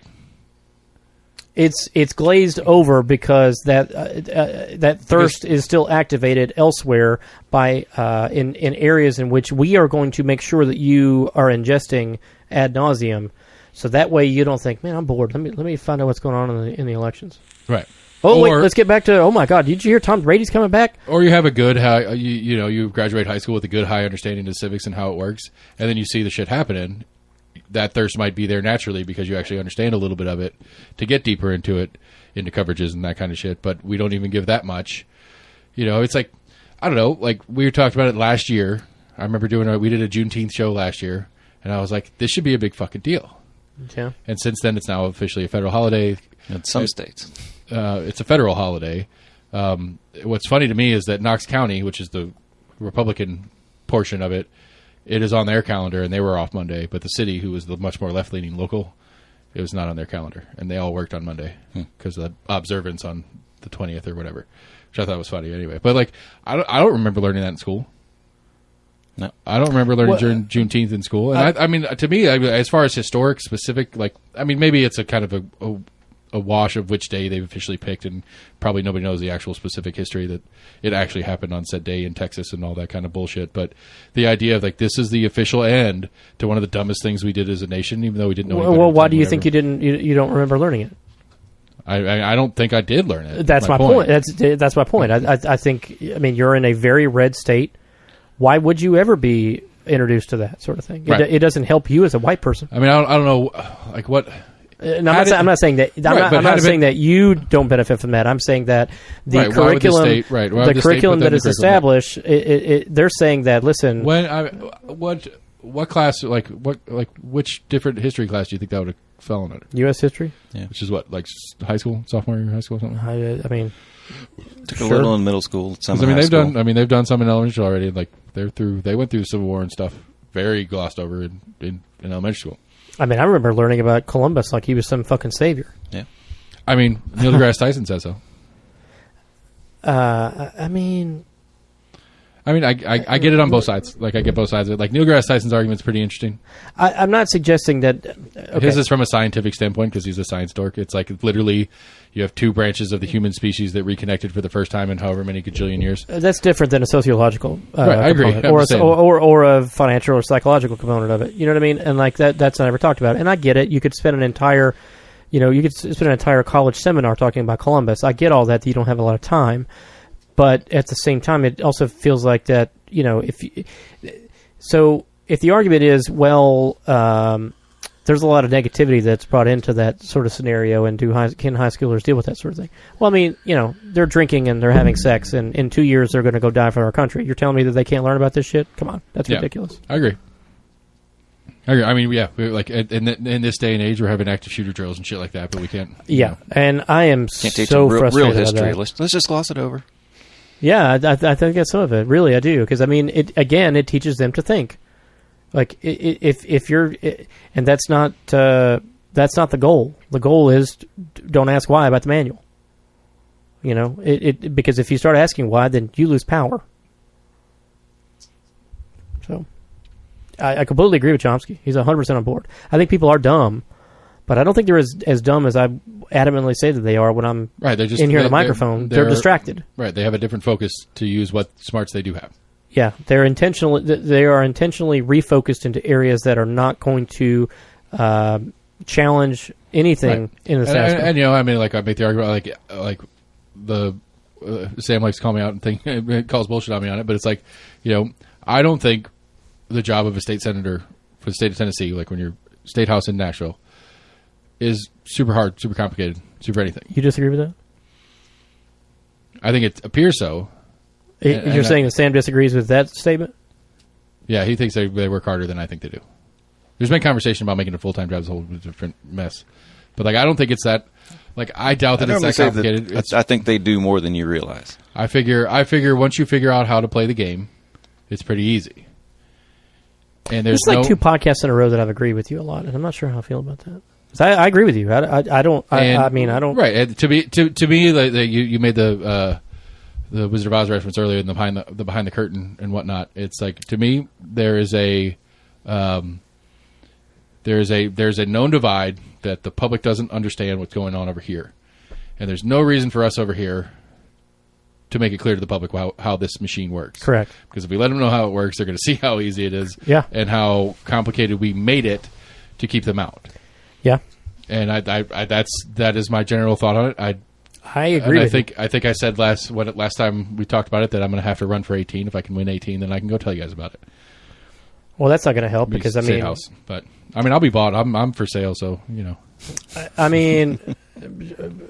It's glazed over because that thirst is still activated elsewhere by in areas in which we are going to make sure that you are ingesting ad nauseum, so that way you don't think, man, I'm bored. Let me find out what's going on in the elections. Right. Oh, wait, let's get back to, oh my God, did you hear Tom Brady's coming back? Or you have a good high, you graduate high school with a good high understanding of civics and how it works, and then you see the shit happening. That thirst might be there naturally because you actually understand a little bit of it to get deeper into it, into coverages and that kind of shit, but we don't even give that much. It's like, I don't know, like we talked about it last year. I remember we did a Juneteenth show last year, and I was like, this should be a big fucking deal. Yeah. And since then, it's now officially a federal holiday. In some states. It's a federal holiday. What's funny to me is that Knox County, which is the Republican portion of it, it is on their calendar, and they were off Monday. But the city, who was the much more left-leaning local, it was not on their calendar, and they all worked on Monday because of the observance on the 20th or whatever, which I thought was funny anyway. But like, I don't remember learning that in school. No, I don't remember learning during Juneteenth in school. And I mean, to me, as far as historic specific, like, I mean, maybe it's a kind of a wash of which day they've officially picked, and probably nobody knows the actual specific history that it actually happened on said day in Texas and all that kind of bullshit. But the idea of like, this is the official end to one of the dumbest things we did as a nation, even though we didn't know. Well, why do you think you don't remember learning it? I don't think I did learn it. That's my point. That's my point. I think, I mean, you're in a very red state. Why would you ever be introduced to that sort of thing? Right. It doesn't help you as a white person. I mean, I don't know, like what. I'm not saying that. I'm not saying that you don't benefit from that. I'm saying that the curriculum, the curriculum that is established, they're saying that. Listen, what class, which different history class do you think that would have fallen under? U.S. history, which is what, like high school, sophomore year, high school, or something. I mean, took a little in middle school. Some they've done some in elementary already. Like they went through Civil War and stuff. Very glossed over in elementary school. I mean, I remember learning about Columbus like he was some fucking savior. Yeah. I mean, Neil deGrasse Tyson says so. I mean, I get it on both sides. Like, I get both sides of it. Like, Neil deGrasse Tyson's argument's pretty interesting. I'm not suggesting that. Okay. His is from a scientific standpoint because he's a science dork. It's like literally you have two branches of the human species that reconnected for the first time in however many gajillion years. That's different than a sociological right, I agree. Or a financial or psychological component of it. You know what I mean? And like that's not ever talked about. And I get it. You could spend an entire college seminar talking about Columbus. I get all that you don't have a lot of time. But at the same time, it also feels like that, if the argument is, well, there's a lot of negativity that's brought into that sort of scenario, and can high schoolers deal with that sort of thing? Well, I mean, they're drinking and they're having sex, and in 2 years they're going to go die for our country. You're telling me that they can't learn about this shit? Come on, that's ridiculous. I agree. I mean, yeah, like in this day and age, we're having active shooter drills and shit like that, but we can't. Yeah, and I am can't so frustrated real history. About that. Let's just gloss it over. Yeah, I think that's some of it. Really, I do, because I mean, it teaches them to think. Like if you're, and that's not the goal. The goal is don't ask why about the manual. Because if you start asking why, then you lose power. So, I completely agree with Chomsky. He's 100% on board. I think people are dumb, but I don't think they're as dumb as I adamantly say that they are when I'm in here on the microphone. They're distracted. Right. They have a different focus to use what smarts they do have. Yeah, they are intentionally refocused into areas that are not going to challenge anything in the status quo. And I mean, like I make the argument, like the Sam likes to call me out and calls bullshit on me on it, but it's like, I don't think the job of a state senator for the state of Tennessee, like when you're state house in Nashville, is super hard, super complicated, super anything. You disagree with that? I think it appears so. You're saying that Sam disagrees with that statement? Yeah, he thinks they work harder than I think they do. There's been conversation about making a full-time job is a whole different mess. But, like, I don't think it's that... Like, I doubt that it's that complicated. I think they do more than you realize. I figure once you figure out how to play the game, it's pretty easy. And there's like 2 podcasts in a row that I've agreed with you a lot, and I'm not sure how I feel about that. 'Cause I agree with you. I don't... I mean, I don't... Right. And to me, like, you made the Wizard of Oz reference earlier in the behind the curtain and whatnot. It's like, to me, there's a known divide that the public doesn't understand what's going on over here, and there's no reason for us over here to make it clear to the public how this machine works. Correct. Because if we let them know how it works, they're going to see how easy it is, and how complicated we made it to keep them out. Yeah. And that is my general thought on it. I agree. I think I said last time we talked about it that I'm going to have to run for 18. If I can win 18, then I can go tell you guys about it. Well, that's not going to help because house. But I mean, I'll be bought. I'm for sale, so you know. I mean,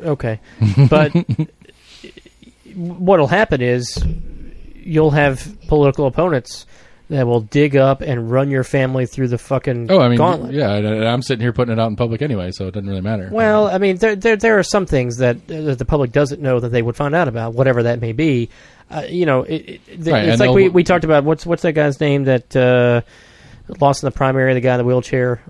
okay, but what'll happen is you'll have political opponents that will dig up and run your family through the fucking gauntlet. Yeah, and I'm sitting here putting it out in public anyway, so it doesn't really matter. Well, I mean, there are some things that the public doesn't know that they would find out about, whatever that may be. You know, it's like we talked about. What's that guy's name that lost in the primary? The guy in the wheelchair.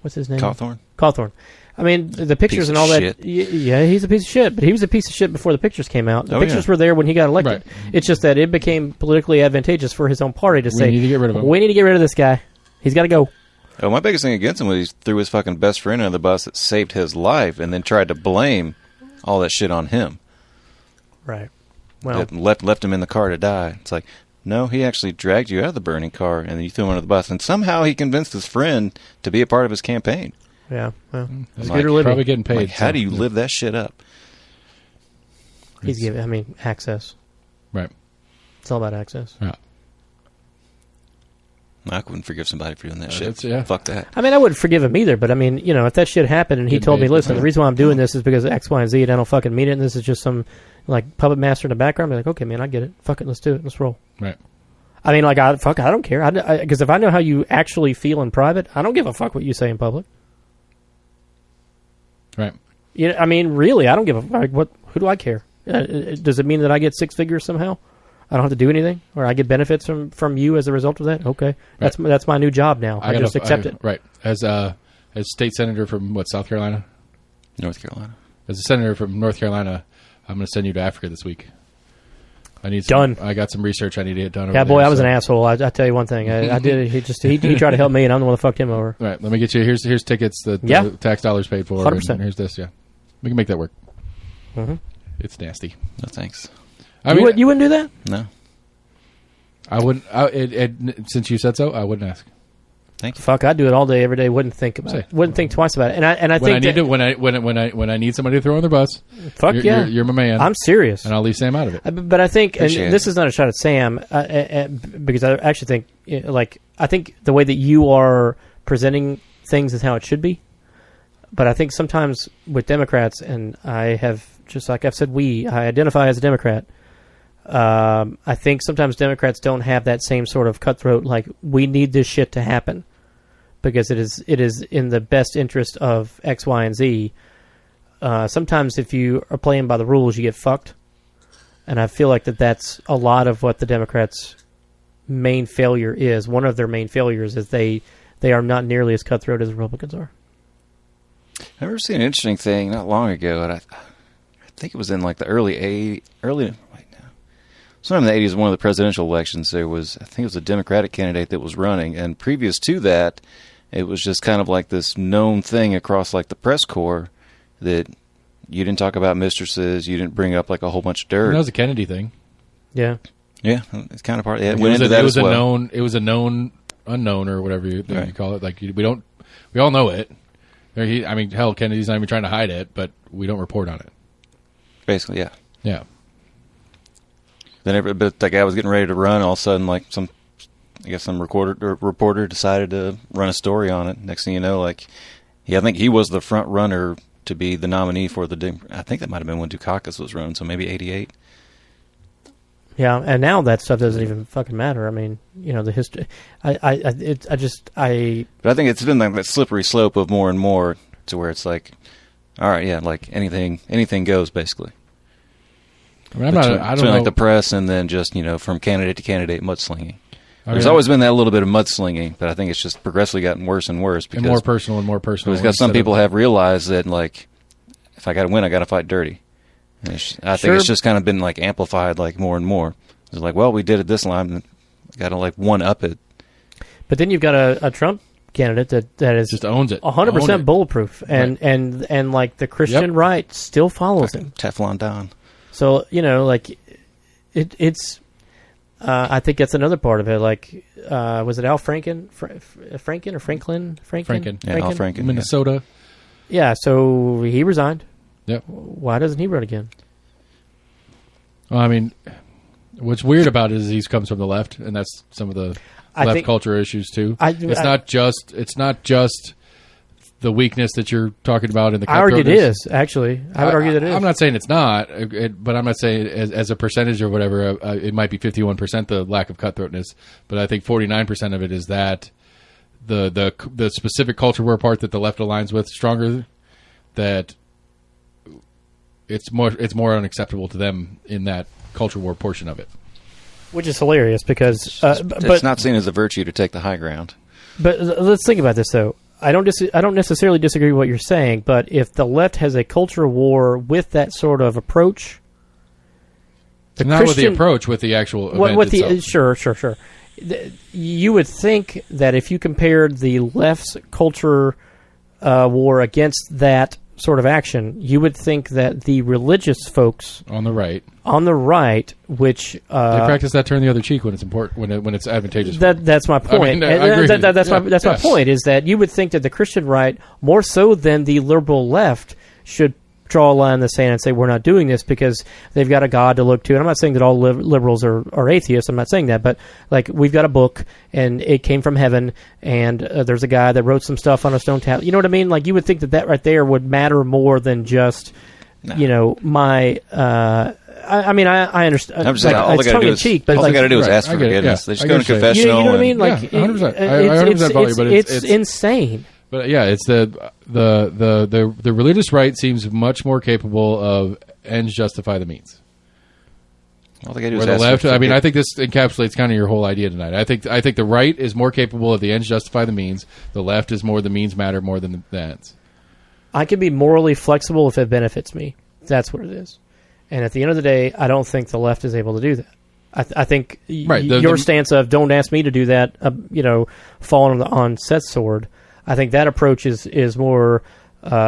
What's his name? Cawthorn. I mean, the pictures and all that. Yeah, he's a piece of shit, but he was a piece of shit before the pictures came out. The pictures were there when he got elected. Right. It's just that it became politically advantageous for his own party to say, we need to get rid of him. We need to get rid of this guy. He's got to go. Oh, my biggest thing against him was he threw his fucking best friend under the bus that saved his life and then tried to blame all that shit on him. Right. Well, left him in the car to die. It's like, no, he actually dragged you out of the burning car and then you threw him under the bus. And somehow he convinced his friend to be a part of his campaign. Yeah, well, he's probably getting paid. Like, how do you live that shit up? He's giving, I mean, access. Right. It's all about access. Yeah. I wouldn't forgive somebody for doing that shit. Fuck that. I mean, I wouldn't forgive him either, but I mean, you know, if that shit happened and he told me, listen, the reason why I'm doing this is because of X, Y, and Z, and I don't fucking mean it, and this is just some, like, puppet master in the background, I'd be like, okay, man, I get it. Fuck it, let's do it. Let's roll. Right. I mean, like, I don't care. Because if I know how you actually feel in private, I don't give a fuck what you say in public. Right. You know, I mean, really, I don't give a fuck. Who do I care? Does it mean that I get 6 figures somehow? I don't have to do anything, or I get benefits from you as a result of that? Okay, right. That's my new job now. I just accept it. Right. As state senator from South Carolina, North Carolina. As a senator from North Carolina, I'm going to send you to Africa this week. I got some research I need to get done. Yeah, boy, I was an asshole. I tell you one thing. I did. He tried to help me, and I'm the one that fucked him over. Right. Let me get you. Here's tickets that the tax dollars paid for. 100%. Here's this. Yeah, we can make that work. Mm-hmm. It's nasty. No thanks. You wouldn't do that? No. I wouldn't. Since you said so, I wouldn't ask. Thank you. Fuck, I'd do it all day, every day. Wouldn't think about it. Wouldn't think twice about it. And I think when I need somebody to throw on their bus. Fuck you're my man. I'm serious, and I'll leave Sam out of it. But I think, and this is not a shot at Sam, because I actually think, I think the way that you are presenting things is how it should be. But I think sometimes with Democrats, and I have, just like I've said, I identify as a Democrat. I think sometimes Democrats don't have that same sort of cutthroat, like, we need this shit to happen because it is in the best interest of X, Y, and Z. Sometimes if you are playing by the rules, you get fucked. And I feel like that's a lot of what the Democrats' main failure is. One of their main failures is they are not nearly as cutthroat as Republicans are. I remember seeing an interesting thing not long ago, and I think it was in like the early sometime in the 80s, one of the presidential elections, I think it was a Democratic candidate that was running, and previous to that, it was just kind of like this known thing across like the press corps that you didn't talk about mistresses, you didn't bring up like a whole bunch of dirt. That was a Kennedy thing. Yeah. Yeah, it's kind of part of it. It was a known unknown or whatever you call it. Like we all know it. Hell, Kennedy's not even trying to hide it, but we don't report on it. Basically, yeah. Yeah. Then but that guy was getting ready to run. All of a sudden, like some reporter decided to run a story on it. Next thing you know, I think he was the front runner to be the nominee for the. I think that might have been when Dukakis was running, so maybe 88. Yeah, and now that stuff doesn't even fucking matter. I mean, the history. But I think it's been like that slippery slope of more and more to where it's like, all right, yeah, like anything goes basically. I mean, I don't know. Like the press and then just from candidate to candidate mudslinging. I mean, There's always been that little bit of mudslinging, but I think it's just progressively gotten worse and worse because and more personal and more personal. Because some people have realized that like, if I got to win, I got to fight dirty. I think it's just kind of been like amplified like more and more. It's like, well, we did it this time, got to like one up it. But then you've got a Trump candidate that is just owns it, 100% bulletproof, and like the Christian right still follows him. Teflon Don. So like it's. I think that's another part of it. Like, was it Al Franken? Franken or Franklin? Franken. Yeah, Al Franken. Minnesota. Yeah, so he resigned. Yep. Why doesn't he run again? Well, I mean, what's weird about it is he comes from the left, and that's some of the left culture issues too. It's not just the weakness that you're talking about in the cutthroatness. I argue it is, actually. I would argue that it is. I'm not saying it's not, but I'm not saying as a percentage or whatever, it might be 51% the lack of cutthroatness, but I think 49% of it is that the specific culture war part that the left aligns with stronger, that it's more unacceptable to them in that culture war portion of it. Which is hilarious because... it's not seen as a virtue to take the high ground. But let's think about this, though. I don't necessarily disagree with what you're saying, but if the left has a culture war with that sort of approach, with the approach, with the actual event itself. Sure. You would think that if you compared the left's culture war against that sort of action, you would think that the religious folks on the right, which they practice that turn the other cheek when it's important, when it's advantageous. That's my point. I agree. That's my point. Is that you would think that the Christian right, more so than the liberal left, should draw a line in the sand and say we're not doing this because they've got a God to look to. And I'm not saying that all liberals are atheists. I'm not saying that, but like we've got a book and it came from heaven, and there's a guy that wrote some stuff on a stone tablet. You know what I mean? Like you would think that right there would matter more than just my. I mean, I understand. I'm just saying, it's tongue in cheek, but all they got to do is ask for forgiveness. They just go to confessional. You know what I mean? Like 100%. I 100% follow you, but it's insane. But yeah, it's the religious right seems much more capable of ends justify the means. All they got to do is ask the left. I mean, I think this encapsulates kind of your whole idea tonight. I think the right is more capable of the ends justify the means. The left is more the means matter more than the ends. I can be morally flexible if it benefits me. That's what it is. And at the end of the day, I don't think the left is able to do that. I think your stance of don't ask me to do that, falling on Seth's sword. I think that approach is more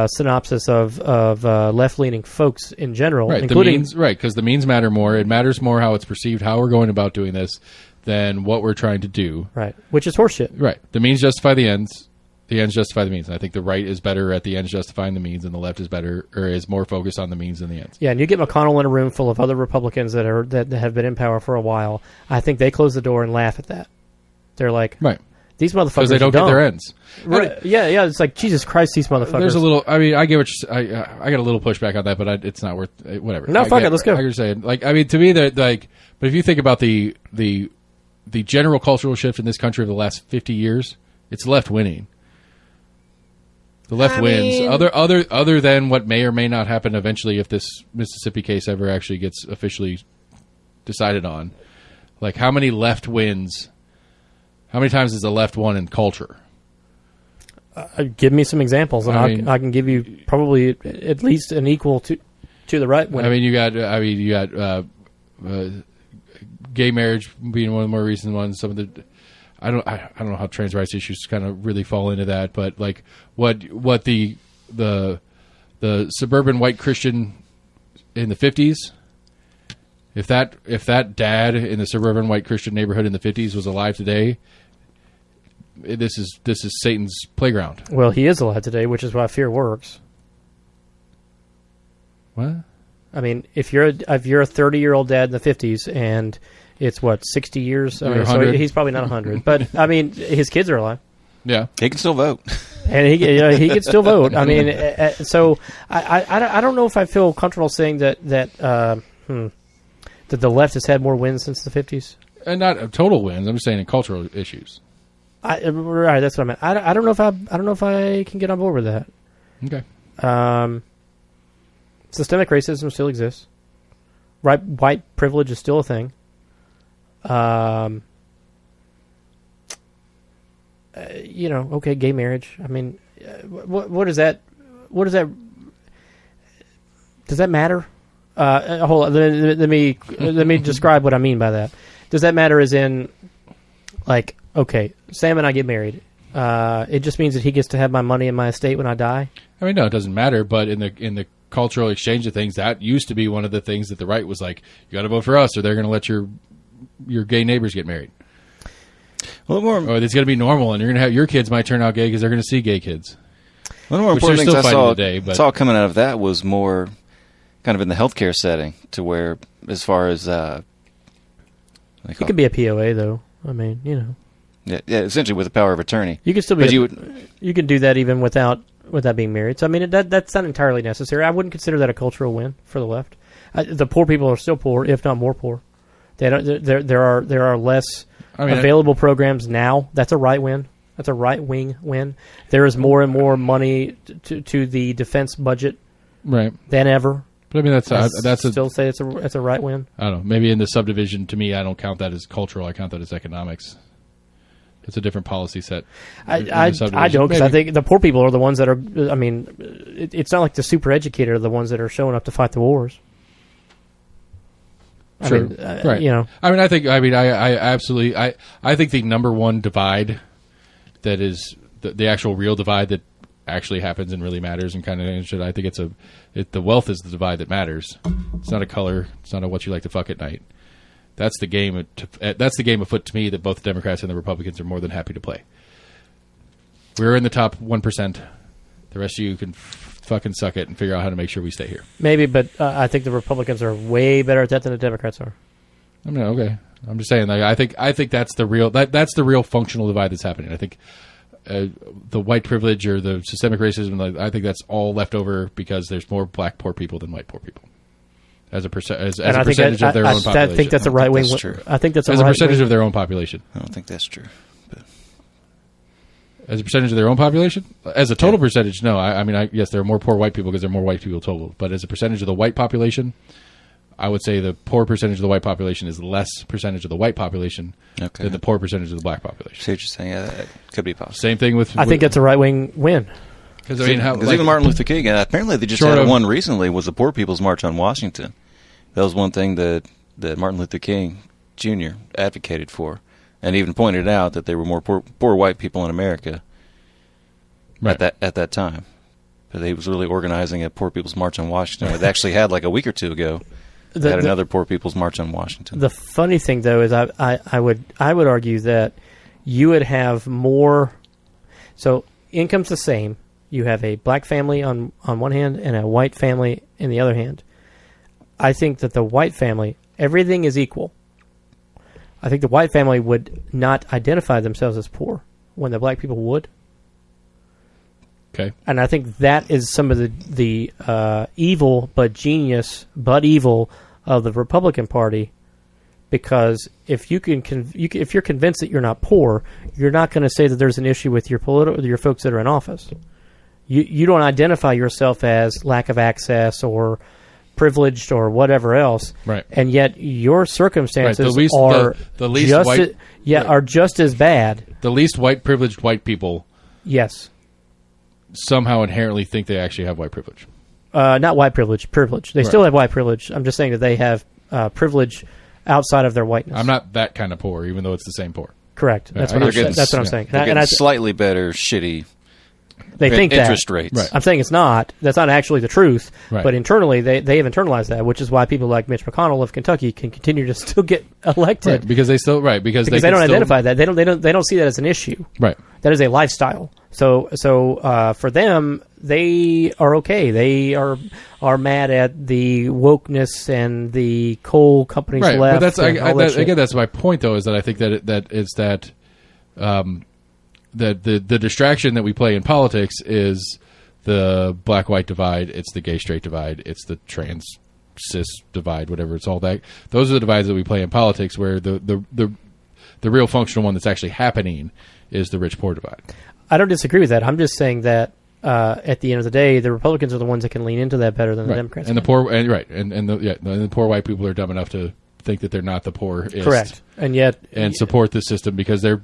synopsis of left-leaning folks in general, right? Including Because the means matter more. It matters more how it's perceived, how we're going about doing this, than what we're trying to do. Right, which is horseshit. Right. The means justify the ends. The ends justify the means. And I think the right is better at the ends justifying the means, and the left is better or is more focused on the means than the ends. Yeah, and you get McConnell in a room full of other Republicans that have been in power for a while. I think they close the door and laugh at that. They're like, right. These motherfuckers because they don't get their ends. Right. Yeah. It's like Jesus Christ, these motherfuckers. There's a little. I mean, I get what I got a little pushback on that, but it's not worth whatever. No, fuck it. Let's go. I was saying, like, I mean, to me, that like, but if you think about the general cultural shift in this country of the last 50 years, it's left winning. The left wins. Other than what may or may not happen eventually if this Mississippi case ever actually gets officially decided on. Like, how many left wins? How many times has the left won in culture? Give me some examples, and I can give you probably at least an equal to the right win. I mean, you got gay marriage being one of the more recent ones. Some of the I don't know how trans rights issues kind of really fall into that, but like what the suburban white Christian in the 50s. If that dad in the suburban white Christian neighborhood in the 50s was alive today, this is Satan's playground. Well, he is alive today, which is why fear works. What? I mean, if you're a 30-year-old dad in the 50s and it's 60 years. I mean, so he's probably not 100, but I mean, his kids are alive. Yeah, he can still vote. and he can still vote. I mean, so I don't know if I feel comfortable saying that the left has had more wins since the 50s. And not total wins. I'm just saying in cultural issues. Right, that's what I meant. I don't know if I can get on board with that. Okay. Systemic racism still exists. Right, white privilege is still a thing. Okay, gay marriage. I mean, what is that? What does that? Does that matter? Hold on. Let me describe what I mean by that. Does that matter? As in, like, okay, Sam and I get married. It just means that he gets to have my money and my estate when I die. I mean, no, it doesn't matter. But in the cultural exchange of things, that used to be one of the things that the right was like, you got to vote for us, or they're going to let your gay neighbors get married. Well, more, or it's going to be normal, and you're going to have your kids might turn out gay because they're going to see gay kids. One of the more important things I saw but coming out of that was more kind of in the healthcare setting, to where as far as it could be a POA though. I mean, yeah, essentially with the power of attorney. You can still be. You can do that even without being married. So I mean, that's not entirely necessary. I wouldn't consider that a cultural win for the left. The poor people are still poor, if not more poor. They don't. There are less available programs now. That's a right win. That's a right-wing win. There is more and more money to the defense budget, right, than ever. But I mean, still say it's a right win. I don't know. Maybe in the subdivision, to me, I don't count that as cultural. I count that as economics. It's a different policy set. I don't, because I think the poor people are the ones that are. I mean, it's not like the super educated are the ones that are showing up to fight the wars. Sure. Right. I mean, I absolutely. I think the number one divide that is the actual real divide that actually happens and really matters and kind of shit. I think the wealth is the divide that matters. It's not a color. It's not a what you like to fuck at night. That's the game. That's the game afoot to me that both the Democrats and the Republicans are more than happy to play. We're in the top 1%. The rest of you can fucking suck it and figure out how to make sure we stay here. Maybe, but I think the Republicans are way better at that than the Democrats are. I mean, okay. I'm just saying. I think that's the real that's the real functional divide that's happening. I think the white privilege or the systemic racism. I think that's all left over because there's more black poor people than white poor people as a percentage of their own population. I think that's a right wing. I think that's as a percentage of their own population. I don't think that's true. But. As a percentage of their own population, as a total percentage, no. I mean, yes, there are more poor white people because there are more white people total. But as a percentage of the white population, I would say the poor percentage of the white population is less percentage of the white population than the poor percentage of the black population. See what you're saying? Yeah, that could be possible. Same thing with. I think that's a right wing win. Because even Martin Luther King, apparently they just had one recently, was the Poor People's March on Washington. That was one thing that Martin Luther King Jr. advocated for, and even pointed out that there were more poor white people in America at that time. But he was really organizing a Poor People's March on Washington. It actually had like a week or two ago. Had another Poor People's March on Washington. The funny thing, though, is I would argue that you would have more. So income's the same. You have a black family on one hand and a white family in the other hand. I think that the white family, everything is equal. I think the white family would not identify themselves as poor when the black people would. Okay. And I think that is some of the evil but genius but evil of the Republican Party, because if you're convinced that you're not poor, you're not going to say that there's an issue with your folks that are in office. You don't identify yourself as lack of access or privileged or whatever else, right? And yet your circumstances are just as bad. The least white privileged white people, yes, somehow inherently think they actually have white privilege. Not white privilege. They still have white privilege. I'm just saying that they have privilege outside of their whiteness. I'm not that kind of poor, even though it's the same poor. Correct. That's what I'm saying. They're getting slightly better, shitty. They think interest rates. Right. I'm saying it's not. That's not actually the truth. Right. But internally, they have internalized that, which is why people like Mitch McConnell of Kentucky can continue to still get elected. Right, because they don't identify that. They don't see that as an issue. Right. That is a lifestyle. So for them, they are okay. They are mad at the wokeness and the coal companies right. left. But that's my point, though, is that I think that the distraction that we play in politics is the black-white divide, it's the gay-straight divide, it's the trans-cis divide, whatever, it's all that. Those are the divides that we play in politics, where the real functional one that's actually happening is the rich-poor divide. I don't disagree with that. I'm just saying that at the end of the day, the Republicans are the ones that can lean into that better than the Democrats. And the poor, and the poor white people are dumb enough to think that they're not the poorest. Correct. And yet, support the system because they're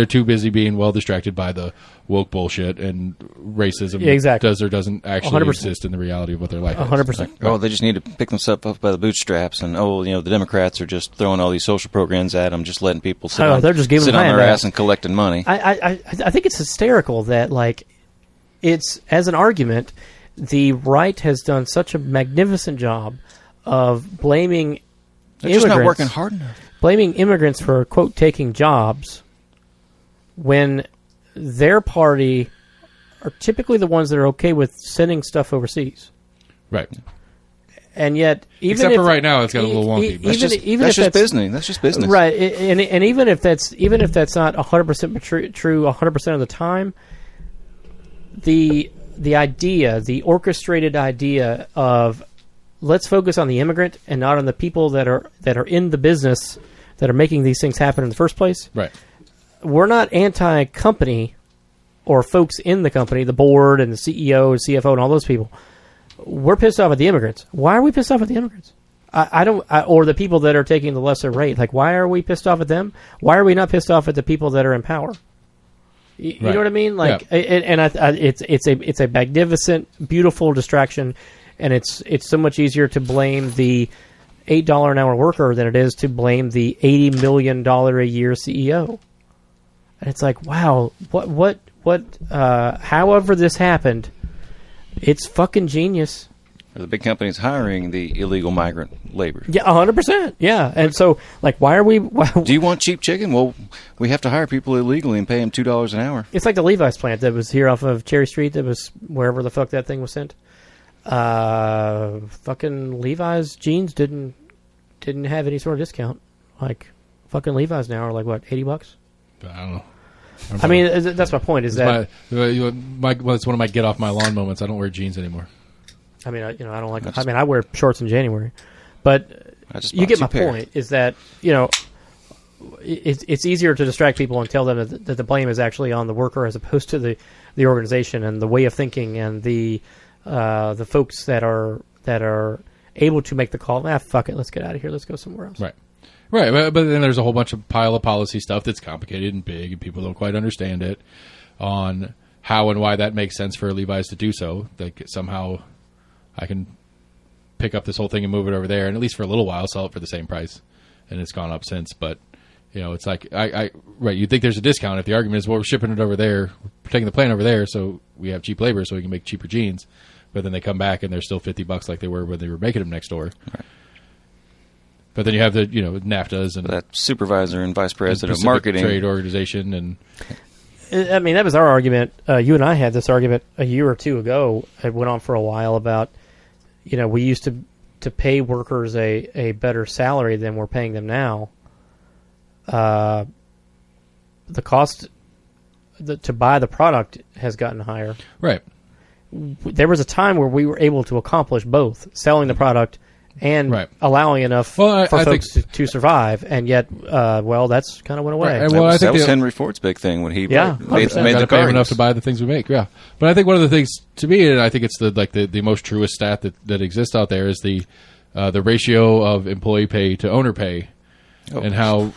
too busy being well distracted by the woke bullshit and racism. Exactly. Does or doesn't actually 100%. exist in the reality of what their life is. 100%. Oh, they just need to pick themselves up by the bootstraps, and the Democrats are just throwing all these social programs at them, just letting people sit on they're just giving sit them on their handouts. ass and collecting money. I think it's hysterical that, like, it's, as an argument, the right has done such a magnificent job of blaming They're just not immigrants- working hard enough. blaming immigrants for, quote, taking jobs, when their party are typically the ones that are okay with sending stuff overseas. Right. And yet, even Except if, for right now, it's got a little wonky. That's just business. That's just business. Right, and even if that's not 100% true 100% of the time, the idea, the orchestrated idea of let's focus on the immigrant and not on the people that are in the business that are making these things happen in the first place. Right. We're not anti-company or folks in the company, the board and the CEO and CFO and all those people. We're pissed off at the immigrants. Why are we pissed off at the immigrants? Or the people that are taking the lesser rate. Like, why are we pissed off at them? Why are we not pissed off at the people that are in power? You know what I mean? Like, it's a magnificent, beautiful distraction, and it's so much easier to blame the $8 an hour worker than it is to blame the $80 million a year CEO. And it's like, wow, however this happened, it's fucking genius. Or the big companies hiring the illegal migrant labor. Yeah, 100%. Yeah, and so, like, why are we? Do you want cheap chicken? Well, we have to hire people illegally and pay them $2 an hour. It's like the Levi's plant that was here off of Cherry Street. That was wherever the fuck that thing was sent. Fucking Levi's jeans didn't have any sort of discount. Like, fucking Levi's now are like what, $80? I don't know. I mean, that's my point. Is that it's one of my get off my lawn moments. I don't wear jeans anymore. I mean, I don't like. I mean, I wear shorts in January, but you get my point. Is that it's easier to distract people and tell them that the blame is actually on the worker as opposed to the organization and the way of thinking and the folks that are able to make the call. Fuck it, let's get out of here. Let's go somewhere else. Right. But then there's a whole bunch of pile of policy stuff that's complicated and big, and people don't quite understand it on how and why that makes sense for Levi's to do so. Like, somehow I can pick up this whole thing and move it over there, and at least for a little while sell it for the same price, and it's gone up since. But it's like you'd think there's a discount if the argument is, well, we're shipping it over there, we're taking the plane over there, so we have cheap labor, so we can make cheaper jeans. But then they come back and they're still $50 like they were when they were making them next door. Right. But then you have the NAFTAs and that supervisor and vice president of marketing trade organization, and I mean, that was our argument. You and I had this argument a year or two ago. It went on for a while about, we used to pay workers a better salary than we're paying them now. The cost to buy the product has gotten higher. Right. There was a time where we were able to accomplish both, selling the product and allowing enough for folks to survive, and yet, that's kind of went away. Right. That was Henry Ford's big thing when he made the car enough to buy the things we make. Yeah, but I think one of the things to me, and I think it's the most truest stat that exists out there, is the ratio of employee pay to owner pay, and how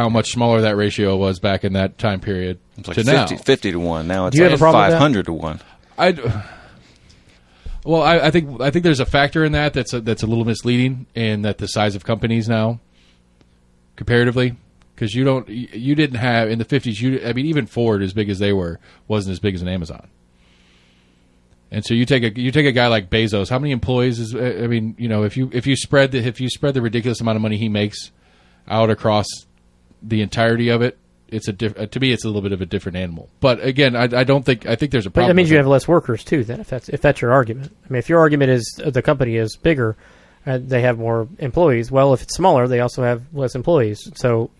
much smaller that ratio was back in that time period it's like to 50 to 1. Now it's like 500 to 1. I think there's a factor in that's a little misleading, in that the size of companies now, comparatively, because you didn't have in the 50s. Even Ford, as big as they were, wasn't as big as an Amazon. And so you take a guy like Bezos. How many employees is? If you spread the ridiculous amount of money he makes out across the entirety of it, to me it's a little bit of a different animal. But again, I think there's a problem. But that means you have less workers too. Then, if that's your argument, I mean, if your argument is the company is bigger, they have more employees. Well, if it's smaller, they also have less employees. So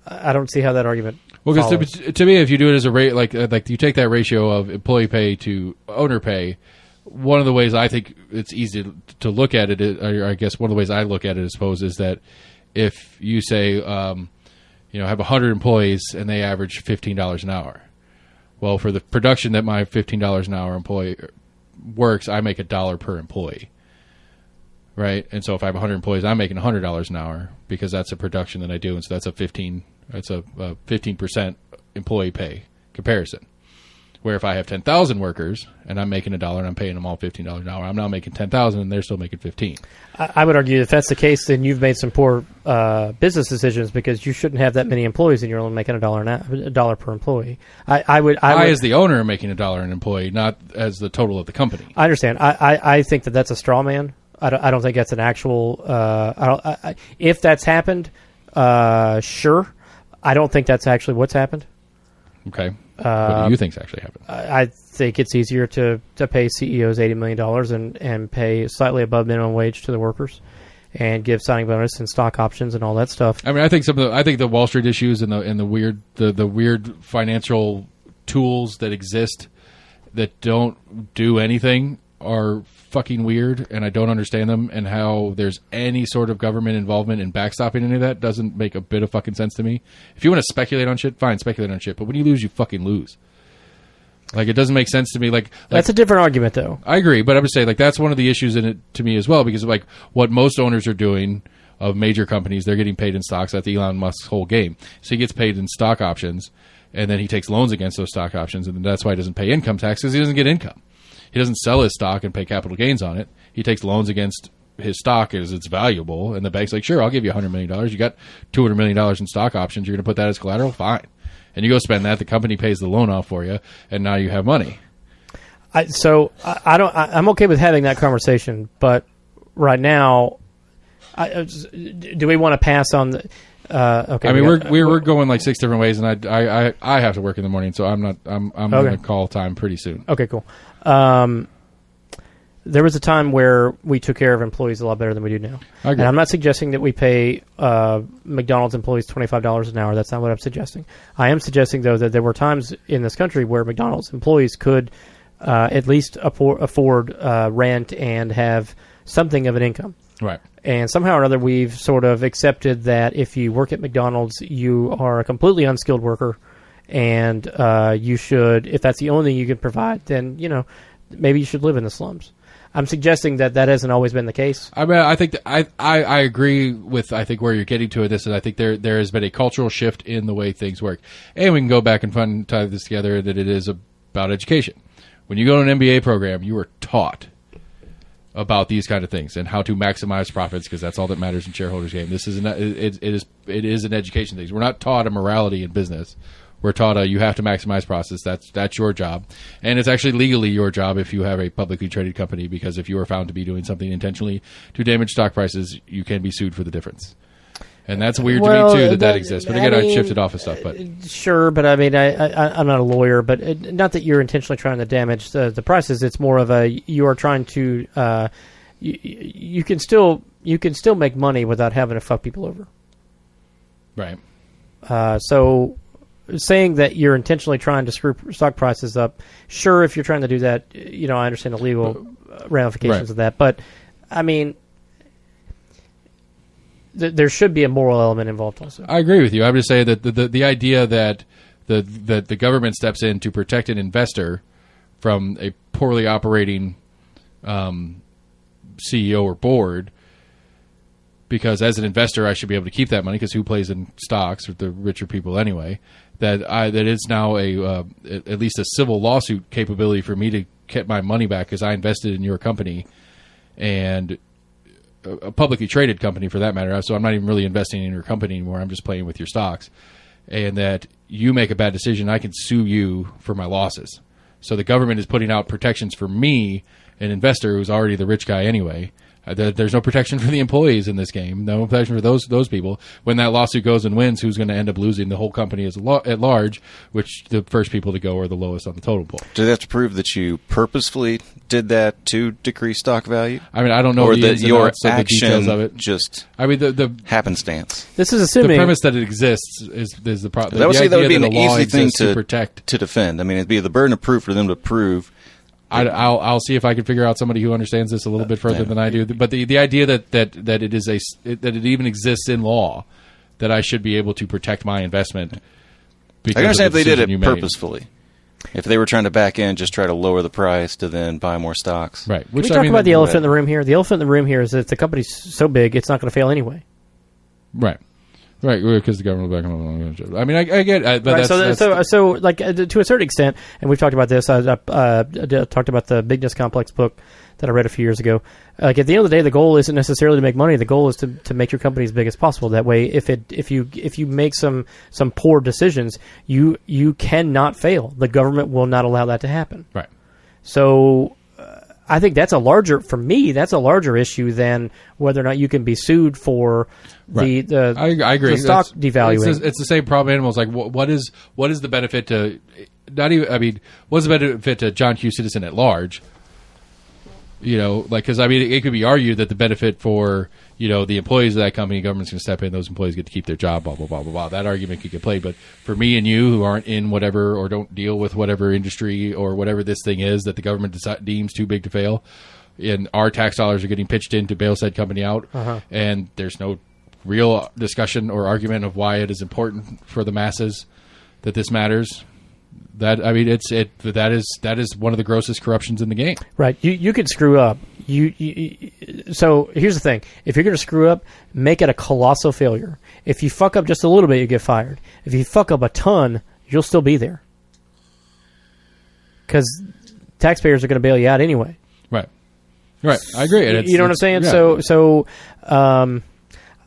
I don't see how that argument. Well, follows. because to me, if you do it as a rate, like you take that ratio of employee pay to owner pay, one of the ways I think it's easy to look at it, or I guess one of the ways I look at it, I suppose, is that if you say, have 100 employees and they average $15 an hour, well, for the production that my $15 an hour employee works, I make $1 per employee, right? And so if I have 100 employees, I'm making $100 an hour because that's a production that I do, and so that's a 15% employee pay comparison. Where if I have 10,000 workers and I'm making $1 and I'm paying them all $15 an hour, I'm now making 10,000 and they're still making 15. I would argue if that's the case, then you've made some poor business decisions because you shouldn't have that many employees and you're only making $1 per employee. I would, as the owner, am making $1 an employee, not as the total of the company. I understand. I think that's a straw man. I don't think that's an actual. If that's happened, sure. I don't think that's actually what's happened. Okay. What do you think's actually happened? I think it's easier to pay CEOs $80 million and pay slightly above minimum wage to the workers, and give signing bonus and stock options and all that stuff. I mean, I think the Wall Street issues and the weird financial tools that exist that don't do anything are fucking weird, and I don't understand them, and how there's any sort of government involvement in backstopping any of that doesn't make a bit of fucking sense to me. If you want to speculate on shit, fine, speculate on shit, but when you lose, you fucking lose. Like, it doesn't make sense to me. Like that's a different argument, though. I agree, but I would say, like, that's one of the issues in it to me as well, because of, like, what most owners are doing of major companies, they're getting paid in stocks. That's Elon Musk's whole game. So he gets paid in stock options, and then he takes loans against those stock options, and that's why he doesn't pay income tax, because he doesn't get income. He doesn't sell his stock and pay capital gains on it. He takes loans against his stock as it's valuable, and the bank's like, sure, I'll give you $100 million. You got $200 million in stock options. You're going to put that as collateral? Fine. And you go spend that. The company pays the loan off for you, and now you have money. I'm okay with having that conversation, but right now, do we want to pass on the... okay. I mean, we're going like 6 different ways, and I have to work in the morning, so I'm going to call time pretty soon. Okay, cool. There was a time where we took care of employees a lot better than we do now. I agree. And I'm not suggesting that we pay McDonald's employees $25 an hour. That's not what I'm suggesting. I am suggesting, though, that there were times in this country where McDonald's employees could at least afford rent and have something of an income. Right. And somehow or other, we've sort of accepted that if you work at McDonald's, you are a completely unskilled worker, and you should, if that's the only thing you can provide, then, maybe you should live in the slums. I'm suggesting that hasn't always been the case. I mean, I think that I agree with, I think, where you're getting to with this, and I think there has been a cultural shift in the way things work. And we can go back and tie this together, that it is about education. When you go to an MBA program, you are taught about these kind of things and how to maximize profits, because that's all that matters in shareholders' game. This is it is an education thing. We're not taught a morality in business. We're taught you have to maximize profits. That's your job, and it's actually legally your job if you have a publicly traded company, because if you are found to be doing something intentionally to damage stock prices, you can be sued for the difference. And that's weird to me too that exists. But again, I shifted off of stuff. But sure, but I mean, I'm not a lawyer, but not that you're intentionally trying to damage the prices. It's more of you are trying to you can still make money without having to fuck people over. Right. So saying that you're intentionally trying to screw stock prices up, sure, if you're trying to do that, I understand the legal ramifications of that. But I mean, there should be a moral element involved also. I agree with you. I would just say that the idea that the government steps in to protect an investor from a poorly operating CEO or board, because as an investor I should be able to keep that money, because who plays in stocks? The richer people anyway. That it's now at least a civil lawsuit capability for me to get my money back because I invested in your company, and a publicly traded company for that matter. So I'm not even really investing in your company anymore. I'm just playing with your stocks. And that you make a bad decision, I can sue you for my losses. So the government is putting out protections for me, an investor who's already the rich guy anyway, There's no protection for the employees in this game. No protection for those people. When that lawsuit goes and wins, who's going to end up losing? The whole company at large, which the first people to go are the lowest on the total pool. Do they have to prove that you purposefully did that to decrease stock value? I mean, I don't know or the that ins and your outs of the details of it. action just I mean, the happenstance. This is the assuming premise that it exists is the problem. That would be an easy thing to protect. to defend. I mean, it'd be the burden of proof for them to prove. I'll see if I can figure out somebody who understands this a little bit further than I do. But the idea that it is that it even exists in law, that I should be able to protect my investment. I can understand if they did it purposefully. purposefully. If they were trying to back in, just try to lower the price to then buy more stocks. Right. Can we talk about the elephant in the room here? The elephant in the room here is that the company's so big, it's not going to fail anyway. Right. Right, because the government will back them up. I mean, I get it, but right, that's so like to a certain extent, and we've talked about this. I talked about the Bigness Complex book that I read a few years ago. Like at the end of the day, the goal isn't necessarily to make money. The goal is to make your company as big as possible. That way, if you make some poor decisions, you cannot fail. The government will not allow that to happen. right. So I think that's a larger issue than whether or not you can be sued for Right. I agree. the stock devaluing. It's the same problem. Animals like what is the benefit to not even? I mean, what's the benefit to John Q. Citizen at large? You know, like because I mean, it could be argued that the benefit for the employees of that company, government's going to step in. Those employees get to keep their job. Blah blah blah blah blah. That argument could get played. But for me and you, who aren't in whatever or don't deal with whatever industry or whatever this thing is that the government deems too big to fail, and our tax dollars are getting pitched in to bail said company out, and there's no real discussion or argument of why it is important for the masses that this matters. That I mean, that is one of the grossest corruptions in the game. Right. You could screw up. So here's the thing: if you're going to screw up, make it a colossal failure. If you fuck up just a little bit, you get fired. If you fuck up a ton, you'll still be there because taxpayers are going to bail you out anyway. Right. Right. I agree. And You know what I'm saying? Yeah. So.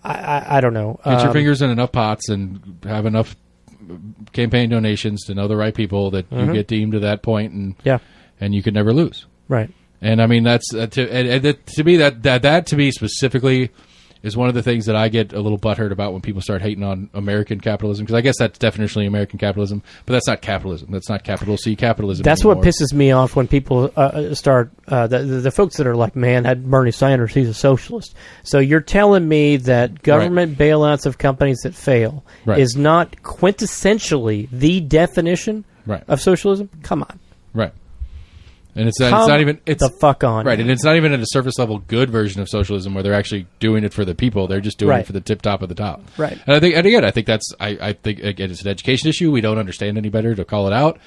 I don't know. Get your fingers in enough pots and have enough campaign donations to know the right people that you get deemed to that point, and you could never lose. Right. And I mean that's to me that to me specifically is one of the things that I get a little butthurt about when people start hating on American capitalism, because I guess that's definitionally American capitalism, but that's not capitalism. That's not capital C capitalism. That's anymore. what pisses me off when people start the folks that are like, man, had Bernie Sanders, he's a socialist. So you're telling me that government bailouts of companies that fail is not quintessentially the definition of socialism? Come on. Right. And it's not even the fuck on. Right, and it's not even at a surface level good version of socialism where they're actually doing it for the people. They're just doing it for the tip top of the top. Right. And I think that's again it's an education issue. We don't understand any better to call it out.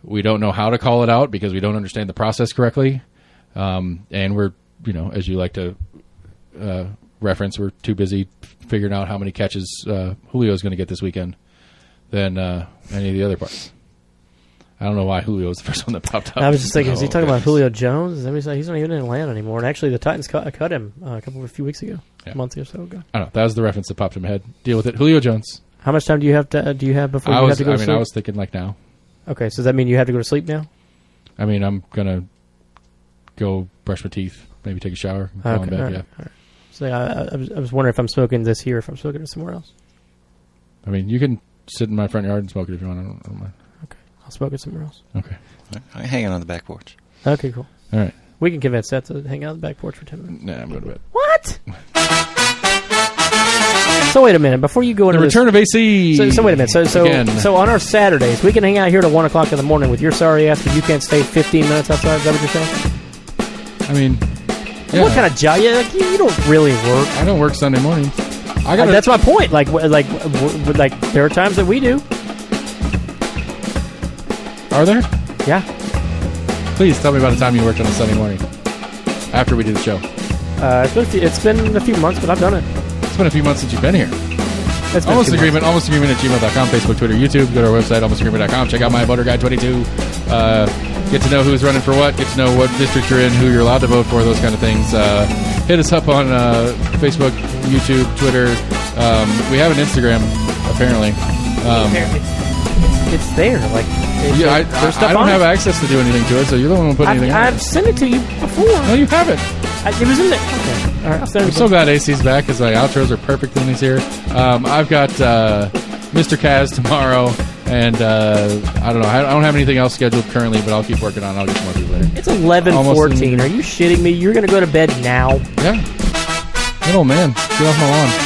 We don't know how to call it out because we don't understand the process correctly. And we're, as you like to reference, we're too busy figuring out how many catches Julio's going to get this weekend than any of the other parts. I don't know why Julio was the first one that popped up. I was just thinking, is he talking about Julio Jones? He's not even in Atlanta anymore. And actually, the Titans cut him a few weeks ago, a month or so ago. I don't know. That was the reference that popped in my head. Deal with it. Julio Jones. How much time do you have before you have to go to sleep? I was thinking like now. Okay, so does that mean you have to go to sleep now? I mean, I'm going to go brush my teeth, maybe take a shower, go in bed, all right. So I was wondering if I'm smoking this here, if I'm smoking it somewhere else. I mean, you can sit in my front yard and smoke it if you want. I don't mind. Okay. I'll smoke it somewhere else. Okay. I'm hanging on the back porch. Okay, cool. All right. We can convince Seth to hang out on the back porch for 10 minutes. Nah, I'm going to bed. What? So wait a minute. Before you go into the return of AC. So wait a minute. So on our Saturdays, we can hang out here till 1 o'clock in the morning with your sorry ass, but you can't stay 15 minutes outside. Is that what you're saying? I mean, yeah. What kind of job? You don't really work. I don't work Sunday mornings. That's my point. Like there are times that we do. Are there? Yeah. Please tell me about a time you worked on a Sunday morning after we did the show. It's been a few months, but I've done it. It's been a few months since you've been here. Almost Agreement at gmail.com, Facebook, Twitter, YouTube. Go to our website, almostagreement.com. Check out My Voter Guide 22. Get to know who's running for what. Get to know what district you're in, who you're allowed to vote for, those kind of things. Hit us up on Facebook, YouTube, Twitter. We have an Instagram, apparently. It's there. I don't have access to do anything to it, so you're the one who put anything on. I've sent it to you before. No, you haven't. It was in there. Okay. All right. I'm so glad AC's back because my outros are perfect when he's here. I've got Mr. Kaz tomorrow, and I don't know. I don't have anything else scheduled currently, but I'll keep working on it. I'll get some more people later. It's 11:14. Are you shitting me? You're going to go to bed now? Yeah. Good old man. Get off my lawn.